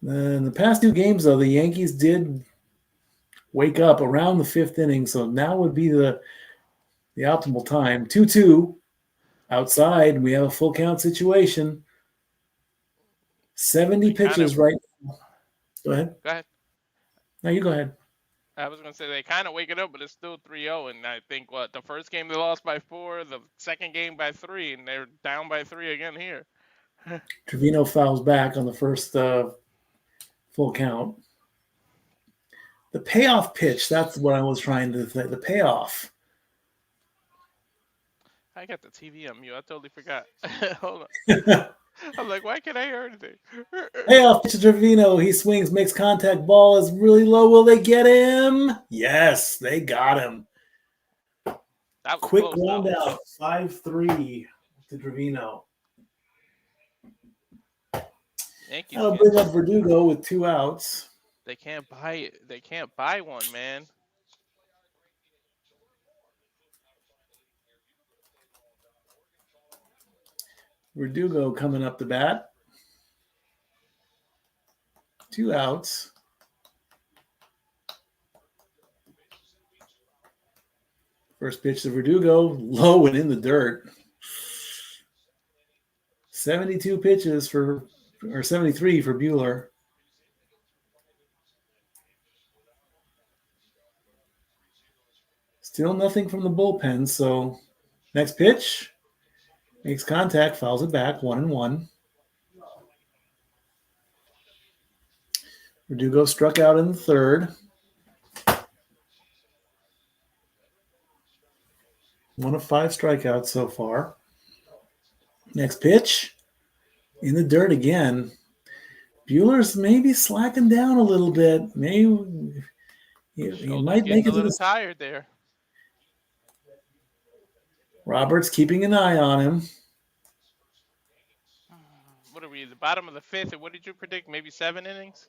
In the past 2 games, though, the Yankees did wake up around the 5th inning, so now would be the optimal time. 2-2 outside. We have a full count situation. 70 pitches right now. Go ahead. Go ahead. No, you go ahead. I was going to say they kind of wake it up, but it's still 3-0. And I think, the first game they lost by 4, the second game by 3, and they're down by 3 again here. Trevino fouls back on the first full count. The payoff pitch, that's what I was trying to say. The payoff. I got the TV on mute. I totally forgot. Hold on. I'm like, why can't I hear anything? Payoff pitch to Trevino. He swings, makes contact. Ball is really low. Will they get him? Yes, they got him. Quick ground out. 5-3 to Trevino. That'll bring up Verdugo with 2 outs. They can't buy it. They can't buy one, man. Verdugo coming up the bat. 2 outs. First pitch to Verdugo, low and in the dirt. 72 pitches or 73 for Bueller. Still nothing from the bullpen, so next pitch. Makes contact, fouls it back, 1-1. Verdugo struck out in the third. 1 of 5 strikeouts so far. Next pitch, in the dirt again. Bueller's maybe slacking down a little bit. Maybe he might make it to the tired there. Roberts keeping an eye on him. What are we, the bottom of the 5th? And what did you predict? Maybe 7 innings?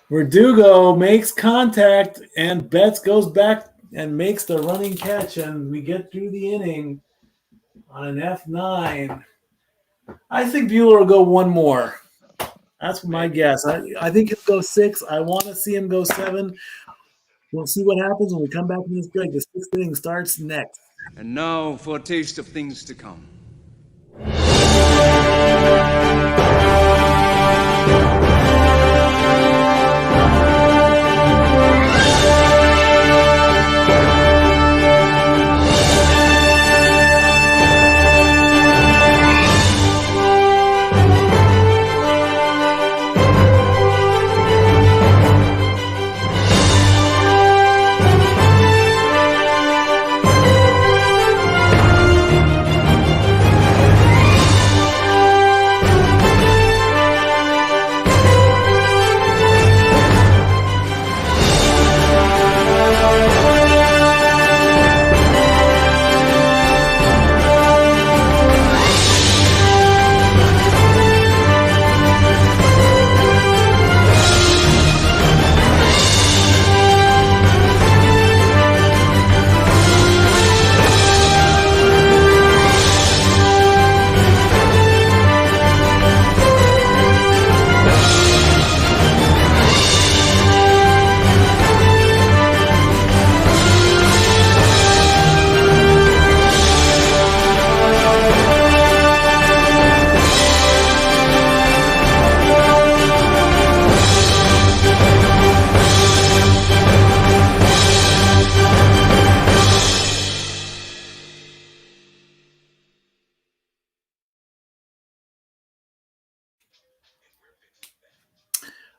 Verdugo makes contact, and Betts goes back and makes the running catch, and we get through the inning on an F9. I think Bueller will go one more. That's my Maybe. guess. I think he'll go 6. I want to see him go 7. We'll see what happens when we come back from this break. The 6th inning starts next. And now for a taste of things to come.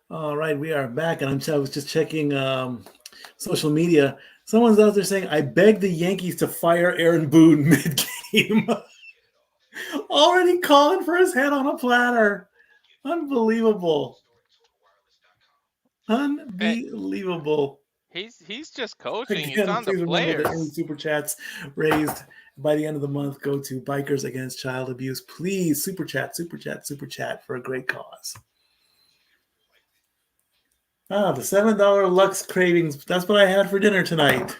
All right, we are back, and I was just checking social media. Someone's out there saying, "I beg the Yankees to fire Aaron Boone mid-game." Already calling for his head on a platter. Unbelievable. Eh, Unbelievable. he's just coaching. It's Again, on the please remember that any players. super chats raised by the end of the month go to Bikers Against Child Abuse. Please, super chat for a great cause. The $7 Lux cravings. That's what I had for dinner tonight.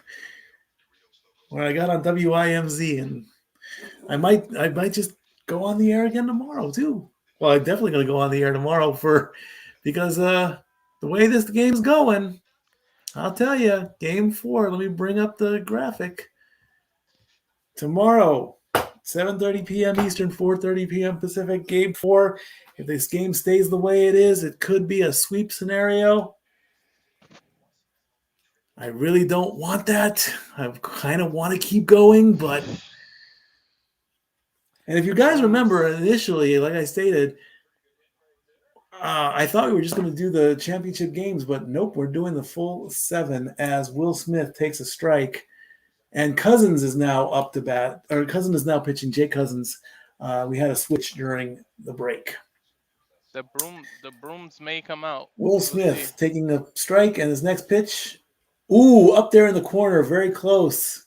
Where I got on WIMZ, and I might just go on the air again tomorrow too. Well, I'm definitely going to go on the air tomorrow because the way this game's going, I'll tell you, Game 4. Let me bring up the graphic. Tomorrow, 7:30 p.m. Eastern, 4:30 p.m. Pacific. Game 4. If this game stays the way it is, it could be a sweep scenario. I really don't want that. I kind of want to keep going, but and if you The guys remember brooms. initially, like I stated, I thought we were just going to do the championship games, but nope, we're doing the full 7 as Will Smith takes a strike, and Cousins is now up to bat, or Cousins is now pitching. Jake Cousins. We had a switch during the break. The brooms may come out. Will We'll see. Smith taking a strike, and his next pitch, up there in the corner, very close.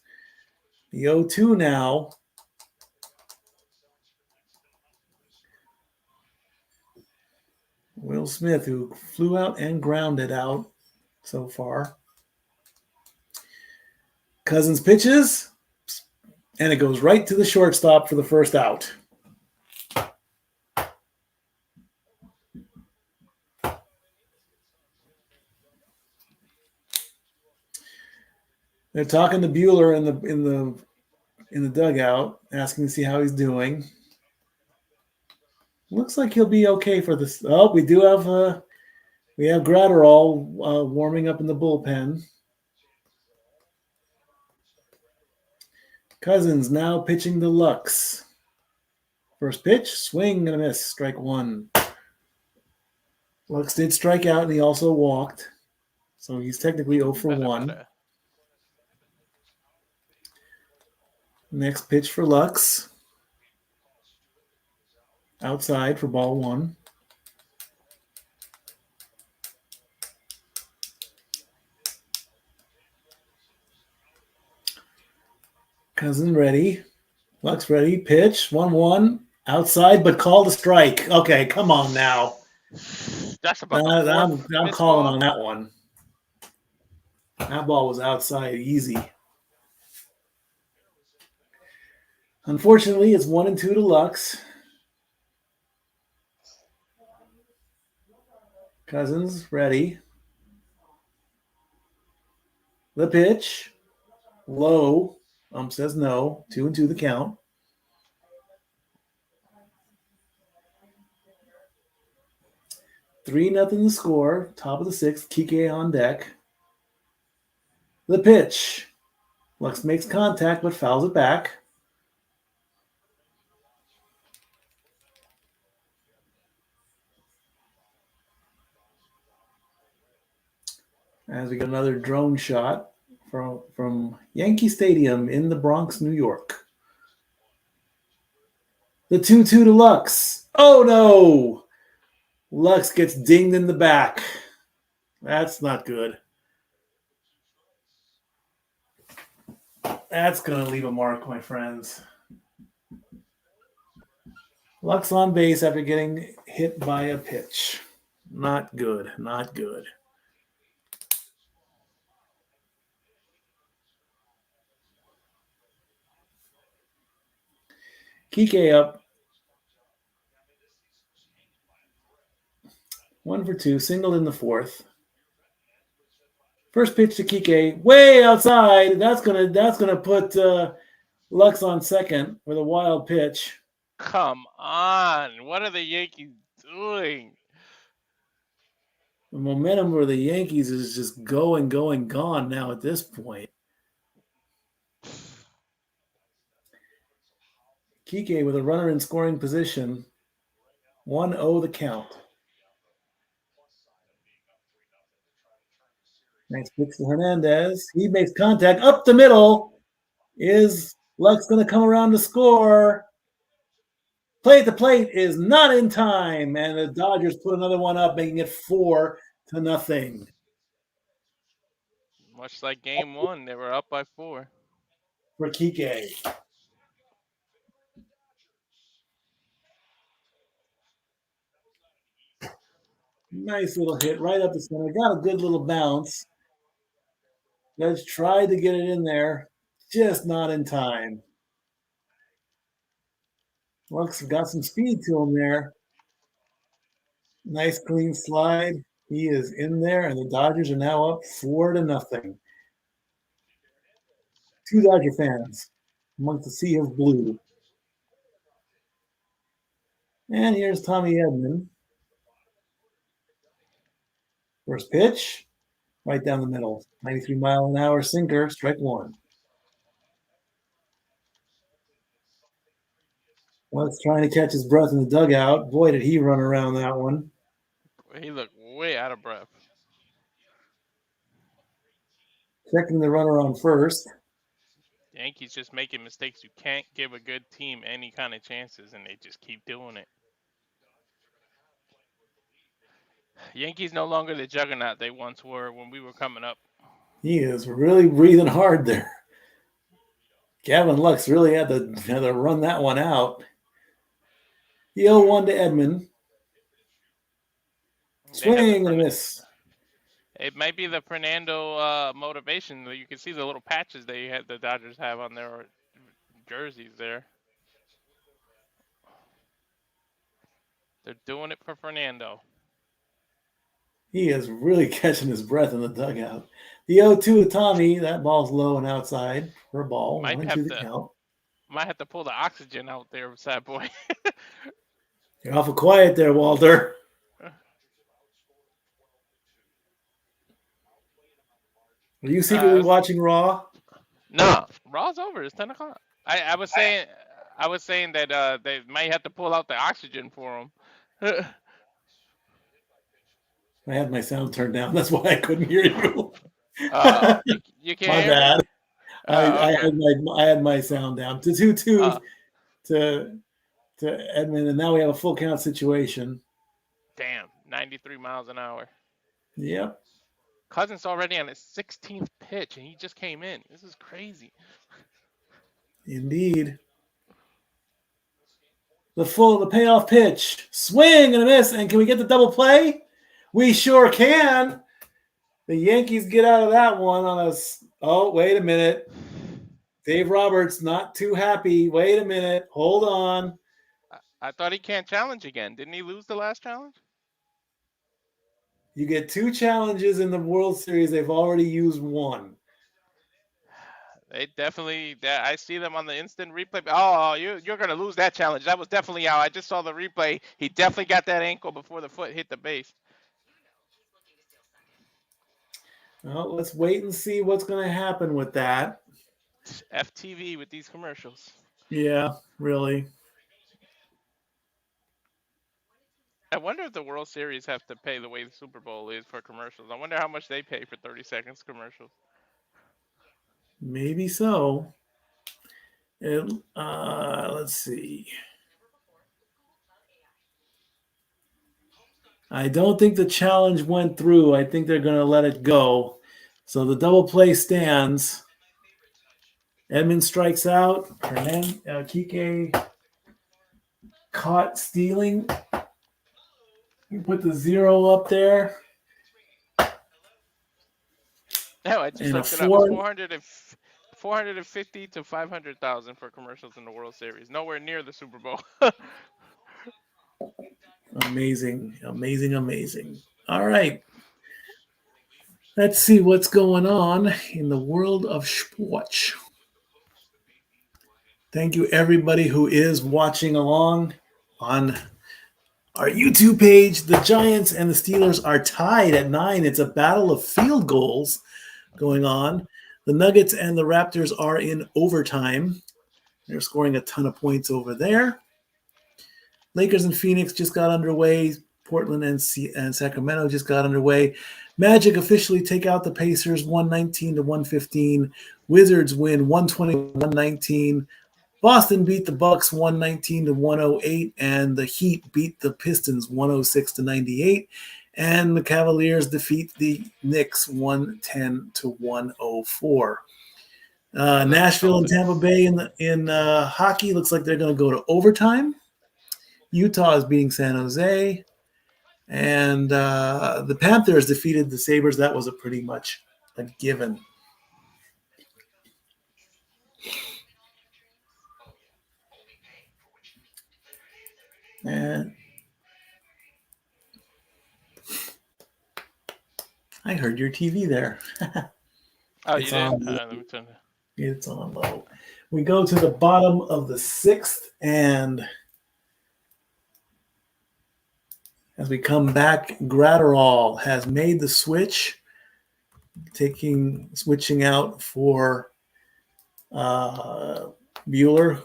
The 0-2 now. Will Smith, who flew out and grounded out so far. Cousins pitches, and it goes right to the shortstop for the first out. They're talking to Bueller in the dugout, asking to see how he's doing. Looks like he'll be okay for this. Oh, we have Gratterall warming up in the bullpen. Cousins now pitching to Lux. First pitch, swing and a miss, strike 1. Lux did strike out, and he also walked, so he's technically 0 for 1. Next pitch for Lux. Outside for ball 1. Cousin ready. Lux ready. Pitch. 1-1. Outside, but called a strike. Okay, come on now. That's about the fourth I'm calling on that one. That ball was outside easy. Unfortunately, it's 1-2 to Lux. Cousins ready. The pitch. Low. Says no. 2-2 the count. Three nothing the score. Top of the sixth. Kike on deck. The pitch. Lux makes contact but fouls it back. As we get another drone shot from Yankee Stadium in the Bronx, New York. The 2-2 to Lux. Oh no! Lux gets dinged in the back. That's not good. That's going to leave a mark, my friends. Lux on base after getting hit by a pitch. Not good. Not good. Kike up. 1 for 2. Singled in the fourth. First pitch to Kike, way outside. That's gonna put Lux on second with a wild pitch. Come on. What are the Yankees doing? The momentum for the Yankees is just going, gone now at this point. Kike with a runner in scoring position. 1-0 the count. Nice pitch to Hernandez. He makes contact up the middle. Is Lux going to come around to score? Play at the plate is not in time, and the Dodgers put another one up, making it 4-0. Much like game one, they were up by 4. For Kike. Nice little hit right up the center. Got a good little bounce. Let's try to get it in there. Just not in time. Lux got some speed to him there. Nice clean slide. He is in there, and the Dodgers are now up 4-0. Two Dodger fans amongst the sea of blue. And here's Tommy Edman. First pitch, right down the middle. 93-mile-an-hour sinker, strike one. Lux trying to catch his breath in the dugout. Boy, did he run around that one. He looked way out of breath. Checking the runner on first. Yankees just making mistakes. You can't give a good team any kind of chances, and they just keep doing it. Yankees no longer the juggernaut they once were when we were coming up. He is really breathing hard there. Gavin Lux really had to run that one out. The 0-1 to Edman. Swing and a miss. It might be the Fernando motivation. You can see the little patches the Dodgers have on their jerseys there. They're doing it for Fernando. He is really catching his breath in the dugout. The 0-2 to Tommy. That ball's low and outside for a ball. 1-2 the count. Might have to pull the oxygen out there, sad boy. You're awful quiet there, Walter. Are you secretly watching Raw? No, Raw's over. It's 10 o'clock. I was saying that they might have to pull out the oxygen for him. I had my sound turned down. That's why I couldn't hear you. You can't. My hear bad. Me? I had my sound down. To 2-2 to Edmund, and now we have a full count situation. Damn, 93 miles an hour. Yep. Cousins already on his 16th pitch, and he just came in. This is crazy. Indeed. The payoff pitch. Swing and a miss. And can we get the double play? We sure can. The Yankees get out of that one on us. Oh, wait a minute. Dave Roberts not too happy. Wait a minute. Hold on. I thought he can't challenge again. Didn't he lose the last challenge? You get 2 challenges in the World Series. They've already used 1. They definitely. I see them on the instant replay. Oh, you're gonna lose that challenge. That was definitely out. I just saw the replay. He definitely got that ankle before the foot hit the base. Well, let's wait and see what's going to happen with that. FTV with these commercials. Yeah, really. I wonder if the World Series have to pay the way the Super Bowl is for commercials. I wonder how much they pay for 30 seconds commercials. Maybe so. Let's see. I don't think the challenge went through. I think they're going to let it go. So the double play stands. Edmund strikes out. Kike caught stealing. You put the 0 up there. No, I just And a looked it up. 450 to 500,000 for commercials in the World Series. Nowhere near the Super Bowl. Amazing, amazing, amazing. All right. Let's see what's going on in the world of sports. Thank you, everybody who is watching along on our YouTube page. The Giants and the Steelers are tied at 9. It's a battle of field goals going on. The Nuggets and the Raptors are in overtime. They're scoring a ton of points over there. Lakers and Phoenix just got underway. Portland and Sacramento just got underway. Magic officially take out the Pacers 119 to 115. Wizards win 120 to 119. Boston beat the Bucks 119 to 108, and the Heat beat the Pistons 106 to 98. And the Cavaliers defeat the Knicks 110 to 104. Nashville and Tampa Bay in hockey looks like they're going to go to overtime. Utah is beating San Jose. And the Panthers defeated the Sabres. That was a pretty much a given. And I heard your TV there. Oh, It's you did? on Let me turn it. It's on low. We go to the bottom of the 6th, and as we come back, Gratterall has made the switch, switching out for Bueller.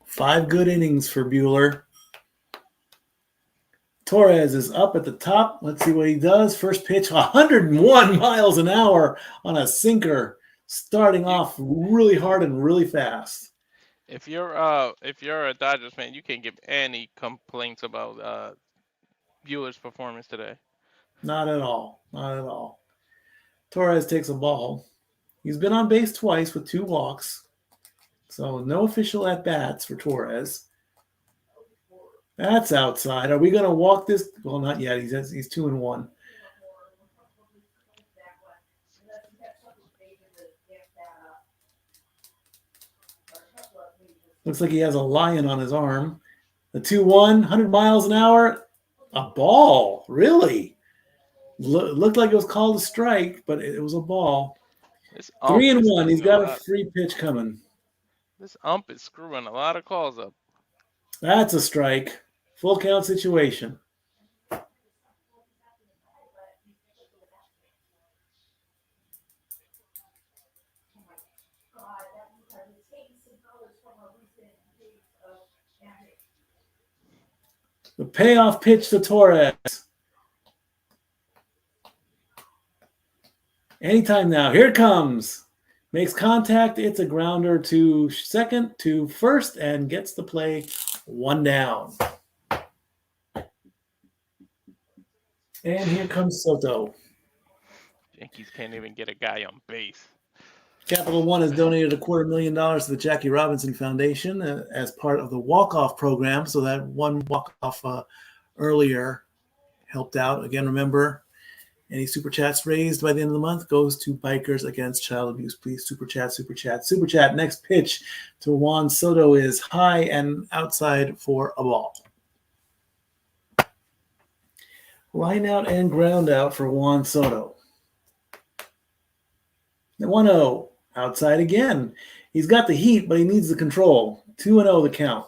5 good innings for Bueller. Torres is up at the top. Let's see what he does. First pitch, 101 miles an hour on a sinker, starting off really hard and really fast. If you're a Dodgers fan, you can't give any complaints about Bueller's performance today. Not at all. Not at all. Torres takes a ball. He's been on base twice with 2 walks. So no official at-bats for Torres. That's outside. Are we going to walk this? Well, not yet. He's 2-1. Looks like he has a lion on his arm. The 2-1, 100 miles an hour. A ball. Really? Looked like it was called a strike, but it was a ball. 3-1. He's got a free pitch coming. This ump is screwing a lot of calls up. That's a strike. Full count situation. The payoff pitch to Torres. Anytime now. Here it comes. Makes contact. It's a grounder to second, to first, and gets the play 1 down. And here comes Soto. Yankees can't even get a guy on base. Capital One has donated $250,000 to the Jackie Robinson Foundation as part of the walk-off program. So that one walk-off earlier helped out. Again, remember, any super chats raised by the end of the month goes to Bikers Against Child Abuse. Please super chat, super chat, super chat. Next pitch to Juan Soto is high and outside for a ball. Line out and ground out for Juan Soto. 1-0. Outside again. He's got the heat, but he needs the control. 2-0 the count.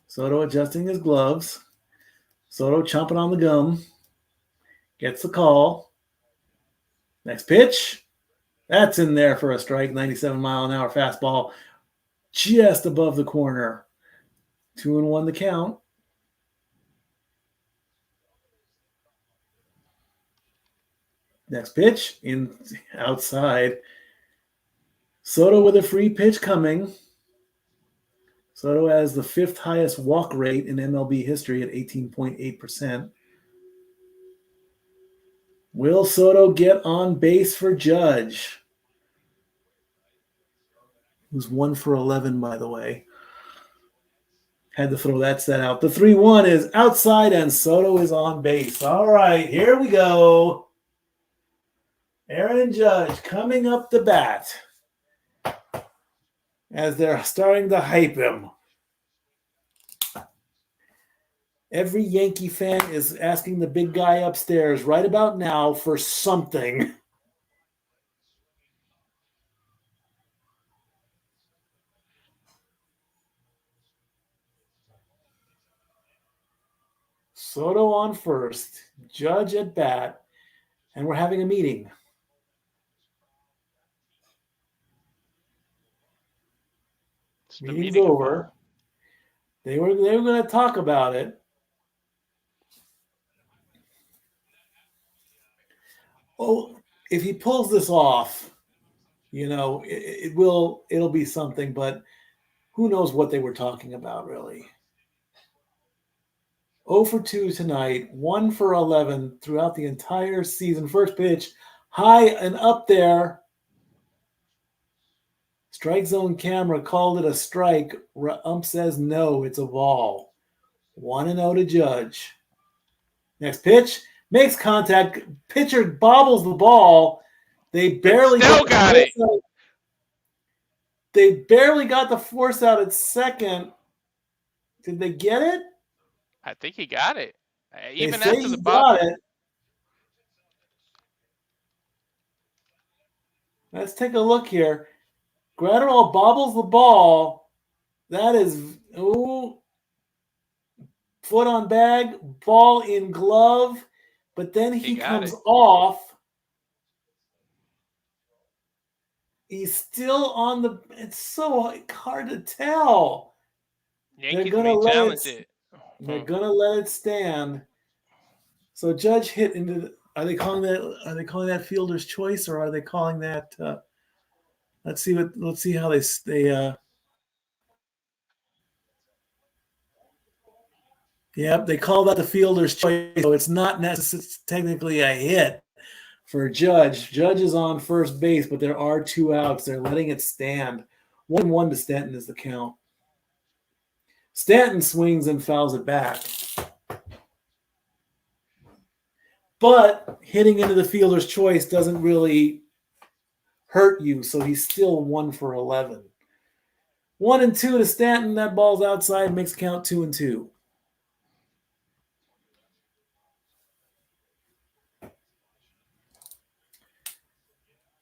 Soto adjusting his gloves. Soto chomping on the gum. Gets the call. Next pitch. That's in there for a strike. 97-mile-an-hour fastball just above the corner. 2-1 the count. Next pitch in outside. Soto with a free pitch coming. Soto has the 5th highest walk rate in MLB history at 18.8%. Will Soto get on base for Judge? Who's 1 for 11, by the way. Had to throw that set out. The 3-1 is outside, and Soto is on base. All right, here we go. Aaron Judge coming up the bat as they're starting to hype him. Every Yankee fan is asking the big guy upstairs right about now for something. Soto on first, Judge at bat, and we're having a meeting. It's the Meeting's meeting over. They were going to talk about it. Oh, if he pulls this off, it'll be something, but who knows what they were talking about, really. 0 for 2 tonight, 1 for 11 throughout the entire season. First pitch, high and up there. Strike zone camera called it a strike. Ump says no, it's a ball. 1-0 to Judge. Next pitch, makes contact. Pitcher bobbles the ball. They barely got it. They barely got the force out at second. Did they get it? I think he got it. Even they say after the he bobble. got it. Let's take a look here. Gratterall bobbles the ball. That is, foot on bag, ball in glove, but then he comes off. He's still on the. It's so hard to tell. Yankees may challenge it. They're gonna let it stand. So Judge hit into. Are they calling that fielder's choice, or are they calling that? Let's see how they. Yep, they call that the fielder's choice. So it's not necessarily technically a hit for Judge. Judge is on first base, but there are 2 outs. They're letting it stand. 1-1 to Stanton is the count. Stanton swings and fouls it back. But hitting into the fielder's choice doesn't really hurt you, so he's still 1 for 11. 1-2 to Stanton. That ball's outside, makes count 2-2.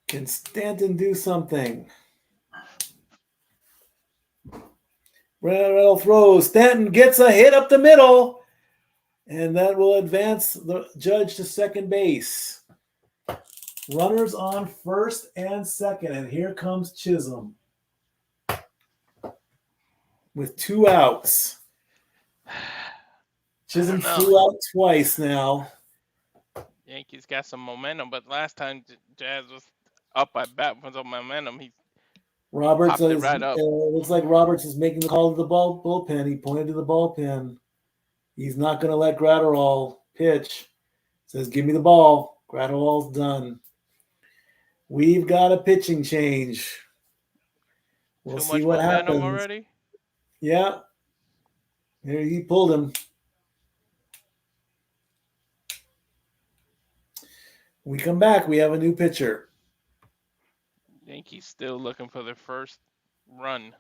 Can Stanton do something? Reynolds throws. Stanton gets a hit up the middle, and that will advance the Judge to second base. Runners on first and second, and here comes Chisholm with 2 outs. Chisholm flew out twice now. Yankees got some momentum, but last time Jazz was up by bat with some momentum, he Roberts popped it right up. Looks like Roberts is making the call to the bullpen. He pointed to the bullpen. He's not going to let Gratterall pitch. Says, give me the ball. Gratterall's done. We've got a pitching change. We'll see what happens. Already? Yeah. Here he pulled him. When we come back, we have a new pitcher. Yankees still looking for their first run.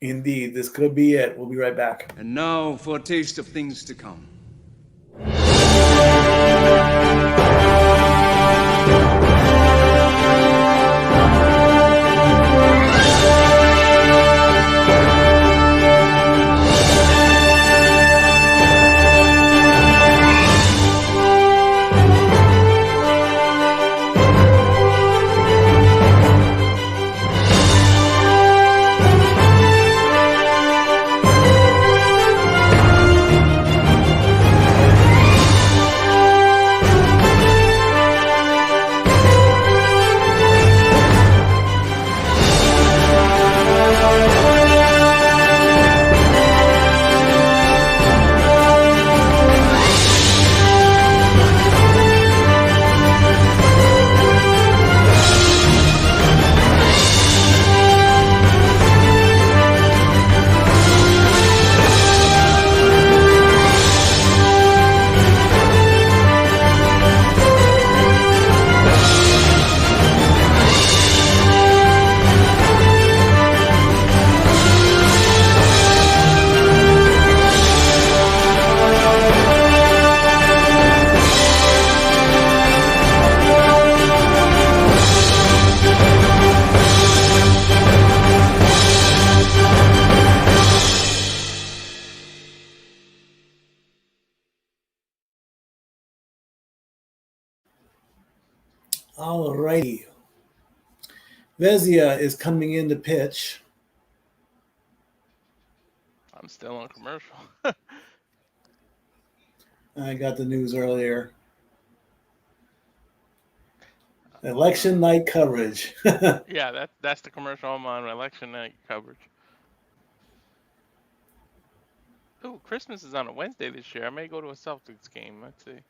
Indeed, this could be it. We'll be right back. And now for a taste of things to come. All righty. Vezia is coming in to pitch. I'm still on commercial. I got the news earlier. Election night coverage. Yeah, that's the commercial I'm on, election night coverage. Ooh, Christmas is on a Wednesday this year. I may go to a Celtics game. Let's see.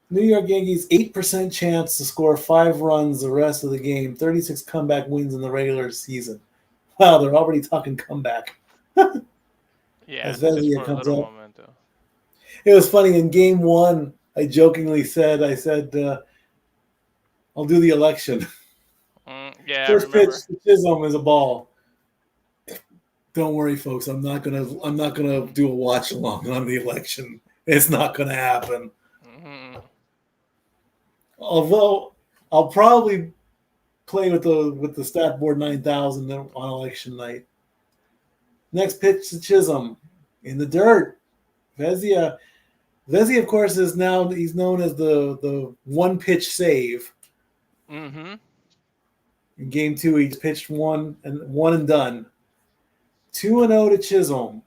New York Yankees 8% chance to score 5 runs the rest of the game. 36 comeback wins in the regular season. Wow, they're already talking comeback. Yeah, As just Vezia for a comes little up. memento. It was funny in game 1. I jokingly said, I'll do the election. Yeah, I First pitch remember. to Chisholm is a ball. Don't worry, folks. I'm not gonna do a watch along on the election. It's not gonna happen. Mm-hmm. Although I'll probably play with the stat board 9,000 on election night. Next pitch to Chisholm in the dirt. Vezia, of course, he's known as the one pitch save. Mm-hmm. In game 2, he pitched one and done. 2-0 to Chisholm.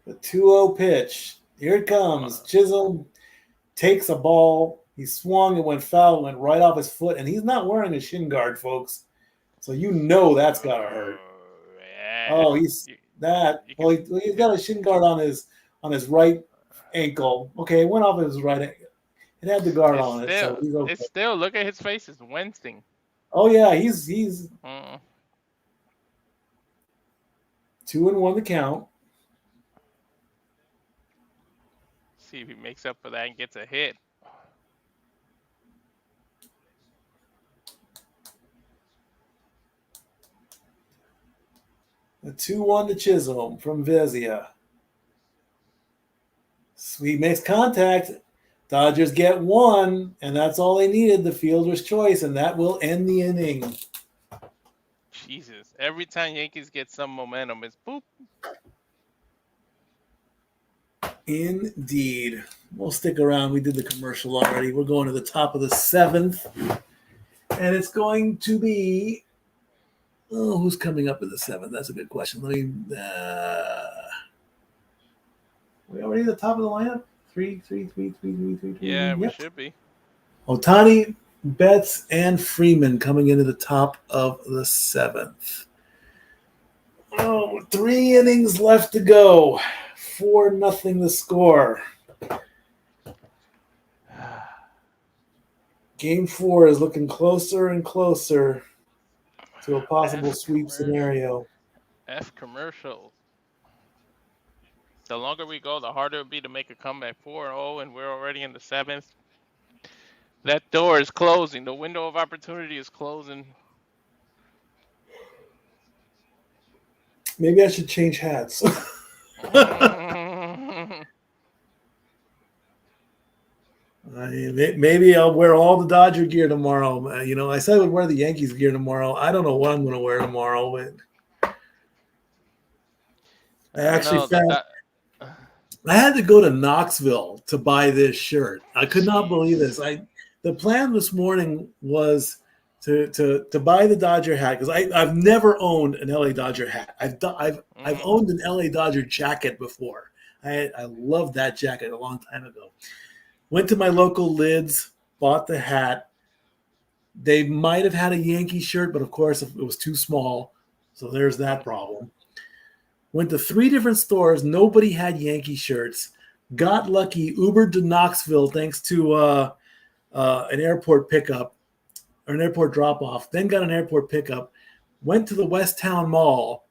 The 2-0 pitch. Here it comes. Chisholm takes a ball. He swung. It went foul. It went right off his foot. And he's not wearing a shin guard, folks. So you know that's got to hurt. Yeah. Oh, he's got a shin guard on his right ankle. Okay, it went off his right ankle. It had the guard on it, so he's okay. It's still, look at his face. It's wincing. Oh yeah, he's 2-1 the count. See if he makes up for that and gets a hit. A 2-1 to Chisholm from Vezia. He makes contact. Dodgers get 1, and that's all they needed, the fielder's choice, and that will end the inning. Jesus. Every time Yankees get some momentum, it's boop. Indeed. We'll stick around. We did the commercial already. We're going to the top of the 7th, and it's going to be who's coming up in the 7th? That's a good question. Let me. We already at the top of the lineup. 3. Yeah, we Yep. should be. Ohtani, Betts, and Freeman coming into the top of the 7th. 3 innings left to go. 4-0 the score. Game 4 is looking closer and closer to a possible sweep scenario. F commercial. The longer we go, the harder it'll be to make a comeback. 4-0, and we're already in the 7th. That door is closing. The window of opportunity is closing. Maybe I should change hats. Maybe I'll wear all the Dodger gear tomorrow. I said I would wear the Yankees gear tomorrow. I don't know what I'm going to wear tomorrow. But I actually found I had to go to Knoxville to buy this shirt. I could not believe this. The plan this morning was to buy the Dodger hat because I've never owned an LA Dodger hat. I've owned an LA Dodger jacket before. I loved that jacket a long time ago. Went to my local Lids, bought the hat. They might have had a Yankee shirt, but of course it was too small. So there's that problem. Went to 3 different stores. Nobody had Yankee shirts. Got lucky. Ubered to Knoxville thanks to an airport pickup or an airport drop-off. Then got an airport pickup. Went to the West Town Mall.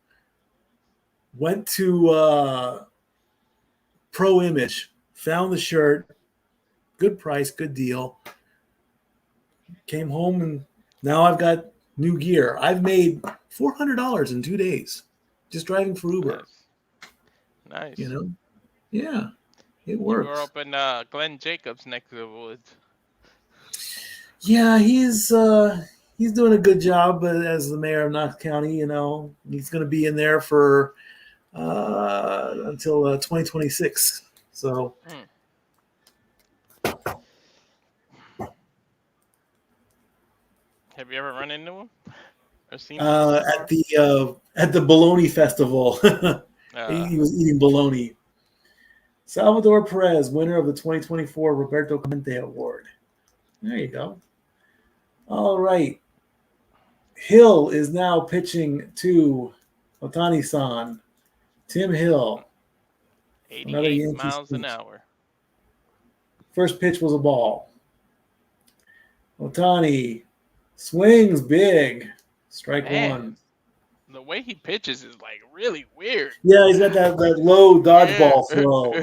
Went to Pro Image. Found the shirt. Good price, good deal. Came home, and now I've got new gear. I've made $400 in 2 days just driving for Uber. Nice. Yeah, it works. You were up in Glenn Jacobs' neck of the woods. Yeah, he's doing a good job as the mayor of Knox County. He's going to be in there for until 2026. So Have you ever run into him or seen him so far? at the bologna festival, he was eating bologna. Salvador Perez, winner of the 2024 Roberto Clemente Award. There you go. All right. Hill is now pitching to Otani-san. Tim Hill, another 88 Yankees miles an pitch. hour. First pitch was a ball. Otani swings big. Strike Man, one. the way he pitches is like really weird. Yeah, he's got that low Yeah. dodgeball throw.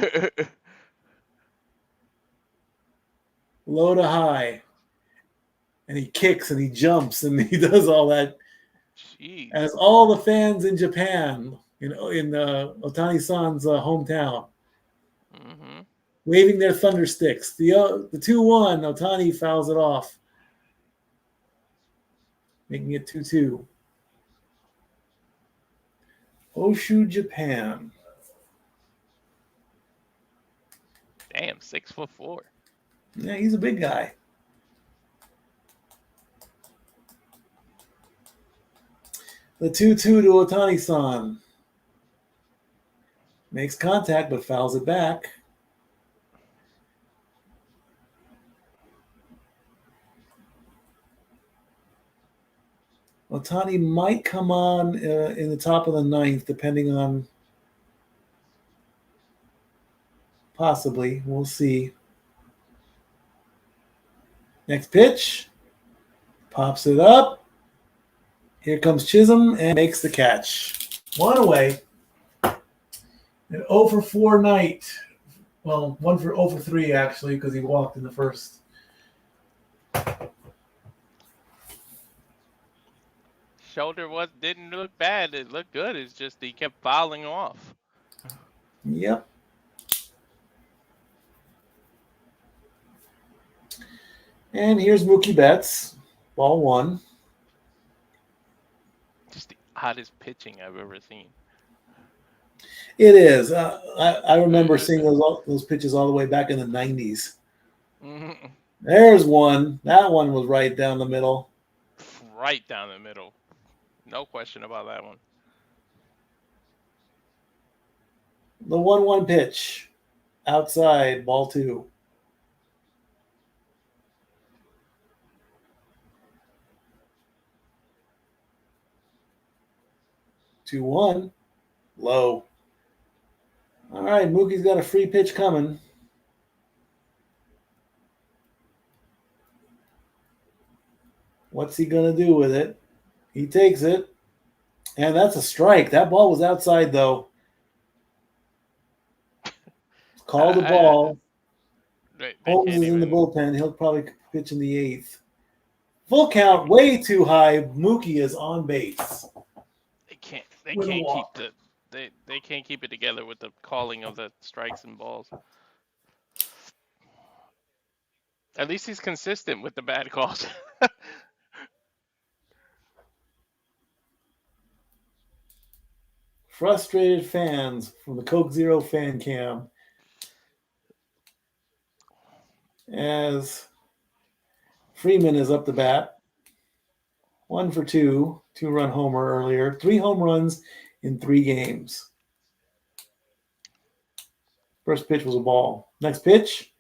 Low to high. And he kicks and he jumps and he does all that. Jeez. As all the fans in Japan, in Otani-san's hometown, waving their thunder sticks. The 2-1, Otani fouls it off, making it 2-2. Oshu, Japan. Damn, 6'4". Yeah, he's a big guy. The 2-2 to Otani-san. Makes contact but fouls it back. Otani might come on in the top of the ninth, depending on possibly. We'll see. Next pitch. Pops it up. Here comes Chisholm and makes the catch. One away. An 0 for 4 night. Well, 0 for 3 actually, because he walked in the first. Shoulder didn't look bad. It looked good. It's just he kept fouling off. Yep. And here's Mookie Betts. Ball 1. Just the oddest pitching I've ever seen. It is. I remember seeing those pitches all the way back in the 90s. Mm-hmm. There's one. That one was right down the middle. Right down the middle. No question about that one. The 1-1 pitch. Outside, ball 2. Two one, low. All right, Mookie's got a free pitch coming. What's he gonna do with it? He takes it, and that's a strike. That ball was outside though. Call the ball. Holmes is in the bullpen. He'll probably pitch in the 8th. Full count, way too high. Mookie is on base. They can't keep they can't keep it together with the calling of the strikes and balls. At least he's consistent with the bad calls. Frustrated fans from the Coke Zero fan cam as Freeman is up the bat. 1 for 2, 2-run homer earlier. 3 home runs in 3 games. First pitch was a ball. Next pitch,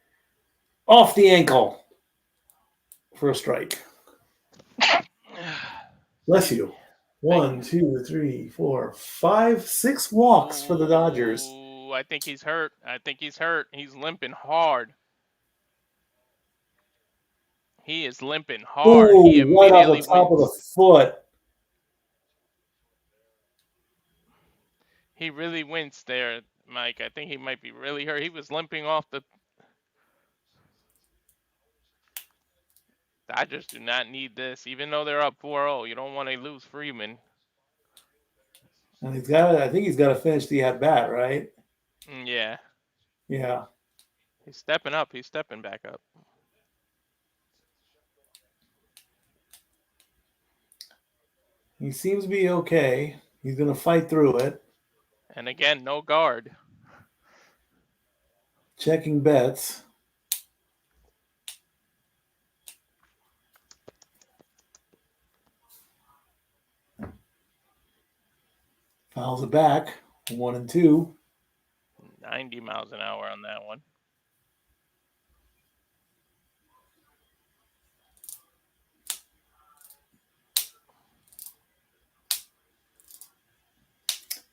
off the ankle for a strike. Bless you. 1, 2, 3, 4, 5, 6 walks for the Dodgers. Ooh, I think he's hurt. He's limping hard. He is limping hard. Ooh, He right off immediately the top of wins. the foot. He really winced there, Mike. I think he might be really hurt. He was limping off the. Dodgers do not need this. Even though they're up 4-0, you don't want to lose Freeman. And I think he's got to finish the at-bat, right? Yeah. Yeah. He's stepping up. He's stepping back up. He seems to be okay. He's going to fight through it. And again, no guard. Checking bets. Fouls it back. 1-2. 90 miles an hour on that one.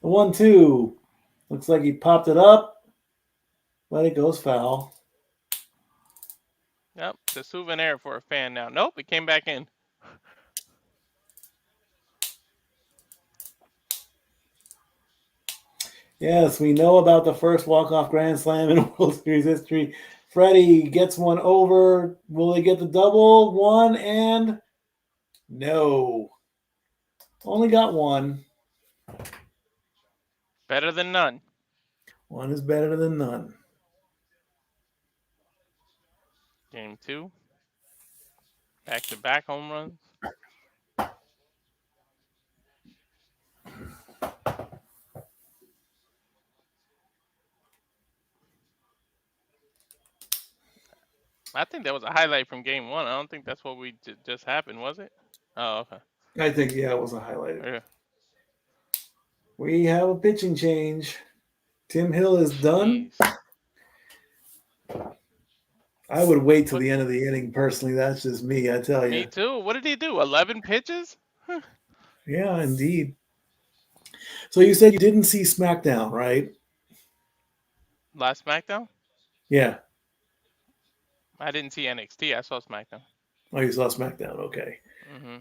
The 1-2. Looks like he popped it up, but it goes foul. Yep, it's a souvenir for a fan now. Nope, it came back in. Yes, we know about the first walk-off grand slam in World Series history. Freddie gets one over. Will he get the double? One and no. Only got one. Better than none. One is better than none. Game 2. Back-to-back home runs. I think that was a highlight from game 1. I don't think that's what we just happened, was it? Oh, okay. I think, yeah, it was a highlight. Yeah. We have a pitching change. Tim Hill is done. Jeez. I would wait till the end of the inning, personally. That's just me, I tell you. Me too. What did he do? 11 pitches? Yeah, indeed. So you said you didn't see SmackDown, right? Last SmackDown? Yeah. I didn't see NXT. I saw SmackDown. Oh, you saw SmackDown. Okay. Mm-hmm. They're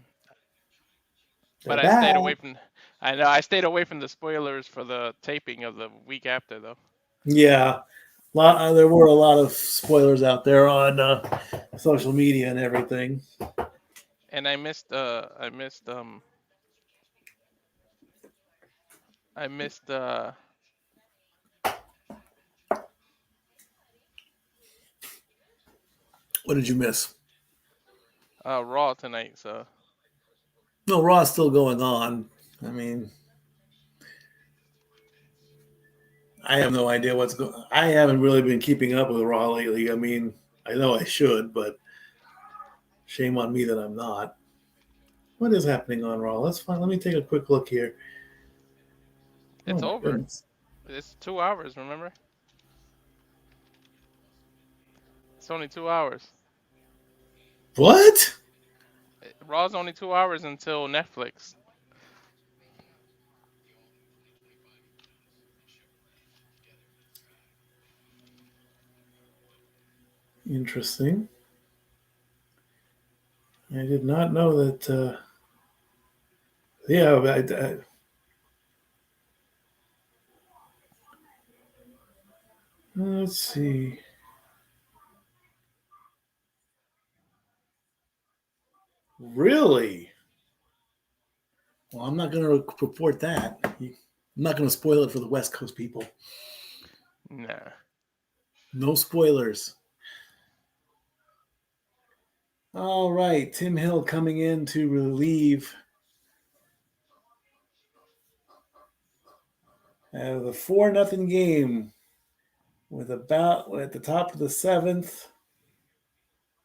But I stayed away from. I know I stayed away from the spoilers for the taping of the week after, though. Yeah. There were a lot of spoilers out there on social media and everything. And I missed. I missed. What did you miss? Raw tonight. So. No, Raw's still going on. I mean, I have no idea what's going on. I haven't really been keeping up with Raw lately. I mean, I know I should, but shame on me that I'm not. What is happening on Raw? Let's find. Let me take a quick look here. It's Oh my over. goodness. It's 2 hours. Remember? It's only 2 hours. What? Raw's only 2 hours until Netflix. Interesting. I did not know that. Yeah, let's see. Really? Well, I'm not going to report that. I'm not going to spoil it for the West Coast people. Nah. No spoilers. All right, Tim Hill coming in to relieve the 4-0 game with about at the top of the 7th.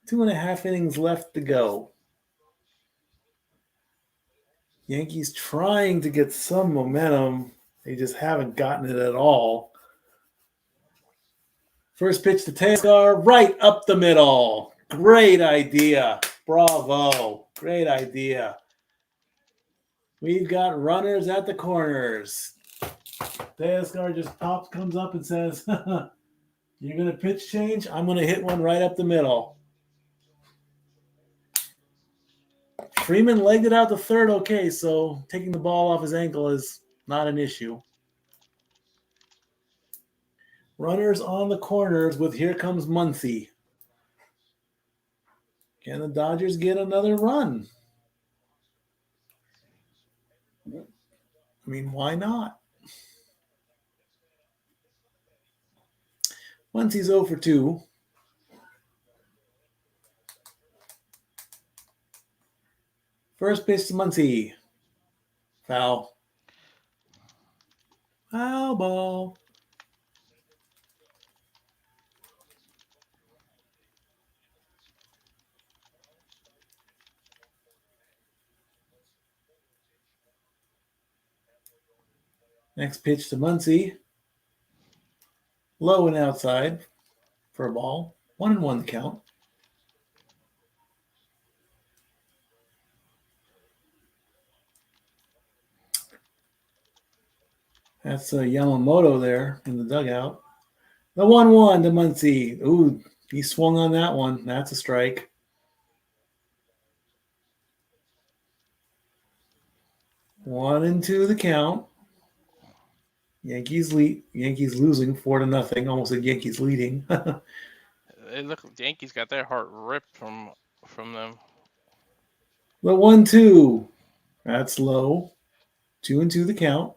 2.5 innings left to go. Yankees trying to get some momentum. They just haven't gotten it at all. First pitch to Teoscar, right up the middle. Great idea. Bravo. Great idea. We've got runners at the corners. Teoscar just comes up and says, you're going to pitch change? I'm going to hit one right up the middle. Freeman legged it out to third okay, so taking the ball off his ankle is not an issue. Runners on the corners with here comes Muncy. Can the Dodgers get another run? I mean, why not? Muncy's 0 for 2. First pitch to Muncy. Foul. Foul ball. Next pitch to Muncy. Low and outside for a ball. 1-1 count. That's Yamamoto there in the dugout. The 1-1 to Muncy. Ooh, he swung on that one. That's a strike. One and two the count. Yankees losing 4-0. Almost like Yankees leading. It look the Yankees got their heart ripped from them. The 1-2. That's low. 2-2 the count.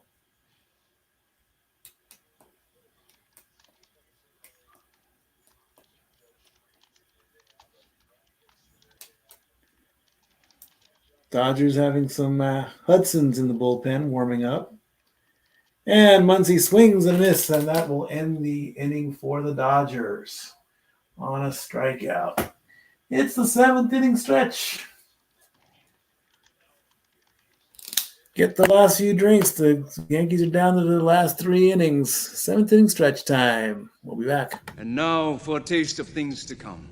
Dodgers having some Hudsons in the bullpen warming up. And Muncy swings and misses, and that will end the inning for the Dodgers on a strikeout. It's the 7th inning stretch. Get the last few drinks. The Yankees are down to the last 3 innings. 7th inning stretch time. We'll be back. And now for a taste of things to come.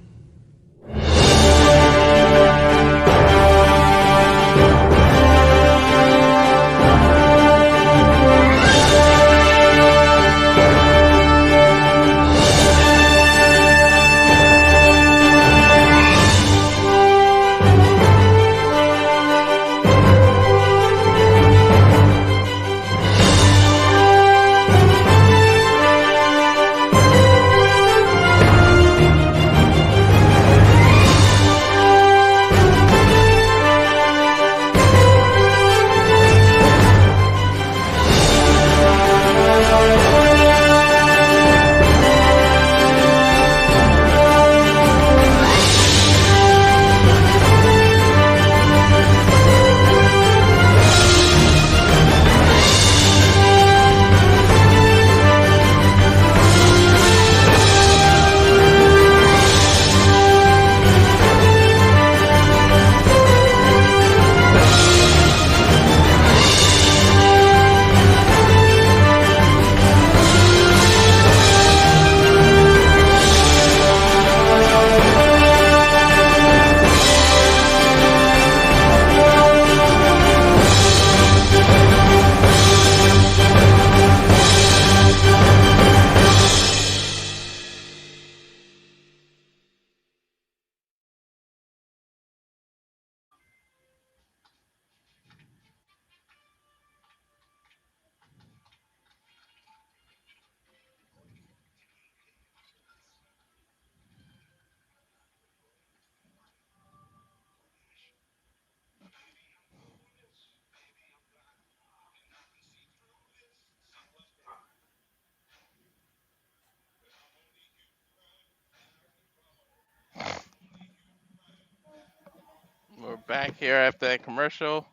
We're back here after that commercial,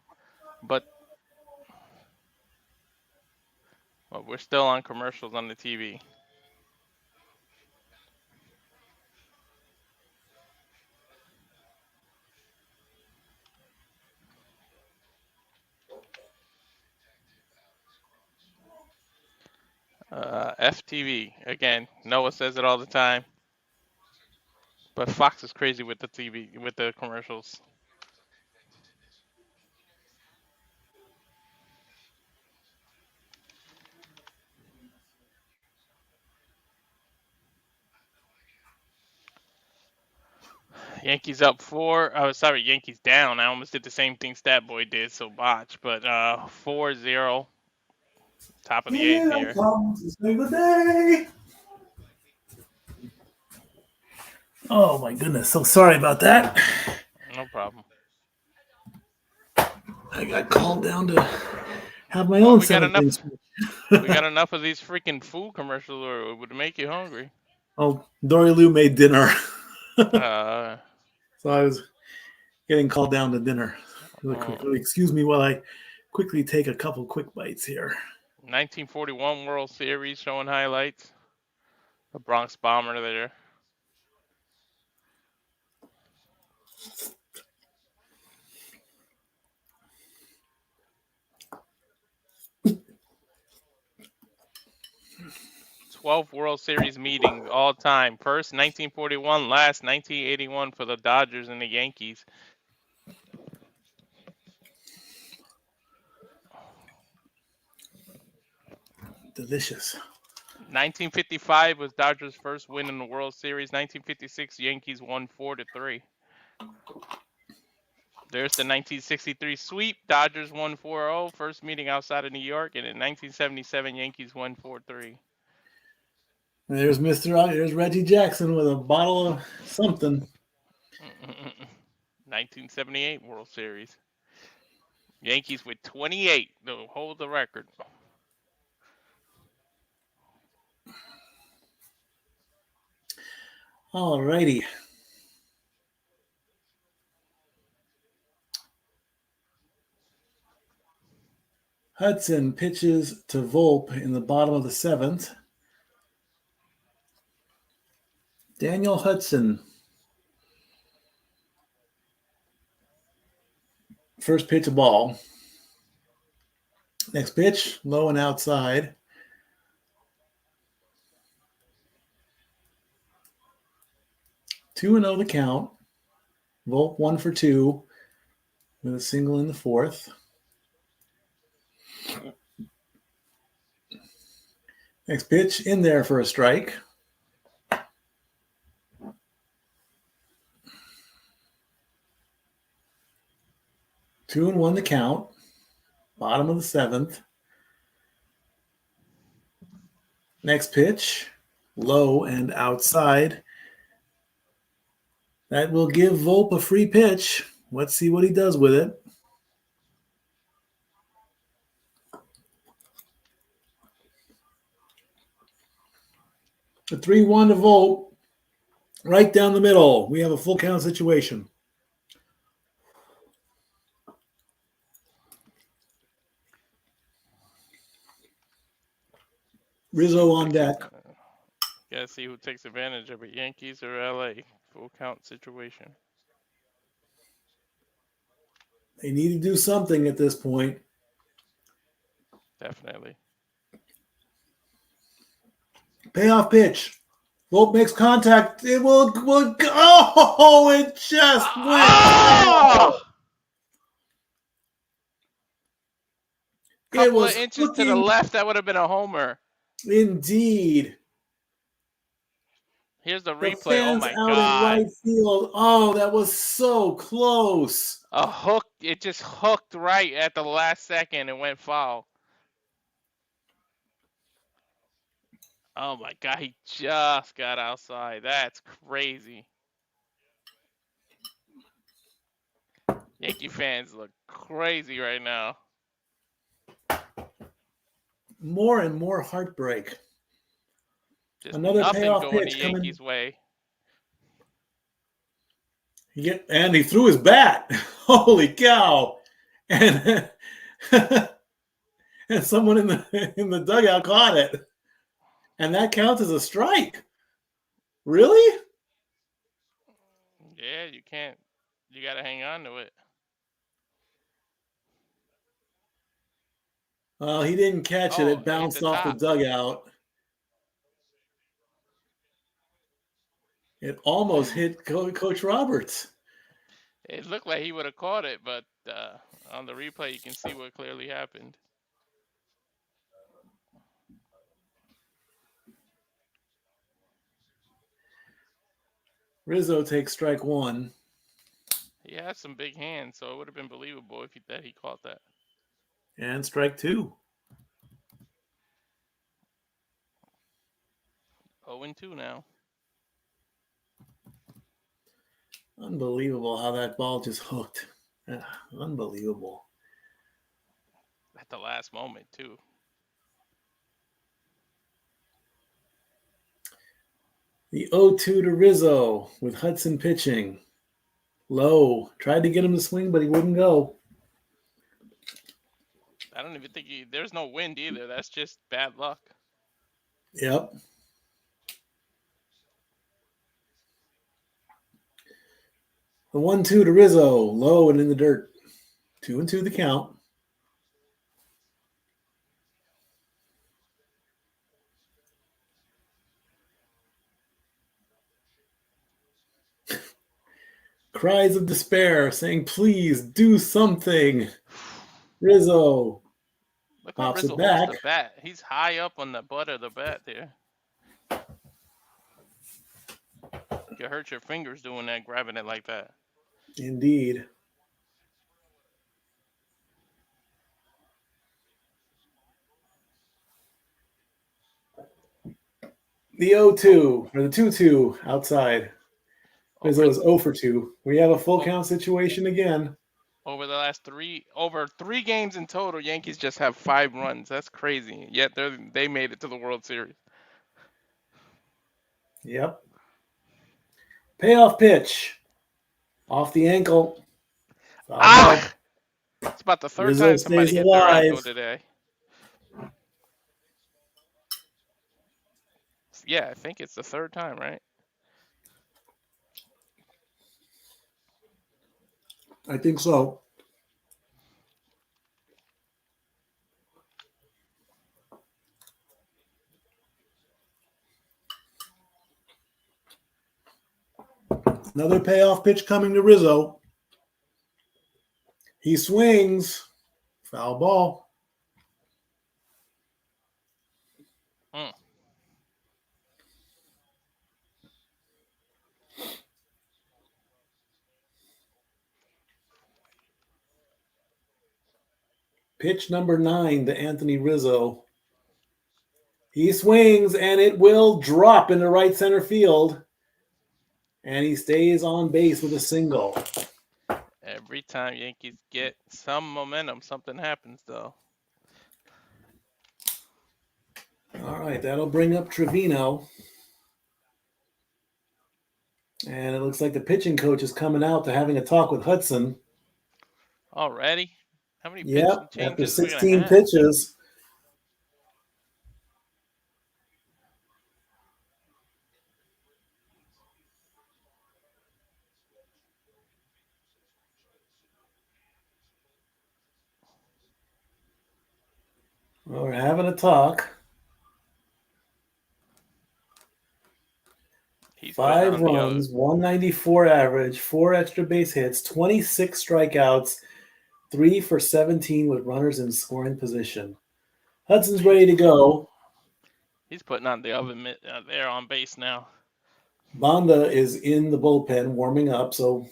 but we're still on commercials on the TV. FTV again. Noah says it all the time, but Fox is crazy with the TV with the commercials. Yankees up 4. Oh, sorry, Yankees down. I almost did the same thing Stat Boy did, so botch. But 4-0. Top of the 8th Here I here. come to save the day. Oh my goodness. So sorry about that. No problem. I got called down to have my own 7th inning stretch. We got enough of these freaking food commercials, or it would make you hungry. Oh, Dory Lou made dinner. Uh, So I was getting called down to dinner. Really quickly. Excuse me while I quickly take a couple quick bites here. 1941 World Series showing highlights. The Bronx Bomber there. '12 World Series meetings all time. First 1941, last 1981 for the Dodgers and the Yankees. Delicious. 1955 was Dodgers' first win in the World Series. 1956 Yankees won 4-3. There's the 1963 sweep. Dodgers won 4-0. First meeting outside of New York. And in 1977, Yankees won 4-3. There's There's Reggie Jackson with a bottle of something. 1978 World Series. Yankees with 28 to hold the record. All righty. Hudson pitches to Volpe in the bottom of the 7th. Daniel Hudson. First pitch, a ball. Next pitch, low and outside. Two and 0 the count. Volpe 1 for 2 with a single in the 4th. Next pitch, in there for a strike. Two and 1 the count. Bottom of the 7th. Next pitch, low and outside. That will give Volpe a free pitch. Let's see what he does with it. A 3-1 to Volpe. Right down the middle. We have a full count situation. Rizzo on deck. Gotta see who takes advantage of it, Yankees or LA. Full count situation. They need to do something at this point. Definitely. Payoff pitch. Volpe makes contact. It will oh, it just went. Oh! It Couple was of inches to the left, that would have been a homer. Indeed. Here's the The replay. Oh fans my out God. in right field. Oh, that was so close. A hook. It just hooked right at the last second and went foul. Oh my God. He just got outside. That's crazy. Yankee fans look crazy right now. More and more heartbreak. Just Another nothing payoff going pitch the coming. Yankees' way. And he threw his bat. Holy cow. And and someone in the dugout caught it. And that counts as a strike. Really? Yeah, you can't. You got to hang on to it. Well, he didn't catch it. Oh, It hit bounced the off the top. dugout. It almost hit Coach Roberts. It looked like he would have caught it, but on the replay, you can see what clearly happened. Rizzo takes strike 1. He has some big hands, so it would have been believable if he caught that. And strike 2. 0-2 now. Unbelievable how that ball just hooked. Unbelievable. At the last moment, too. The 0-2 to Rizzo with Hudson pitching. Low. Tried to get him to swing, but he wouldn't go. I don't even think there's no wind either. That's just bad luck. Yep. The 1-2 to Rizzo, low and in the dirt. 2-2 the count. Cries of despair saying, please do something. Rizzo Look how pops Rizzo it holds back. the bat. He's high up on the butt of the bat there. You could hurt your fingers doing that, grabbing it like that. Indeed. The 0-2, or the 2-2 outside. Rizzo is 0 for 2. We have a full count situation again. Over the last over 3 games in total, Yankees just have 5 runs. That's crazy. Yet they made it to the World Series. Yep. Payoff pitch. Off the ankle. Ah! It's about the third Rizzo time somebody stays hit their ankle alive. today. Yeah, I think it's the third time, right? I think so. Another payoff pitch coming to Rizzo. He swings. Foul ball. Pitch number 9 to Anthony Rizzo. He swings, and it will drop into right center field. And he stays on base with a single. Every time Yankees get some momentum, something happens, though. All right, that'll bring up Trevino. And it looks like the pitching coach is coming out to having a talk with Hudson. Already? How many Yep, pitching after changes are we 16 going to have? pitches. Well, we're having a talk. He's 5 runs, 194 average, 4 extra base hits, 26 strikeouts, 3 for 17 with runners in scoring position. Hudson's ready to go. He's putting on the oven mitt there on base now. Banda is in the bullpen warming up, so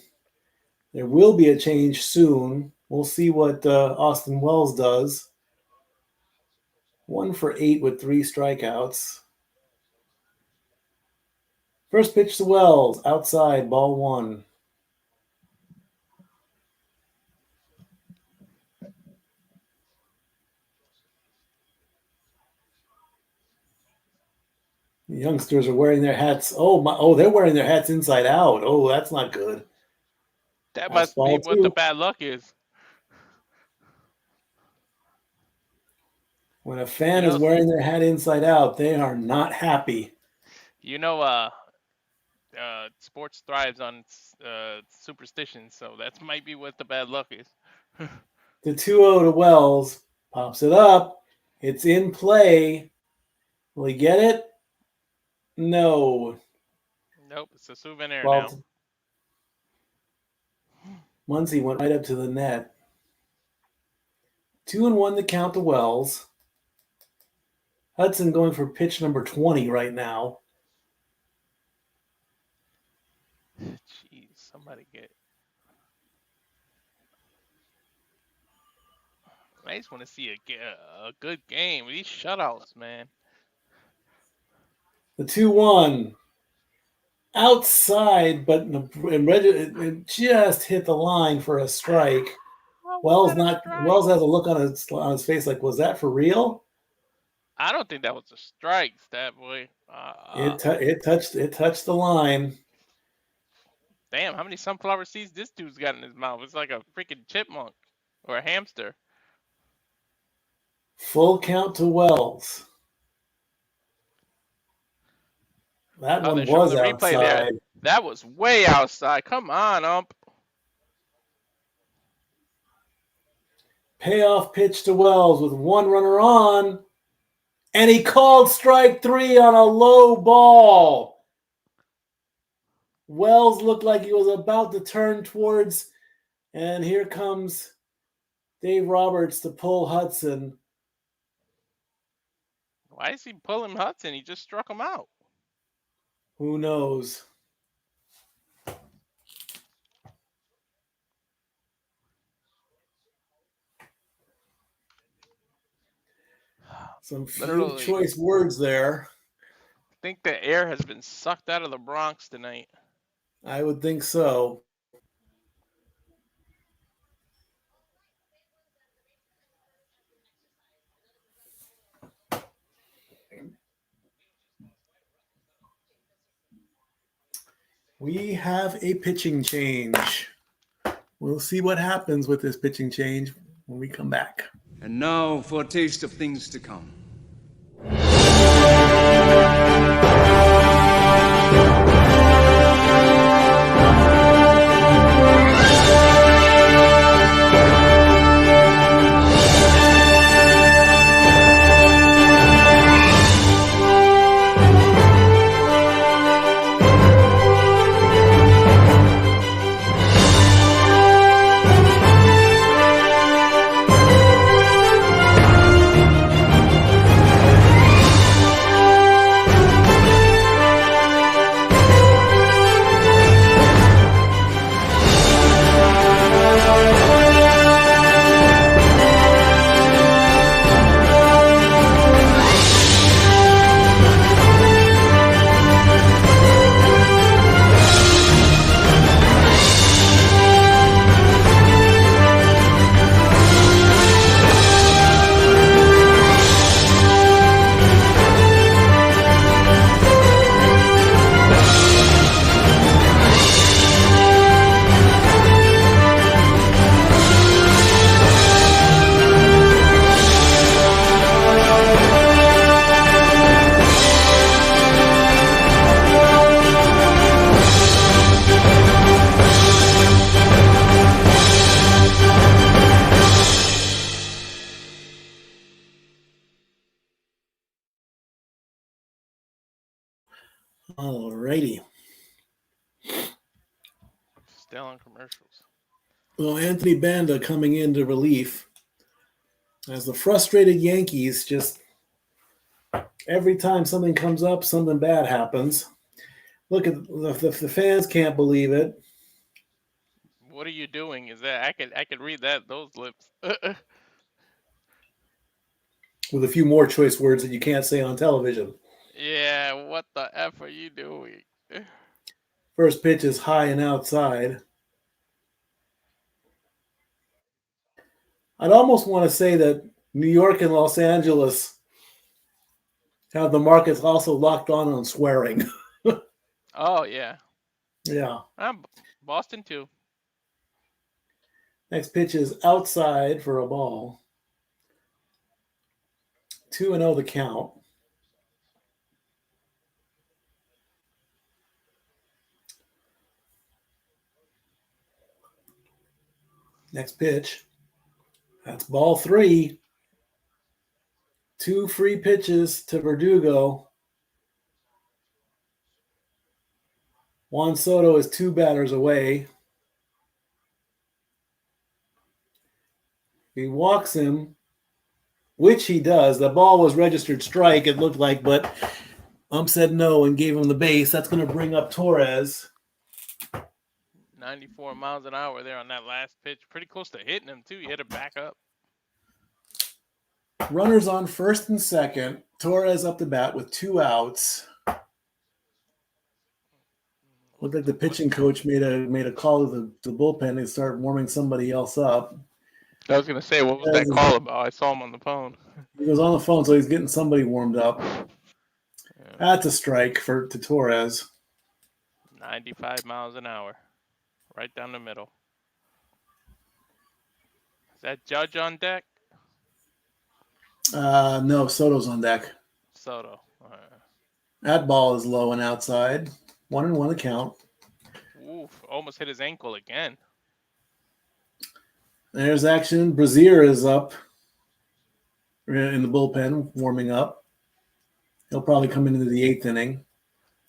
there will be a change soon. We'll see what Austin Wells does. 1 for 8 with 3 strikeouts. First pitch to Wells, outside, ball 1. The youngsters are wearing their hats. They're wearing their hats inside out. Oh, that's not good. That must be what the bad luck is. When a fan is wearing their hat inside out, they are not happy. Sports thrives on superstitions, so that might be what the bad luck is. The 2-0 to Wells pops it up. It's in play. Will he get it? No. Nope, it's a souvenir now. Muncy went right up to the net. 2-1 to count to Wells. Hudson going for pitch number 20 right now. Jeez, somebody get. I just want to see a good game. These shutouts, man. The 2-1. Outside, but it just hit the line for a strike. Wells has a look on his face like, was that for real? I don't think that was a strike, that boy. It touched the line. Damn, how many sunflower seeds this dude's got in his mouth? It's like a freaking chipmunk or a hamster. Full count to Wells. That Oh, one they're showing was the replay there. outside. That was way outside. Come on, ump. Payoff pitch to Wells with one runner on. And he called strike 3 on a low ball. Wells looked like he was about to turn towards, and here comes Dave Roberts to pull Hudson. Why is he pulling Hudson? He just struck him out. Who knows? Some few Literally, choice words there. I think the air has been sucked out of the Bronx tonight. I would think so. We have a pitching change. We'll see what happens with this pitching change when we come back. And now for a taste of things to come. Alrighty. Still on commercials. Well, Anthony Banda coming into relief as the frustrated Yankees just every time something comes up, something bad happens. Look at the fans can't believe it. What are you doing? Is that I could read those lips. With a few more choice words that you can't say on television. Yeah, what the F are you doing? First pitch is high and outside. I'd almost want to say that New York and Los Angeles have the markets also locked on swearing. Oh yeah. Yeah. Boston too. Next pitch is outside for a ball. 2-0 the count. Next pitch. That's ball 3. 2 free pitches to Verdugo. Juan Soto is 2 batters away. He walks him, which he does. The ball was registered strike, it looked like, but ump said no and gave him the base. That's going to bring up Torres. 94 miles an hour there on that last pitch. Pretty close to hitting him too. He had to back up. Runners on first and second. Torres up to bat with 2 outs. Looked like the pitching coach made a call to the bullpen and start warming somebody else up. I was gonna say, what was that call about? I saw him on the phone. He was on the phone, so he's getting somebody warmed up. Yeah. That's a strike to Torres. 95 miles an hour, right down the middle. Is that Judge on deck? No, Soto's on deck. Soto. That ball is low and outside. 1-1 account. Oof, almost hit his ankle again. There's action. Brazier is up in the bullpen, warming up. He'll probably come into the 8th inning.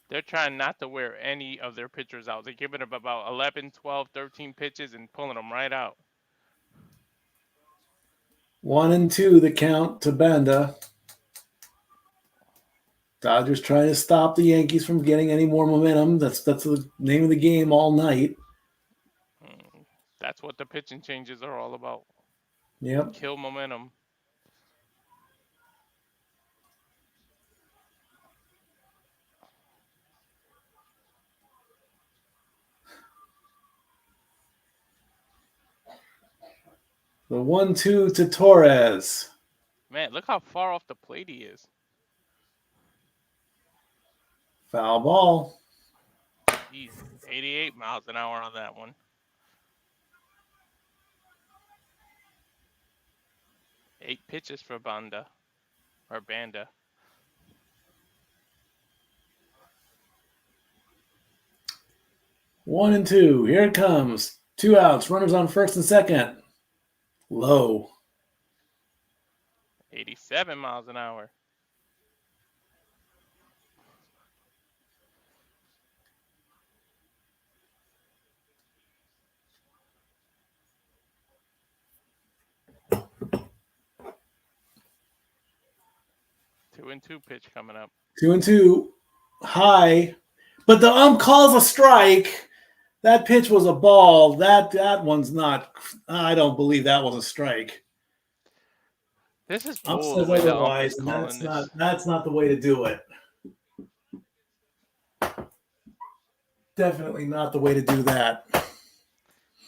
They're trying not to wear any of their pitchers out. They're giving them about 11, 12, 13 pitches and pulling them right out. 1-2 the count to Banda. Dodgers trying to stop the Yankees from getting any more momentum. That's the name of the game all night. That's what the pitching changes are all about. Yep. Kill momentum. The 1-2 to Torres. Man, look how far off the plate he is. Foul ball. He's 88 miles an hour on that one. 8 pitches for Banda. 1-2. Here it comes. 2 outs. Runners on first and second. Low. 87 miles an hour. Two and two pitch coming up. 2-2. High. But the ump calls a strike. That pitch was a ball. That one's not. I don't believe that was a strike. This is Ump bull the says way the ump otherwise, is and calling this. that's not the way to do it. Definitely not the way to do that.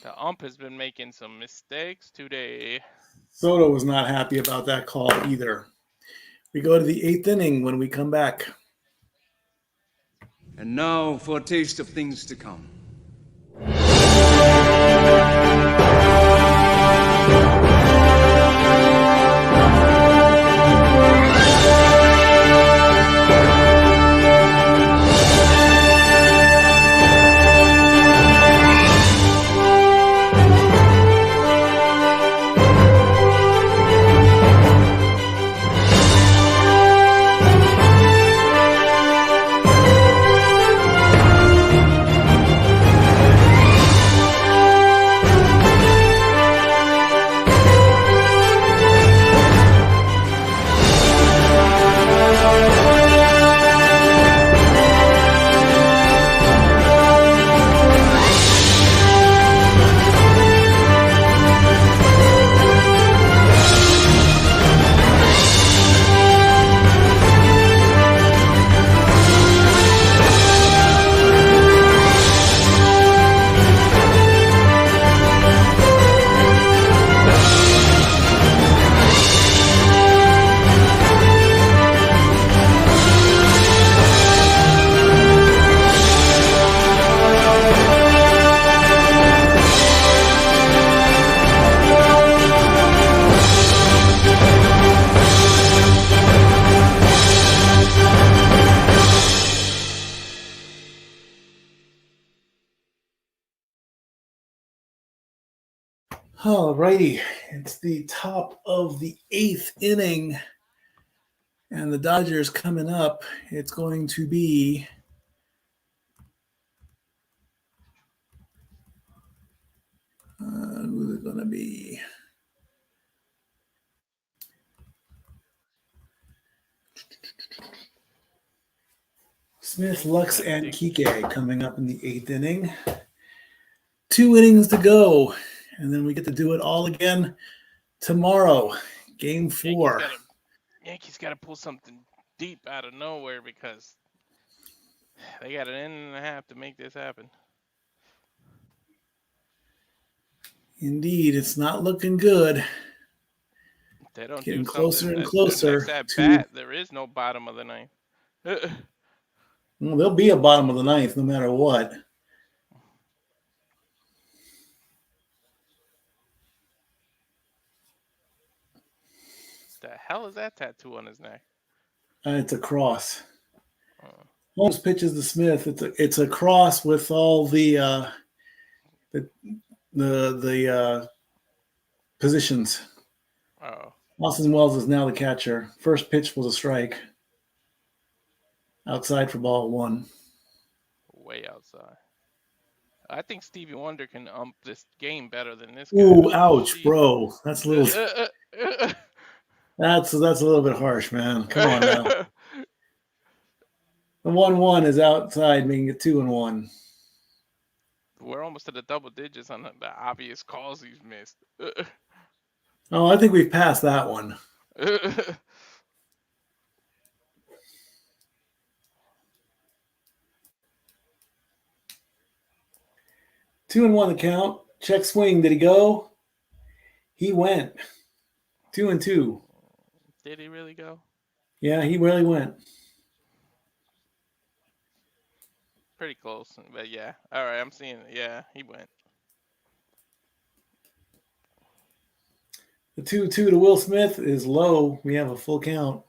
The ump has been making some mistakes today. Soto was not happy about that call either. We go to the 8th inning when we come back. And now for a taste of things to come. All righty. It's the top of the 8th inning. And the Dodgers coming up. It's going to be who's it going to be? Smith, Lux, and Kike coming up in the 8th inning. 2 innings to go. And then we get to do it all again tomorrow. Game 4. Yankees got to pull something deep out of nowhere because they got an inning and a half to make this happen. Indeed, it's not looking good. They don't Getting do closer something and closer next at to- bat, there is no bottom of the ninth. Well, there'll be a bottom of the 9th no matter what. The hell is that tattoo on his neck? It's a cross. Oh, Holmes pitches to Smith. It's a cross with all the positions. oh, Austin Wells is now the catcher. First pitch was a strike. Outside for ball one. way outside. I think Stevie Wonder can ump this game better than this guy. Ooh, Oh, ouch, jeez. bro. That's a little. That's a little bit harsh, man. Come on now. The 1-1 is outside, making it 2-1. We're almost to the double digits on the obvious calls he's missed. Oh, I think we've passed that one. 2-1 the count. Check swing. Did he go? He went. 2-2. Did he really go? Yeah, he really went. Pretty close, but yeah. All right, I'm seeing it. Yeah, he went. The 2-2 to Will Smith is low. We have a full count.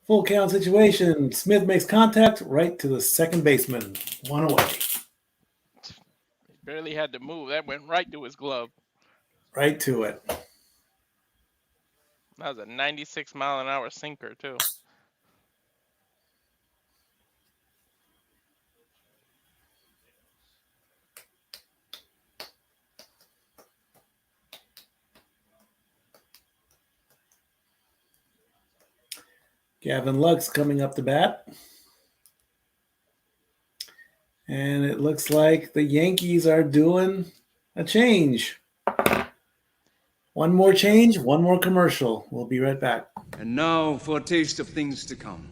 Full count situation. Smith makes contact right to the second baseman. One away. He barely had to move. That went right to his glove. Right to it. That was a 96-mile-an-hour sinker, too. Gavin Lux coming up to bat. And it looks like the Yankees are doing a change. One more change, one more commercial. We'll be right back. And now for a taste of things to come.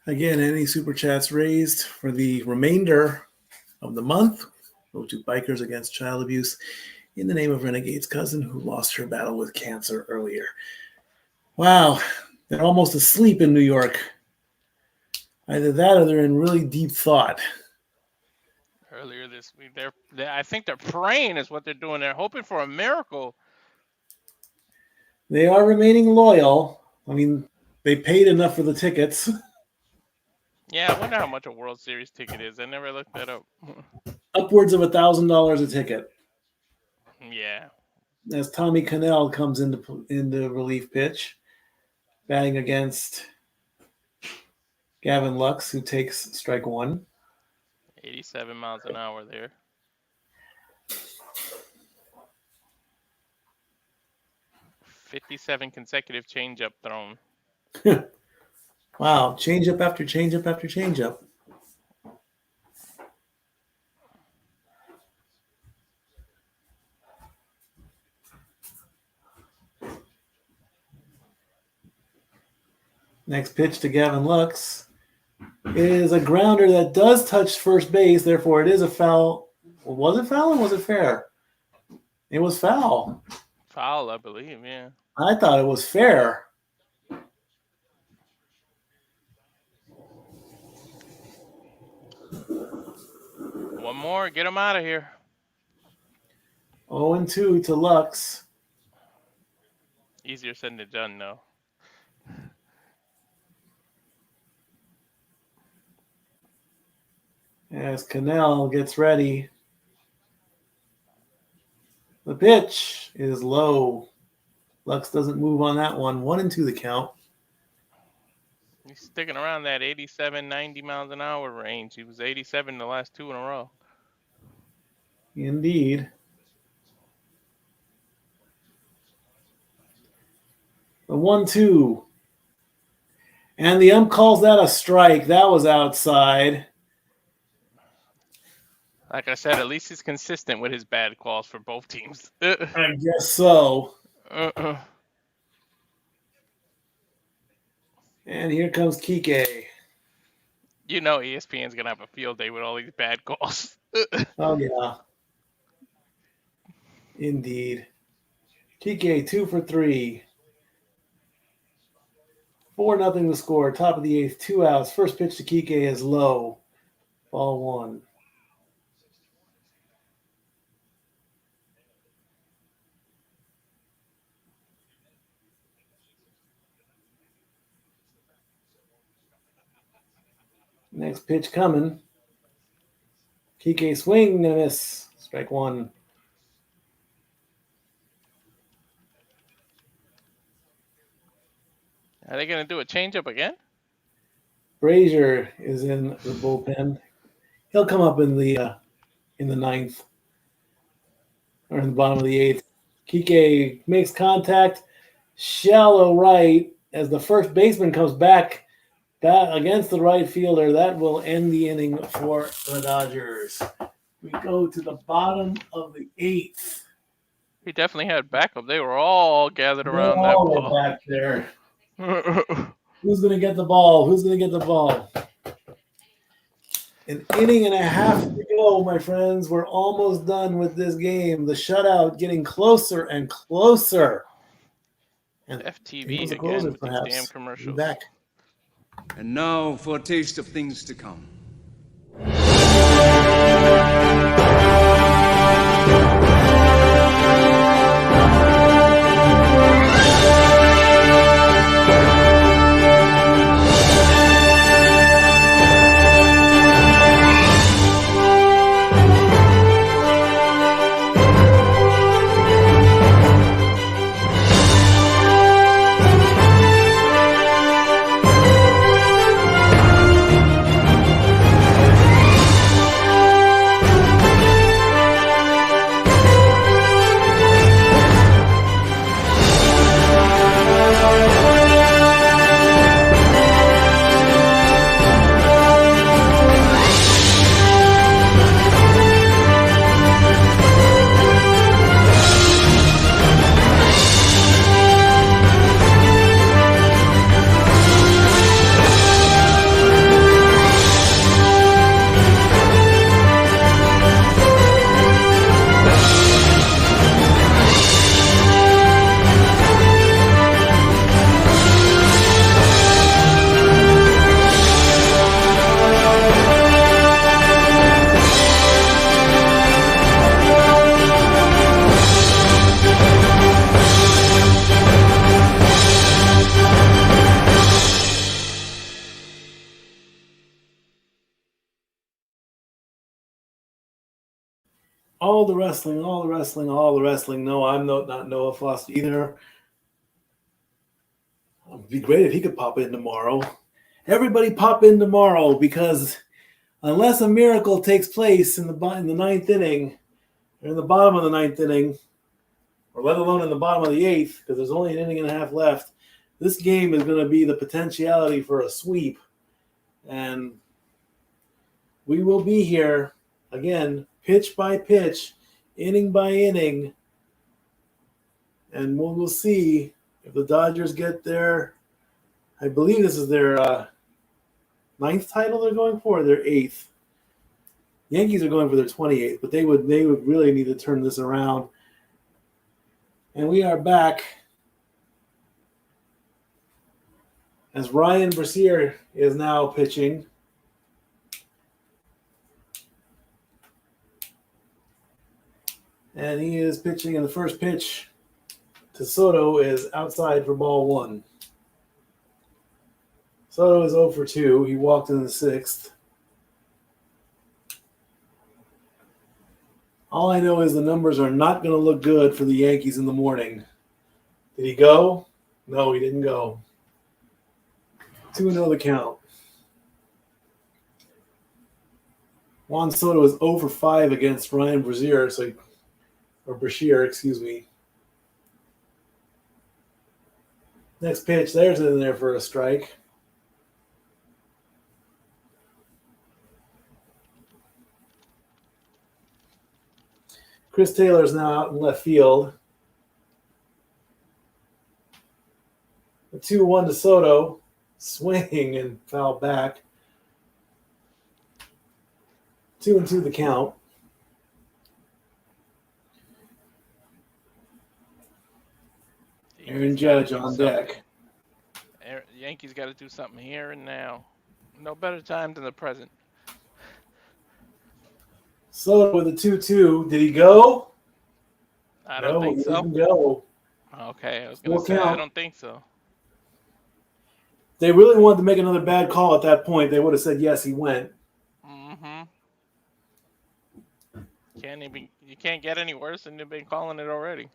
Again, any super chats raised for the remainder of the month go to Bikers Against Child Abuse in the name of Renegade's cousin who lost her battle with cancer earlier. Wow, they're almost asleep in New York. Either that or they're in really deep thought. Earlier this week, I think they're praying is what they're doing. They're hoping for a miracle. They are remaining loyal. I mean, they paid enough for the tickets. Yeah, I wonder how much a World Series ticket is. I never looked that up. Upwards of $1,000 a ticket. Yeah. As Tommy Cannell comes into relief pitch, batting against Gavin Lux, who takes strike one. 87 miles an hour there. "57 consecutive changeup thrown." Wow, change up after change up after change up. Next pitch to Gavin Lux is a grounder that does touch first base. Therefore, it is a foul. Was it foul or was it fair? It was foul. Foul, I believe. Yeah. I thought it was fair. One more, get him out of here. 0-2 to Lux. Easier said than done, though. As Cannell gets ready. The pitch is low. Lux doesn't move on that one. 1-2 the count. He's sticking around that 87, 90 miles an hour range. He was 87 the last two in a row. Indeed. The 1-2. And the ump calls that a strike. That was outside. Like I said, at least he's consistent with his bad calls for both teams. I guess so. And here comes Kike. You know ESPN's going to have a field day with all these bad calls. Oh, yeah. Indeed. Kike 2 for 3. 4-0 the score. Top of the 8th. 2 outs. First pitch to Kike is low. Ball 1. Next pitch coming. Kike swing and a miss. Strike 1. Are they going to do a changeup again? Brazier is in the bullpen. He'll come up in the 9th or in the bottom of the 8th. Kike makes contact, shallow right as the first baseman comes back against the right fielder. That will end the inning for the Dodgers. We go to the bottom of the 8th. He definitely had backup. They were all gathered around that ball. Back there. Who's going to get the ball? Who's going to get the ball? An inning and a half to go, my friends. We're almost done with this game. The shutout getting closer and closer. And FTV again closer, with these damn commercials. Back. And now for a taste of things to come. All the wrestling. No, I'm not Noah Frost either. It'd be great if he could pop in tomorrow. Everybody pop in tomorrow, because unless a miracle takes place in the 9th inning, or in the bottom of the 9th inning, or let alone in the bottom of the 8th, because there's only an inning and a half left, this game is going to be the potentiality for a sweep. And we will be here again, pitch by pitch, inning by inning, and we'll see if the Dodgers get their I believe this is their ninth title they're going for, or their eighth. Yankees are going for their 28th, but they would really need to turn this around. And we are back as Ryan Brasier is now pitching. And he is pitching, and the first pitch to Soto is outside for ball one. Soto is 0 for 2. He walked in the sixth. All I know is the numbers are not going to look good for the Yankees in the morning. Did he go? No, he didn't go. 2-0 the count. Juan Soto is 0 for 5 against Ryan Brasier, or Brashear, excuse me. Next pitch, there's in there for a strike. Chris Taylor is now out in left field. The 2-1 to Soto. Swing and foul back. 2-2 the count. Aaron Judge on deck. Yankees got to do something here and now. No better time than the present. Soto with a 2-2. Did he go? I don't think so. He didn't go. Okay, I was going to say, I don't think so. They really wanted to make another bad call at that point. They would have said, yes, he went. Mm-hmm. You can't get any worse than you've been calling it already.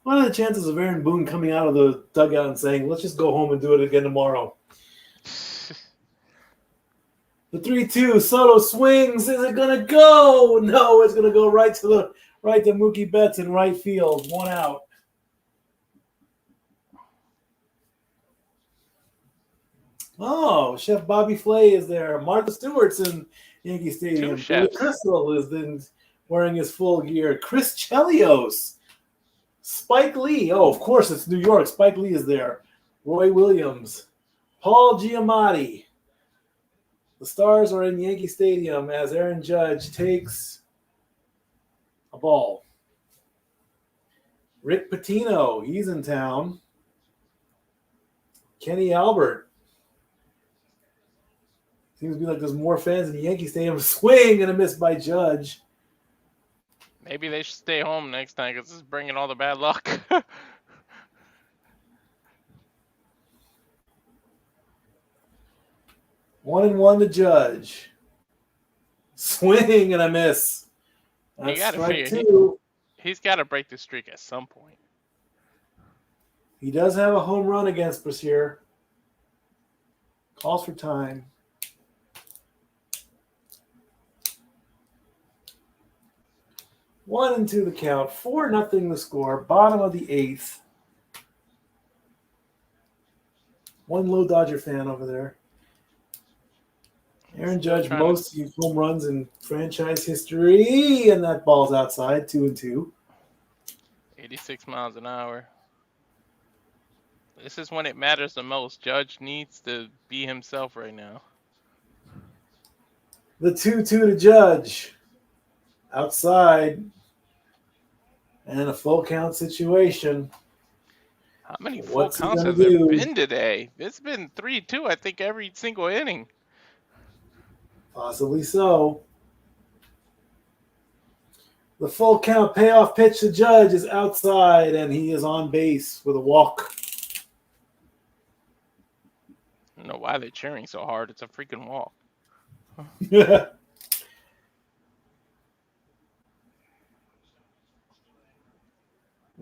What are the chances of Aaron Boone coming out of the dugout and saying, let's just go home and do it again tomorrow? The 3-2, Soto swings. Is it going to go? No, it's going to go right to Mookie Betts in right field. 1 out. Oh, Chef Bobby Flay is there. Martha Stewart's in Yankee Stadium. Billy Crystal is then wearing his full gear. Chris Chelios. Spike Lee. Oh, of course, it's New York. Spike Lee is there. Roy Williams. Paul Giamatti. The Stars are in Yankee Stadium as Aaron Judge takes a ball. Rick Pitino, he's in town. Kenny Albert. Seems to be like there's more fans in the Yankee Stadium. Swing and a miss by Judge. Maybe they should stay home next time because this is bringing all the bad luck. 1-1 to Judge. Swing and a miss. You That's gotta strike figure, two. He's got to break the streak at some point. He does have a home run against Brasier. Calls for time. One and two the count. 4-0 the score. Bottom of the eighth. One low Dodger fan over there. Aaron Judge, most home runs in franchise history, and that ball's outside. 2-2. 86 miles an hour. This is when it matters the most. Judge needs to be himself right now. The 2-2 to Judge. Outside. And a full count situation. How many full counts has there been today? It's been 3-2, I think, every single inning. Possibly so. The full count payoff pitch to Judge is outside, and he is on base with a walk. I don't know why they're cheering so hard. It's a freaking walk.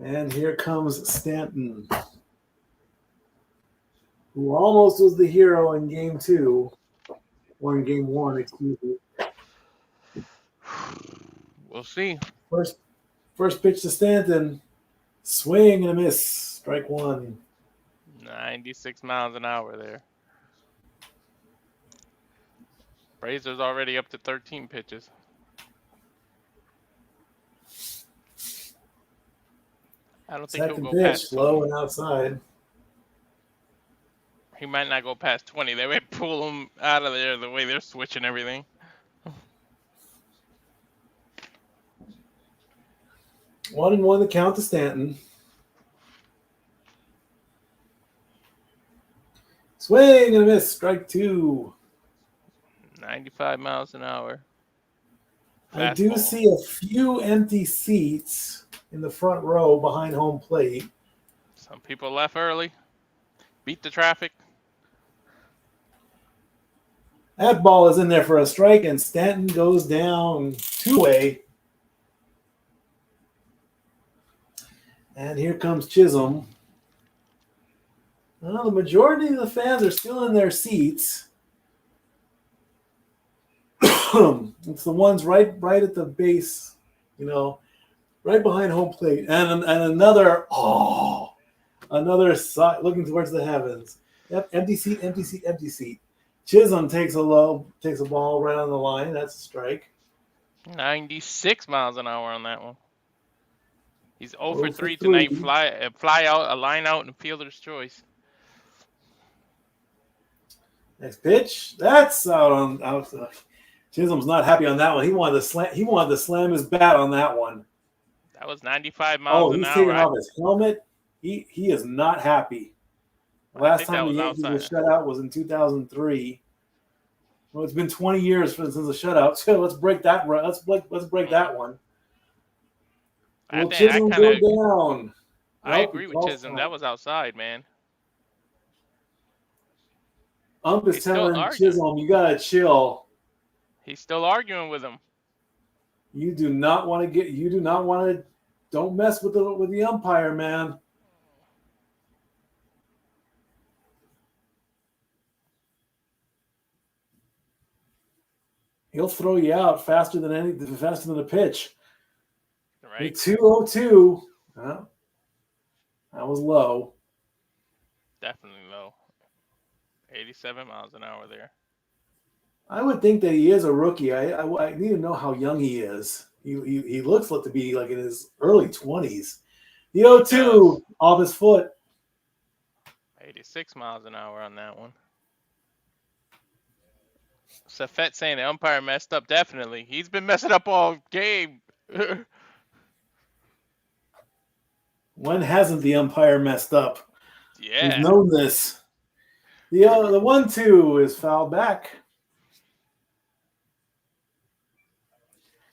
And here comes Stanton, who almost was the hero in game 2. Or in game 1, excuse me. We'll see. First pitch to Stanton. Swing and a miss. Strike 1. 96 miles an hour there. Brazier's already up to 13 pitches. I don't think Second he'll go pitch, past low and outside. He might not go past 20. They might pull him out of there the way they're switching everything. 1-1 the count to Stanton. Swing and a miss. Strike 2. 95 miles an hour. I do Fastball. see a few empty seats in the front row behind home plate. Some people left early. Beat the traffic. That ball is in there for a strike, and Stanton goes down 2-way. And here comes Chisholm. Well, the majority of the fans are still in their seats. It's the ones right at the base, right behind home plate. And another side looking towards the heavens. Yep, empty seat, empty seat, empty seat. Chisholm takes a ball right on the line. That's a strike. 96 miles an hour on that one. He's 0 for 3 3. tonight. Fly out, a line out, and fielder's choice. Next pitch. That's out. Chisholm's not happy on that one. He wanted to slam his bat on that one. That was 95 miles an He's hour. taking off his helmet. He is not happy. Last time the Yankees were shut out was in 2003. Well, it's been 20 years since the shutout. So let's break that. Let's break that one. Will Chisholm go down? I agree with Chisholm. That was outside, man. Ump is telling Chisholm, you gotta chill. He's still arguing with him. You do not want to. Don't mess with the umpire, man. He'll throw you out faster than a pitch. Right. 202. That was low. Definitely low. 87 miles an hour there. I would think that he is a rookie. I need to know how young he is. He looks to be like in his early 20s. The 0-2 off his foot. 86 miles an hour on that one. Safet saying the umpire messed up. Definitely. He's been messing up all game. When hasn't the umpire messed up? Yeah. We've known this. The 1-2 is fouled back.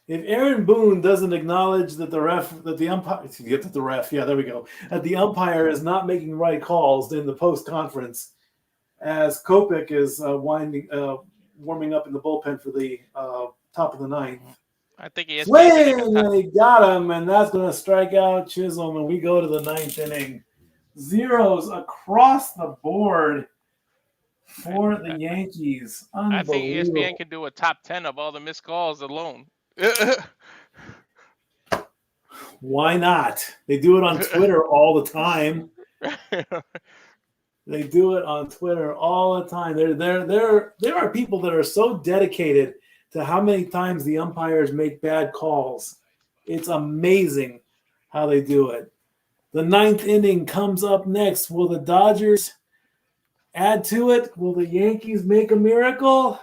If Aaron Boone doesn't acknowledge that the umpire is not making right calls in the post conference, as Kopech is warming up in the bullpen for the top of the ninth. I think he is. Swing, and he got him, and that's going to strike out Chisholm, and we go to the ninth inning. Zeros across the board for the Yankees. I think ESPN can do a top 10 of all the missed calls alone. Why not? They do it on Twitter all the time. They do it on Twitter all the time. There are people that are so dedicated to how many times the umpires make bad calls. It's amazing how they do it. The ninth inning comes up next. Will the Dodgers add to it? Will the Yankees make a miracle?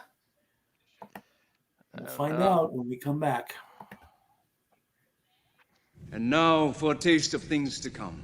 We'll find out when we come back. And now for a taste of things to come.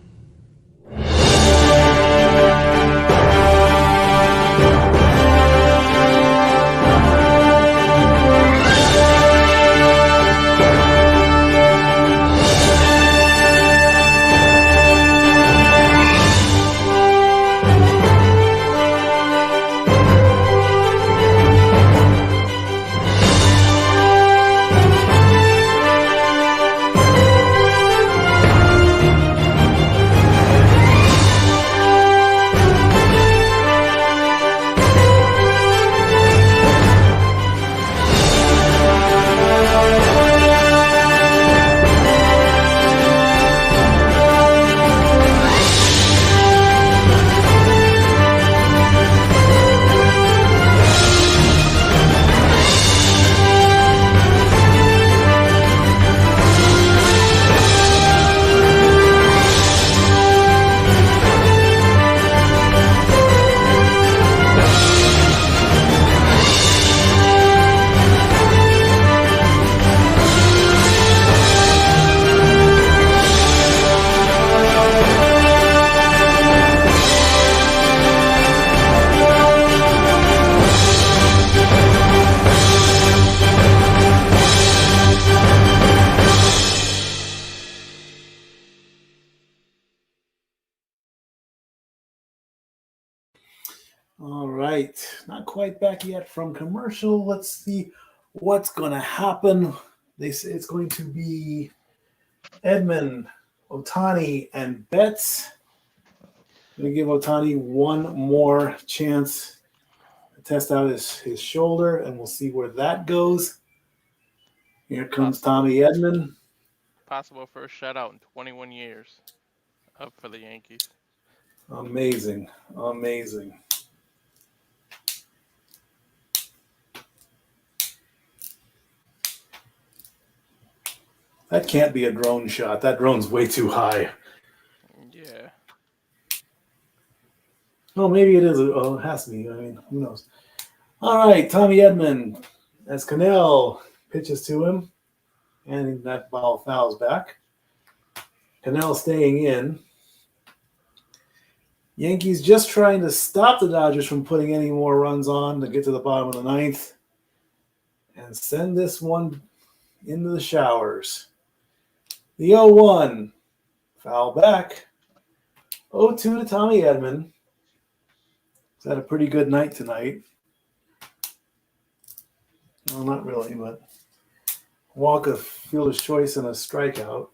All right. Not quite back yet from commercial. Let's see what's going to happen. They say it's going to be Edman, Otani, and Betts. I'm going to give Otani one more chance to test out his shoulder, and we'll see where that goes. Here comes Tommy Edman. Possible first shutout in 21 years up for the Yankees. Amazing. Amazing. That can't be a drone shot. That drone's way too high. Yeah. Oh, maybe it is. Oh, it has to be. I mean, who knows? All right, Tommy Edman, as Cannell pitches to him, and that ball fouls back. Cannell staying in. Yankees just trying to stop the Dodgers from putting any more runs on to get to the bottom of the ninth and send this one into the showers. The 0-1, foul back. 0-2 to Tommy Edman. He's had a pretty good night tonight. Well, not really, but walk, a fielder's choice, and a strikeout.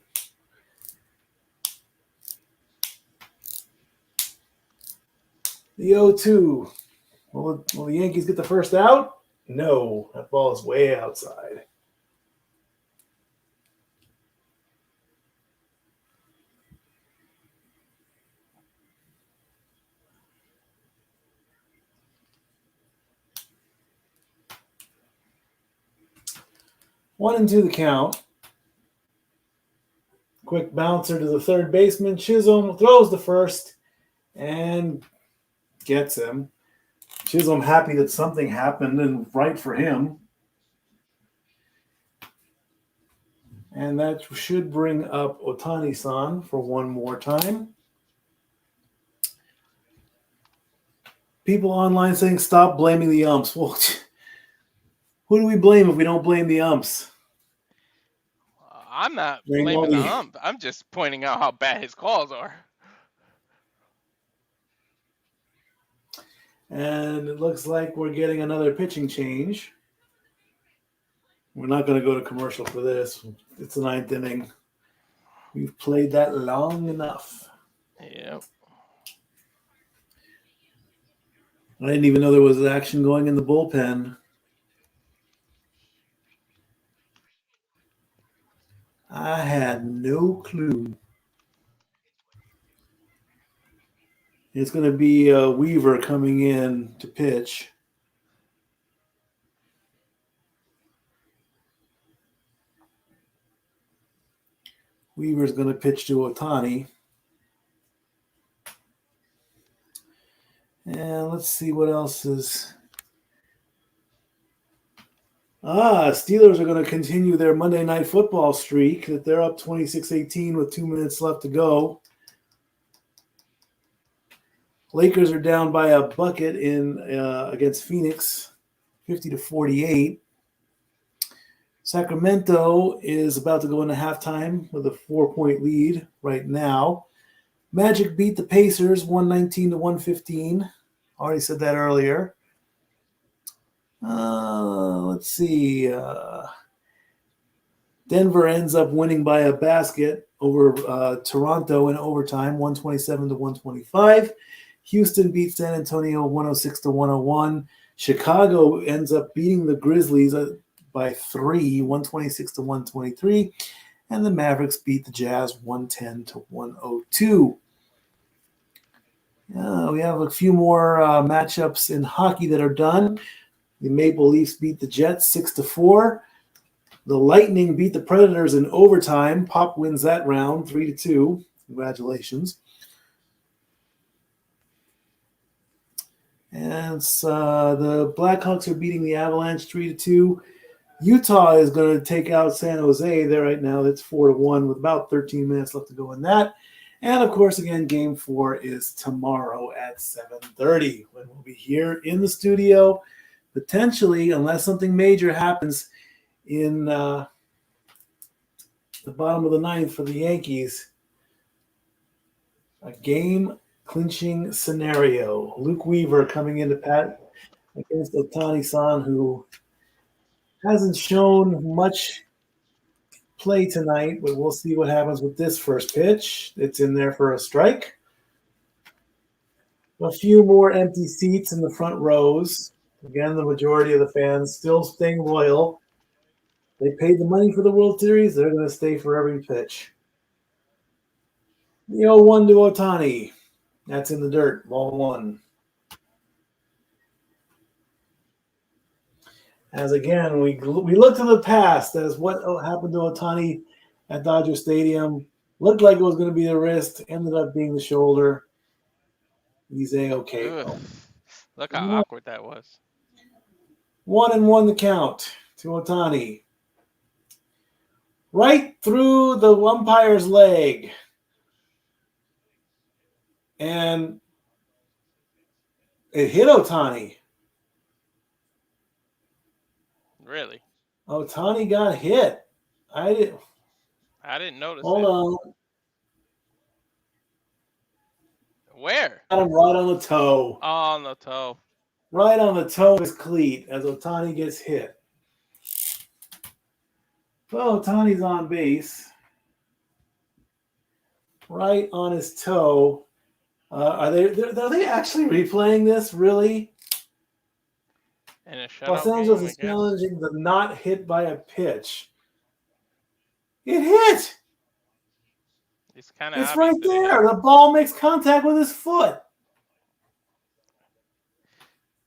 The 0-2. Will the Yankees get the first out? No. That ball is way outside. One and two the count. Quick bouncer to the third baseman. Chisholm throws the first and gets him. Chisholm happy that something happened and right for him. And that should bring up Otani-san for one more time. People online saying stop blaming the umps. Well, who do we blame if we don't blame the umps? I'm not blaming the ump. I'm just pointing out how bad his calls are. And it looks like we're getting another pitching change. We're not going to go to commercial for this. It's the ninth inning. We've played that long enough. Yep. I didn't even know there was action going in the bullpen. I had no clue. It's going to be Weaver coming in to pitch. Weaver's going to pitch to Otani. And let's see what else is. Steelers are going to continue their Monday Night Football streak. That they're up 26-18 with 2 minutes left to go. Lakers are down by a bucket against Phoenix, 50-48. Sacramento is about to go into halftime with a 4-point lead right now. Magic beat the Pacers 119-115. Already said that earlier. Let's see. Denver ends up winning by a basket over Toronto in overtime, 127-125. Houston beats San Antonio 106-101. Chicago ends up beating the Grizzlies by 3, 126-123. And the Mavericks beat the Jazz 110-102. We have a few more matchups in hockey that are done. The Maple Leafs beat the Jets 6-4. The Lightning beat the Predators in overtime. Pop wins that round 3-2. Congratulations. And the Blackhawks are beating the Avalanche 3-2. Utah is going to take out San Jose there right now. That's 4-1 with about 13 minutes left to go in that. And, of course, again, Game 4 is tomorrow at 7:30 when we'll be here in the studio, potentially, unless something major happens in the bottom of the ninth for the Yankees, a Game clinching scenario. Luke Weaver coming into Pat against Otani-san, who hasn't shown much play tonight, but we'll see what happens with this first pitch. It's in there for a strike. A few more empty seats in the front rows. Again, the majority of the fans still staying loyal. They paid the money for the World Series. They're going to stay for every pitch. The 0-1 to Otani. That's in the dirt. Ball one. As again, we look to the past as what happened to Otani at Dodger Stadium. Looked like it was going to be the wrist. Ended up being the shoulder. He's A-okay. Ugh. Look how awkward that was. 1-1 the count to Otani. Right through the umpire's leg. And it hit Otani. Really? Otani got hit. I didn't notice Hold it. on. Where? Got him right on the toe. On the toe. Right on the toe of his cleat as Otani gets hit. Well, Otani's on base. Right on his toe. Are they actually replaying this? Really? And a shutout Los Angeles game, is challenging the not hit by a pitch. It hit. It's kind of It's right there. The ball makes contact with his foot.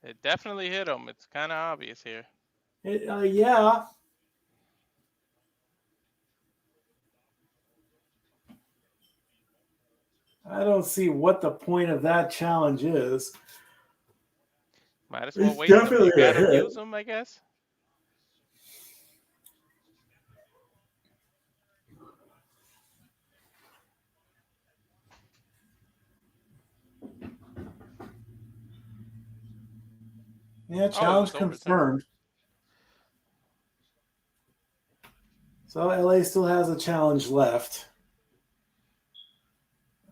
It definitely hit him. It's kind of obvious here. Yeah. I don't see what the point of that challenge is. Might as well It's wait till definitely you got a to hit. use them, I guess. Yeah, challenge confirmed. So LA still has a challenge left.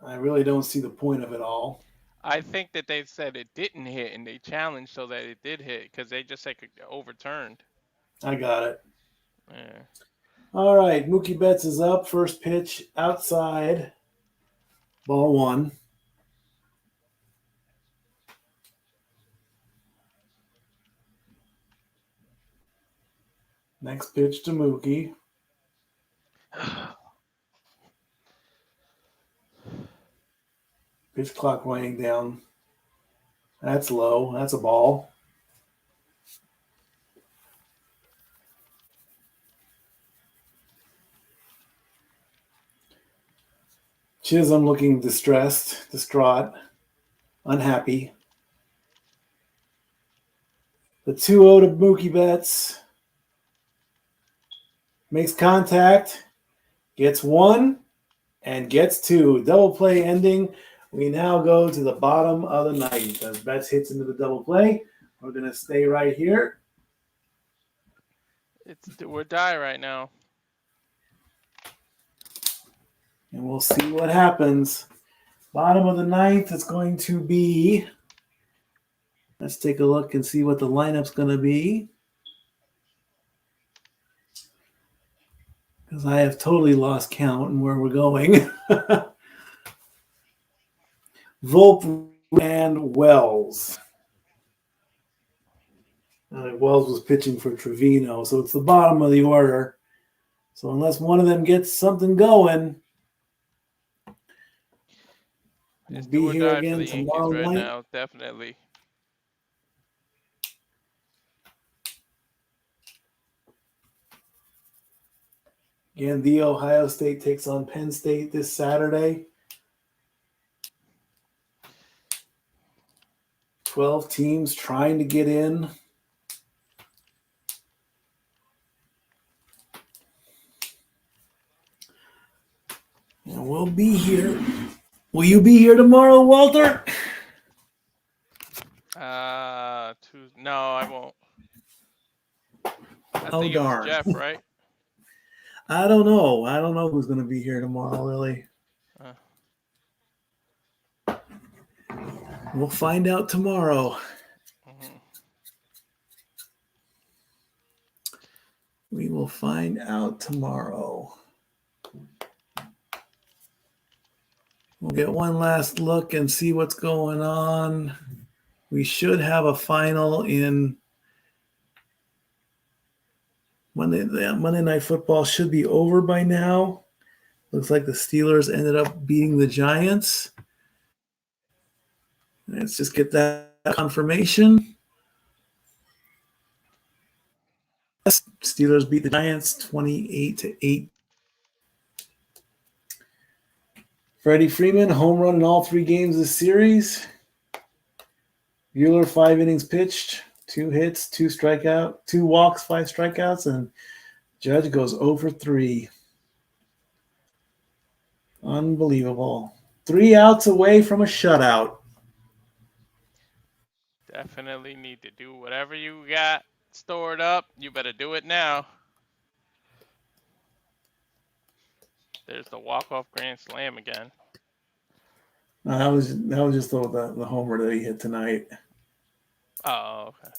I really don't see the point of it all. I think that they said it didn't hit and they challenged so that it did hit because they just like overturned. I got it. Yeah. All right, Mookie Betts is up. First pitch outside. Ball one. Next pitch to Mookie. Pitch clock winding down. That's low. That's a ball. Chisholm looking distressed, distraught, unhappy. The 2-0 to Mookie Betts. Makes contact. Gets one and gets two. Double play ending. We now go to the bottom of the ninth as Betts hits into the double play. We're going to stay right here. It's do or die right now. And we'll see what happens. Bottom of the ninth, it's going to be. Let's take a look and see what the lineup's going to be. Because I have totally lost count and where we're going. Volpe and Wells. Wells was pitching for Trevino, so it's the bottom of the order. So unless one of them gets something going, we'll be here again tomorrow night. Right now, definitely. Again, the Ohio State takes on Penn State this Saturday. 12 teams trying to get in. And we'll be here. Will you be here tomorrow, Walter? No, I won't. I Oh, think it was darn. Jeff, right? I don't know. I don't know who's going to be here tomorrow, really. We'll find out tomorrow. Mhm. We will find out tomorrow. We'll get one last look and see what's going on. We should have a final in Monday. Monday Night Football should be over by now. Looks like the Steelers ended up beating the Giants. Let's just get that confirmation. Steelers beat the Giants 28-8. Freddie Freeman, home run in all 3 games this series. Bueller, 5 innings pitched, 2 hits, 2 strikeouts, 2 walks, 5 strikeouts, and Judge goes 0 for 3. Unbelievable. 3 outs away from a shutout. Definitely need to do whatever you got stored up. You better do it now. There's the walk-off grand slam again. That was just the homer that he hit tonight. Oh, okay.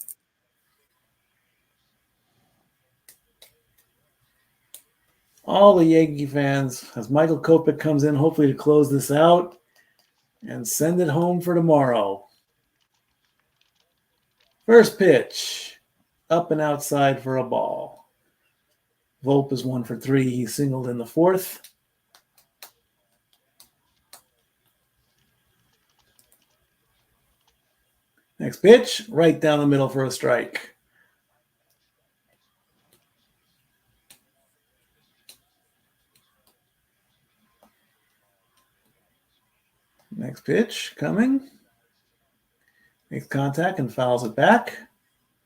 All the Yankee fans, as Michael Kopech comes in, hopefully to close this out and send it home for tomorrow. First pitch, up and outside for a ball. Volpe is 1 for 3. He singled in the 4th. Next pitch, right down the middle for a strike. Next pitch coming. Makes contact and fouls it back.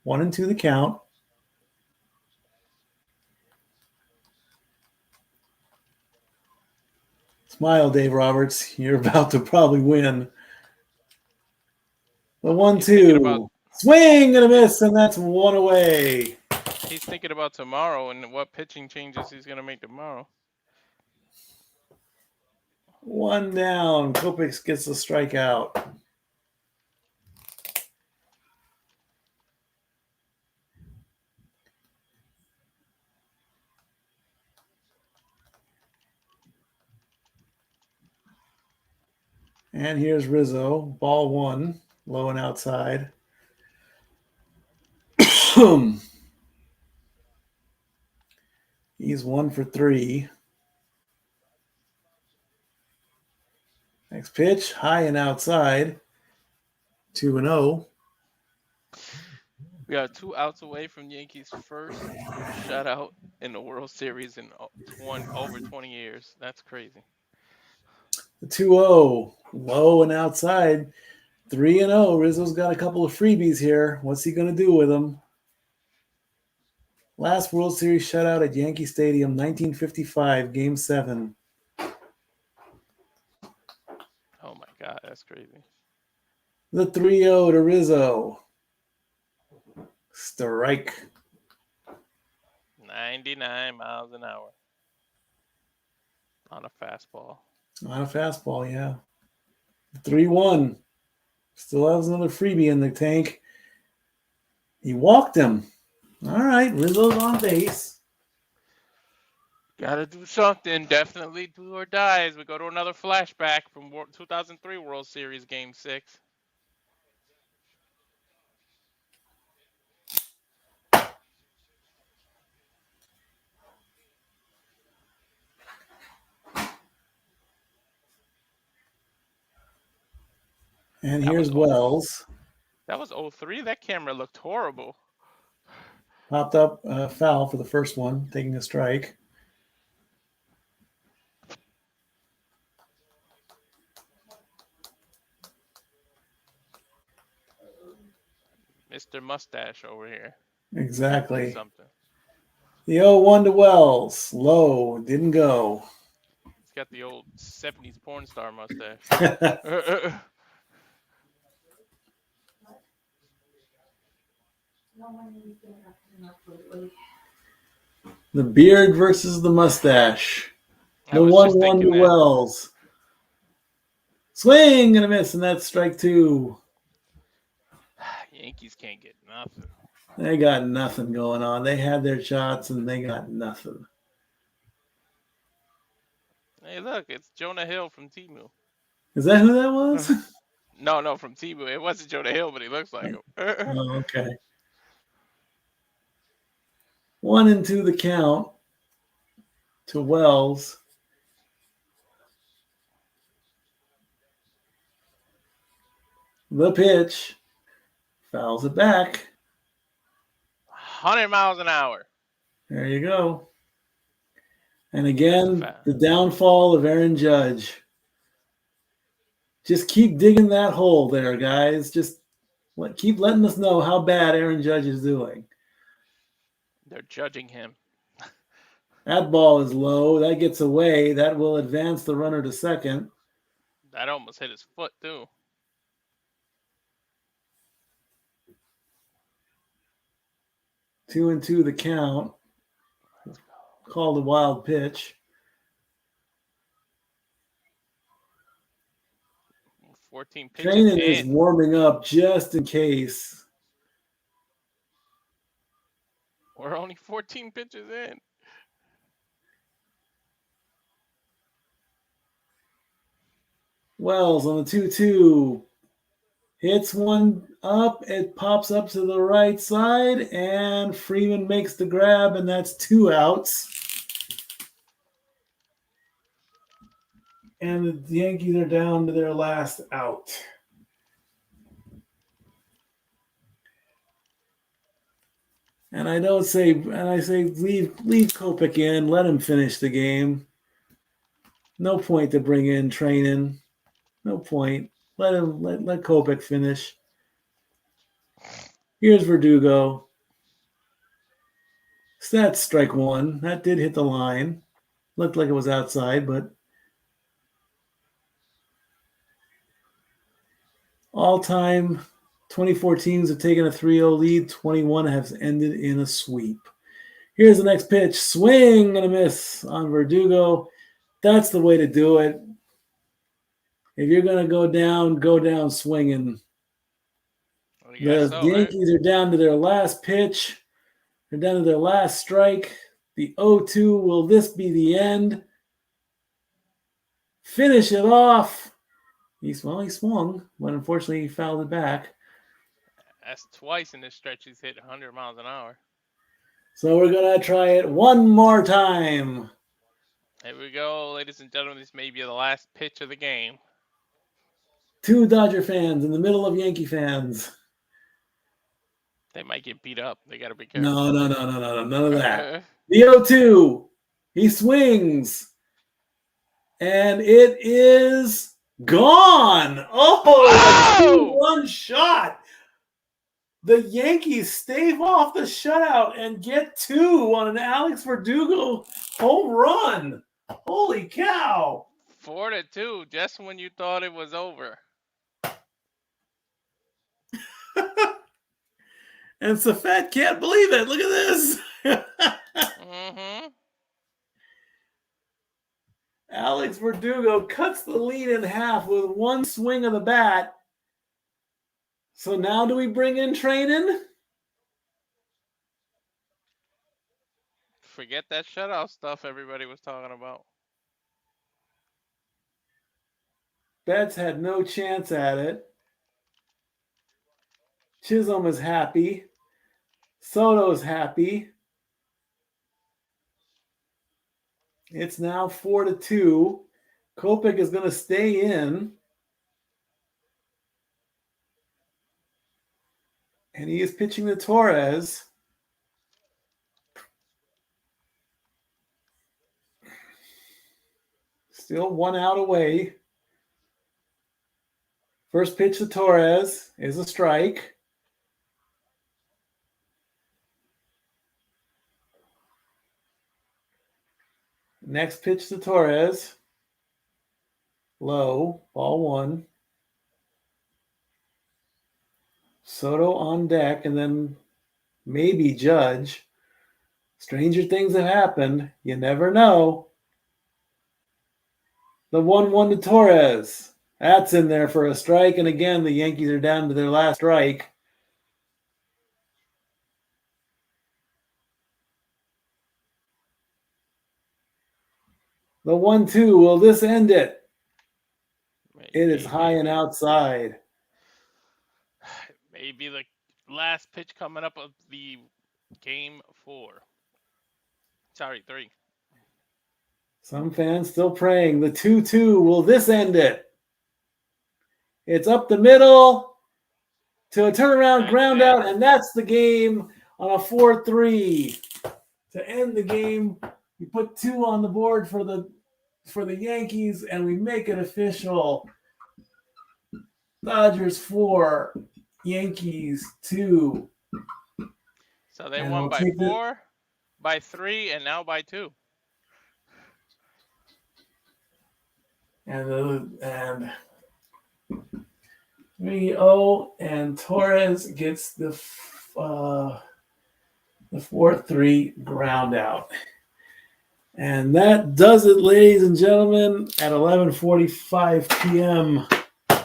1-2 the count. Smile, Dave Roberts. You're about to probably win. The 1-2. Swing and a miss, and that's 1 away. He's thinking about tomorrow and what pitching changes he's going to make tomorrow. 1 down. Kopech gets the strikeout. And here's Rizzo. Ball 1. Low and outside. He's 1 for 3. Next pitch, high and outside. 2-0. We are 2 outs away from Yankees' first shutout in the World Series in over 20 years. That's crazy. The 2-0. Low and outside. 3-0. Rizzo's got a couple of freebies here. What's he going to do with them? Last World Series shutout at Yankee Stadium, 1955, Game 7. Oh my God, that's crazy. The 3-0 to Rizzo. Strike. 99 miles an hour on a fastball. On a fastball, yeah. 3-1. Still has another freebie in the tank. He walked him. All right, Rizzo's on base. Gotta do something. Definitely do or die as we go to another flashback from 2003 World Series Game 6. And here's Wells. That was 03. That camera looked horrible. Popped up foul for the first one, taking a strike. Mr. Mustache over here. Exactly. Something. The 0-1 to Wells. Low. Didn't go. He's got the old 70s porn star mustache. The beard versus the mustache. The 1-1 to Wells. Swing and a miss, and that's strike 2. Yankees can't get nothing. They got nothing going on. They had their shots and they got nothing. Hey, look, it's Jonah Hill from Timu. Is that who that was? No, from Timu. It wasn't Jonah Hill, but he looks like him. Oh, okay. 1-2 the count to Wells. The pitch. Fouls it back. 100 miles an hour. There you go. And again, the downfall of Aaron Judge. Just keep digging that hole there, guys. Just keep letting us know how bad Aaron Judge is doing. They're judging him. That ball is low. That gets away. That will advance the runner to second. That almost hit his foot, too. 2-2 the count. Called a wild pitch. 14 pitches Trainin in. is warming up just in case. We're only 14 pitches in. Wells on the 2-2. Hits one up. It pops up to the right side, and Freeman makes the grab, and that's 2 outs. And the Yankees are down to their last out. And I say leave Kopech in, let him finish the game. No point to bring in Trainin. No point. Let Kopech finish. Here's Verdugo. So that's strike 1. That did hit the line. Looked like it was outside, but all-time 24 teams have taken a 3-0 lead. 21 have ended in a sweep. Here's the next pitch. Swing and a miss on Verdugo. That's the way to do it. If you're going to go down swinging. The Yankees are down to their last pitch. They're down to their last strike. The 0-2. Will this be the end? Finish it off. He swung, but unfortunately he fouled it back. That's twice in this stretch he's hit 100 miles an hour. So we're going to try it one more time. Here we go, ladies and gentlemen. This may be the last pitch of the game. 2 Dodger fans in the middle of Yankee fans. They might get beat up. They got to be careful. No. None of that. The 0-2. He swings. And it is gone. Oh! 2-1 shot. The Yankees stave off the shutout and get 2 on an Alex Verdugo home run. Holy cow. 4-2, just when you thought it was over. And Safet can't believe it. Look at this. Mm-hmm. Alex Verdugo cuts the lead in half with one swing of the bat. So now do we bring in Trainin? Forget that shutout stuff everybody was talking about. Betts had no chance at it. Chisholm is happy. Soto's happy. It's now 4-2. Kopech is going to stay in. And he is pitching to Torres. Still 1 out away. First pitch to Torres is a strike. Next pitch to Torres. Low, ball 1. Soto on deck, and then maybe Judge. Stranger things have happened. You never know. The 1-1 to Torres. That's in there for a strike, and again, the Yankees are down to their last strike. The 1-2. Will this end it? It is high and Maybe. outside. Maybe the last pitch coming up of the game 4. Sorry, 3. Some fans still praying. The 2-2. Will this end it? It's up the middle to a turnaround ground out, and that's the game on a 4-3. To end the game, we put 2 on the board for the Yankees, and we make it official. Dodgers 4, Yankees 2. So they And won we'll by take 4, by 3, and now by 2. And 3-0, and Torres gets the 4-3 ground out. And that does it, ladies and gentlemen, at 11:45 p.m.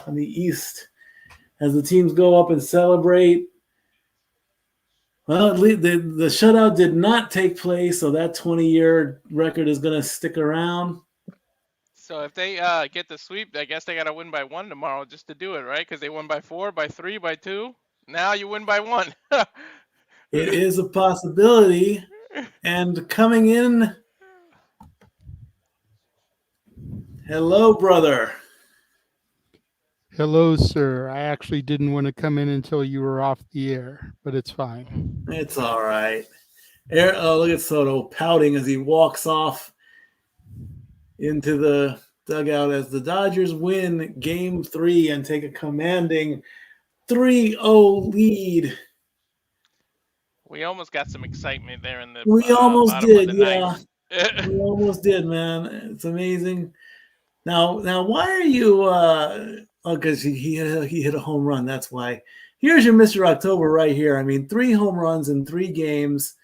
on the East, as the teams go up and celebrate. Well, at least the shutout did not take place, so that 20-year record is going to stick around. So if they get the sweep, I guess they got to win by 1 tomorrow just to do it, right? Because they won by 4, by 3, by 2. Now you win by 1. It is a possibility. And coming in, hello, brother. Hello, sir. I actually didn't want to come in until you were off the air, but it's fine. It's all right. Oh, look at Soto pouting as he walks off into the dugout as the Dodgers win Game 3 and take a commanding 3-0 lead. We almost got some excitement there in the We almost bottom did, of the yeah. ninth. We almost did, man. It's amazing. Now, why are you? Because he hit a home run. That's why. Here's your Mr. October right here. I mean, 3 home runs in 3 games.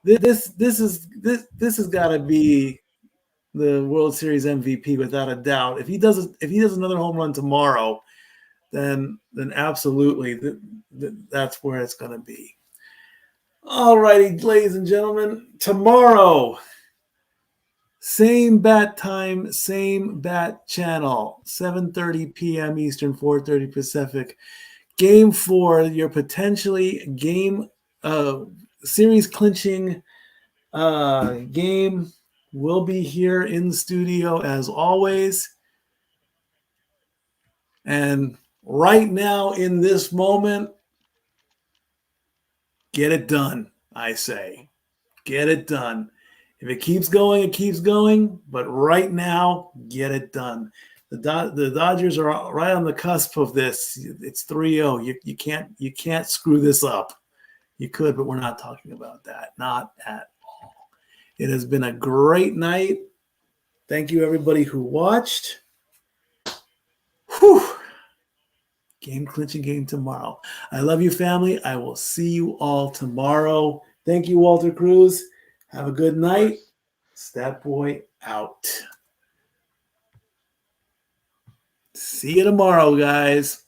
This has got to be the World Series MVP without a doubt. If he does another home run tomorrow, then absolutely that's where it's going to be. All righty, ladies and gentlemen, tomorrow, same bat time, same bat channel, 7:30 p.m. Eastern, 4:30 Pacific. Game 4, your potentially series clinching game will be here in the studio as always. And right now, in this moment, get it done, I say. Get it done. If it keeps going, it keeps going. But right now, get it done. The Dodgers are right on the cusp of this. It's 3-0. You can't screw this up. You could, but we're not talking about that. Not at all. It has been a great night. Thank you, everybody who watched. Whew. Game clinching game tomorrow. I love you, family. I will see you all tomorrow. Thank you, Walter Cruz. Have a good night. Stat Boy out. See you tomorrow, guys.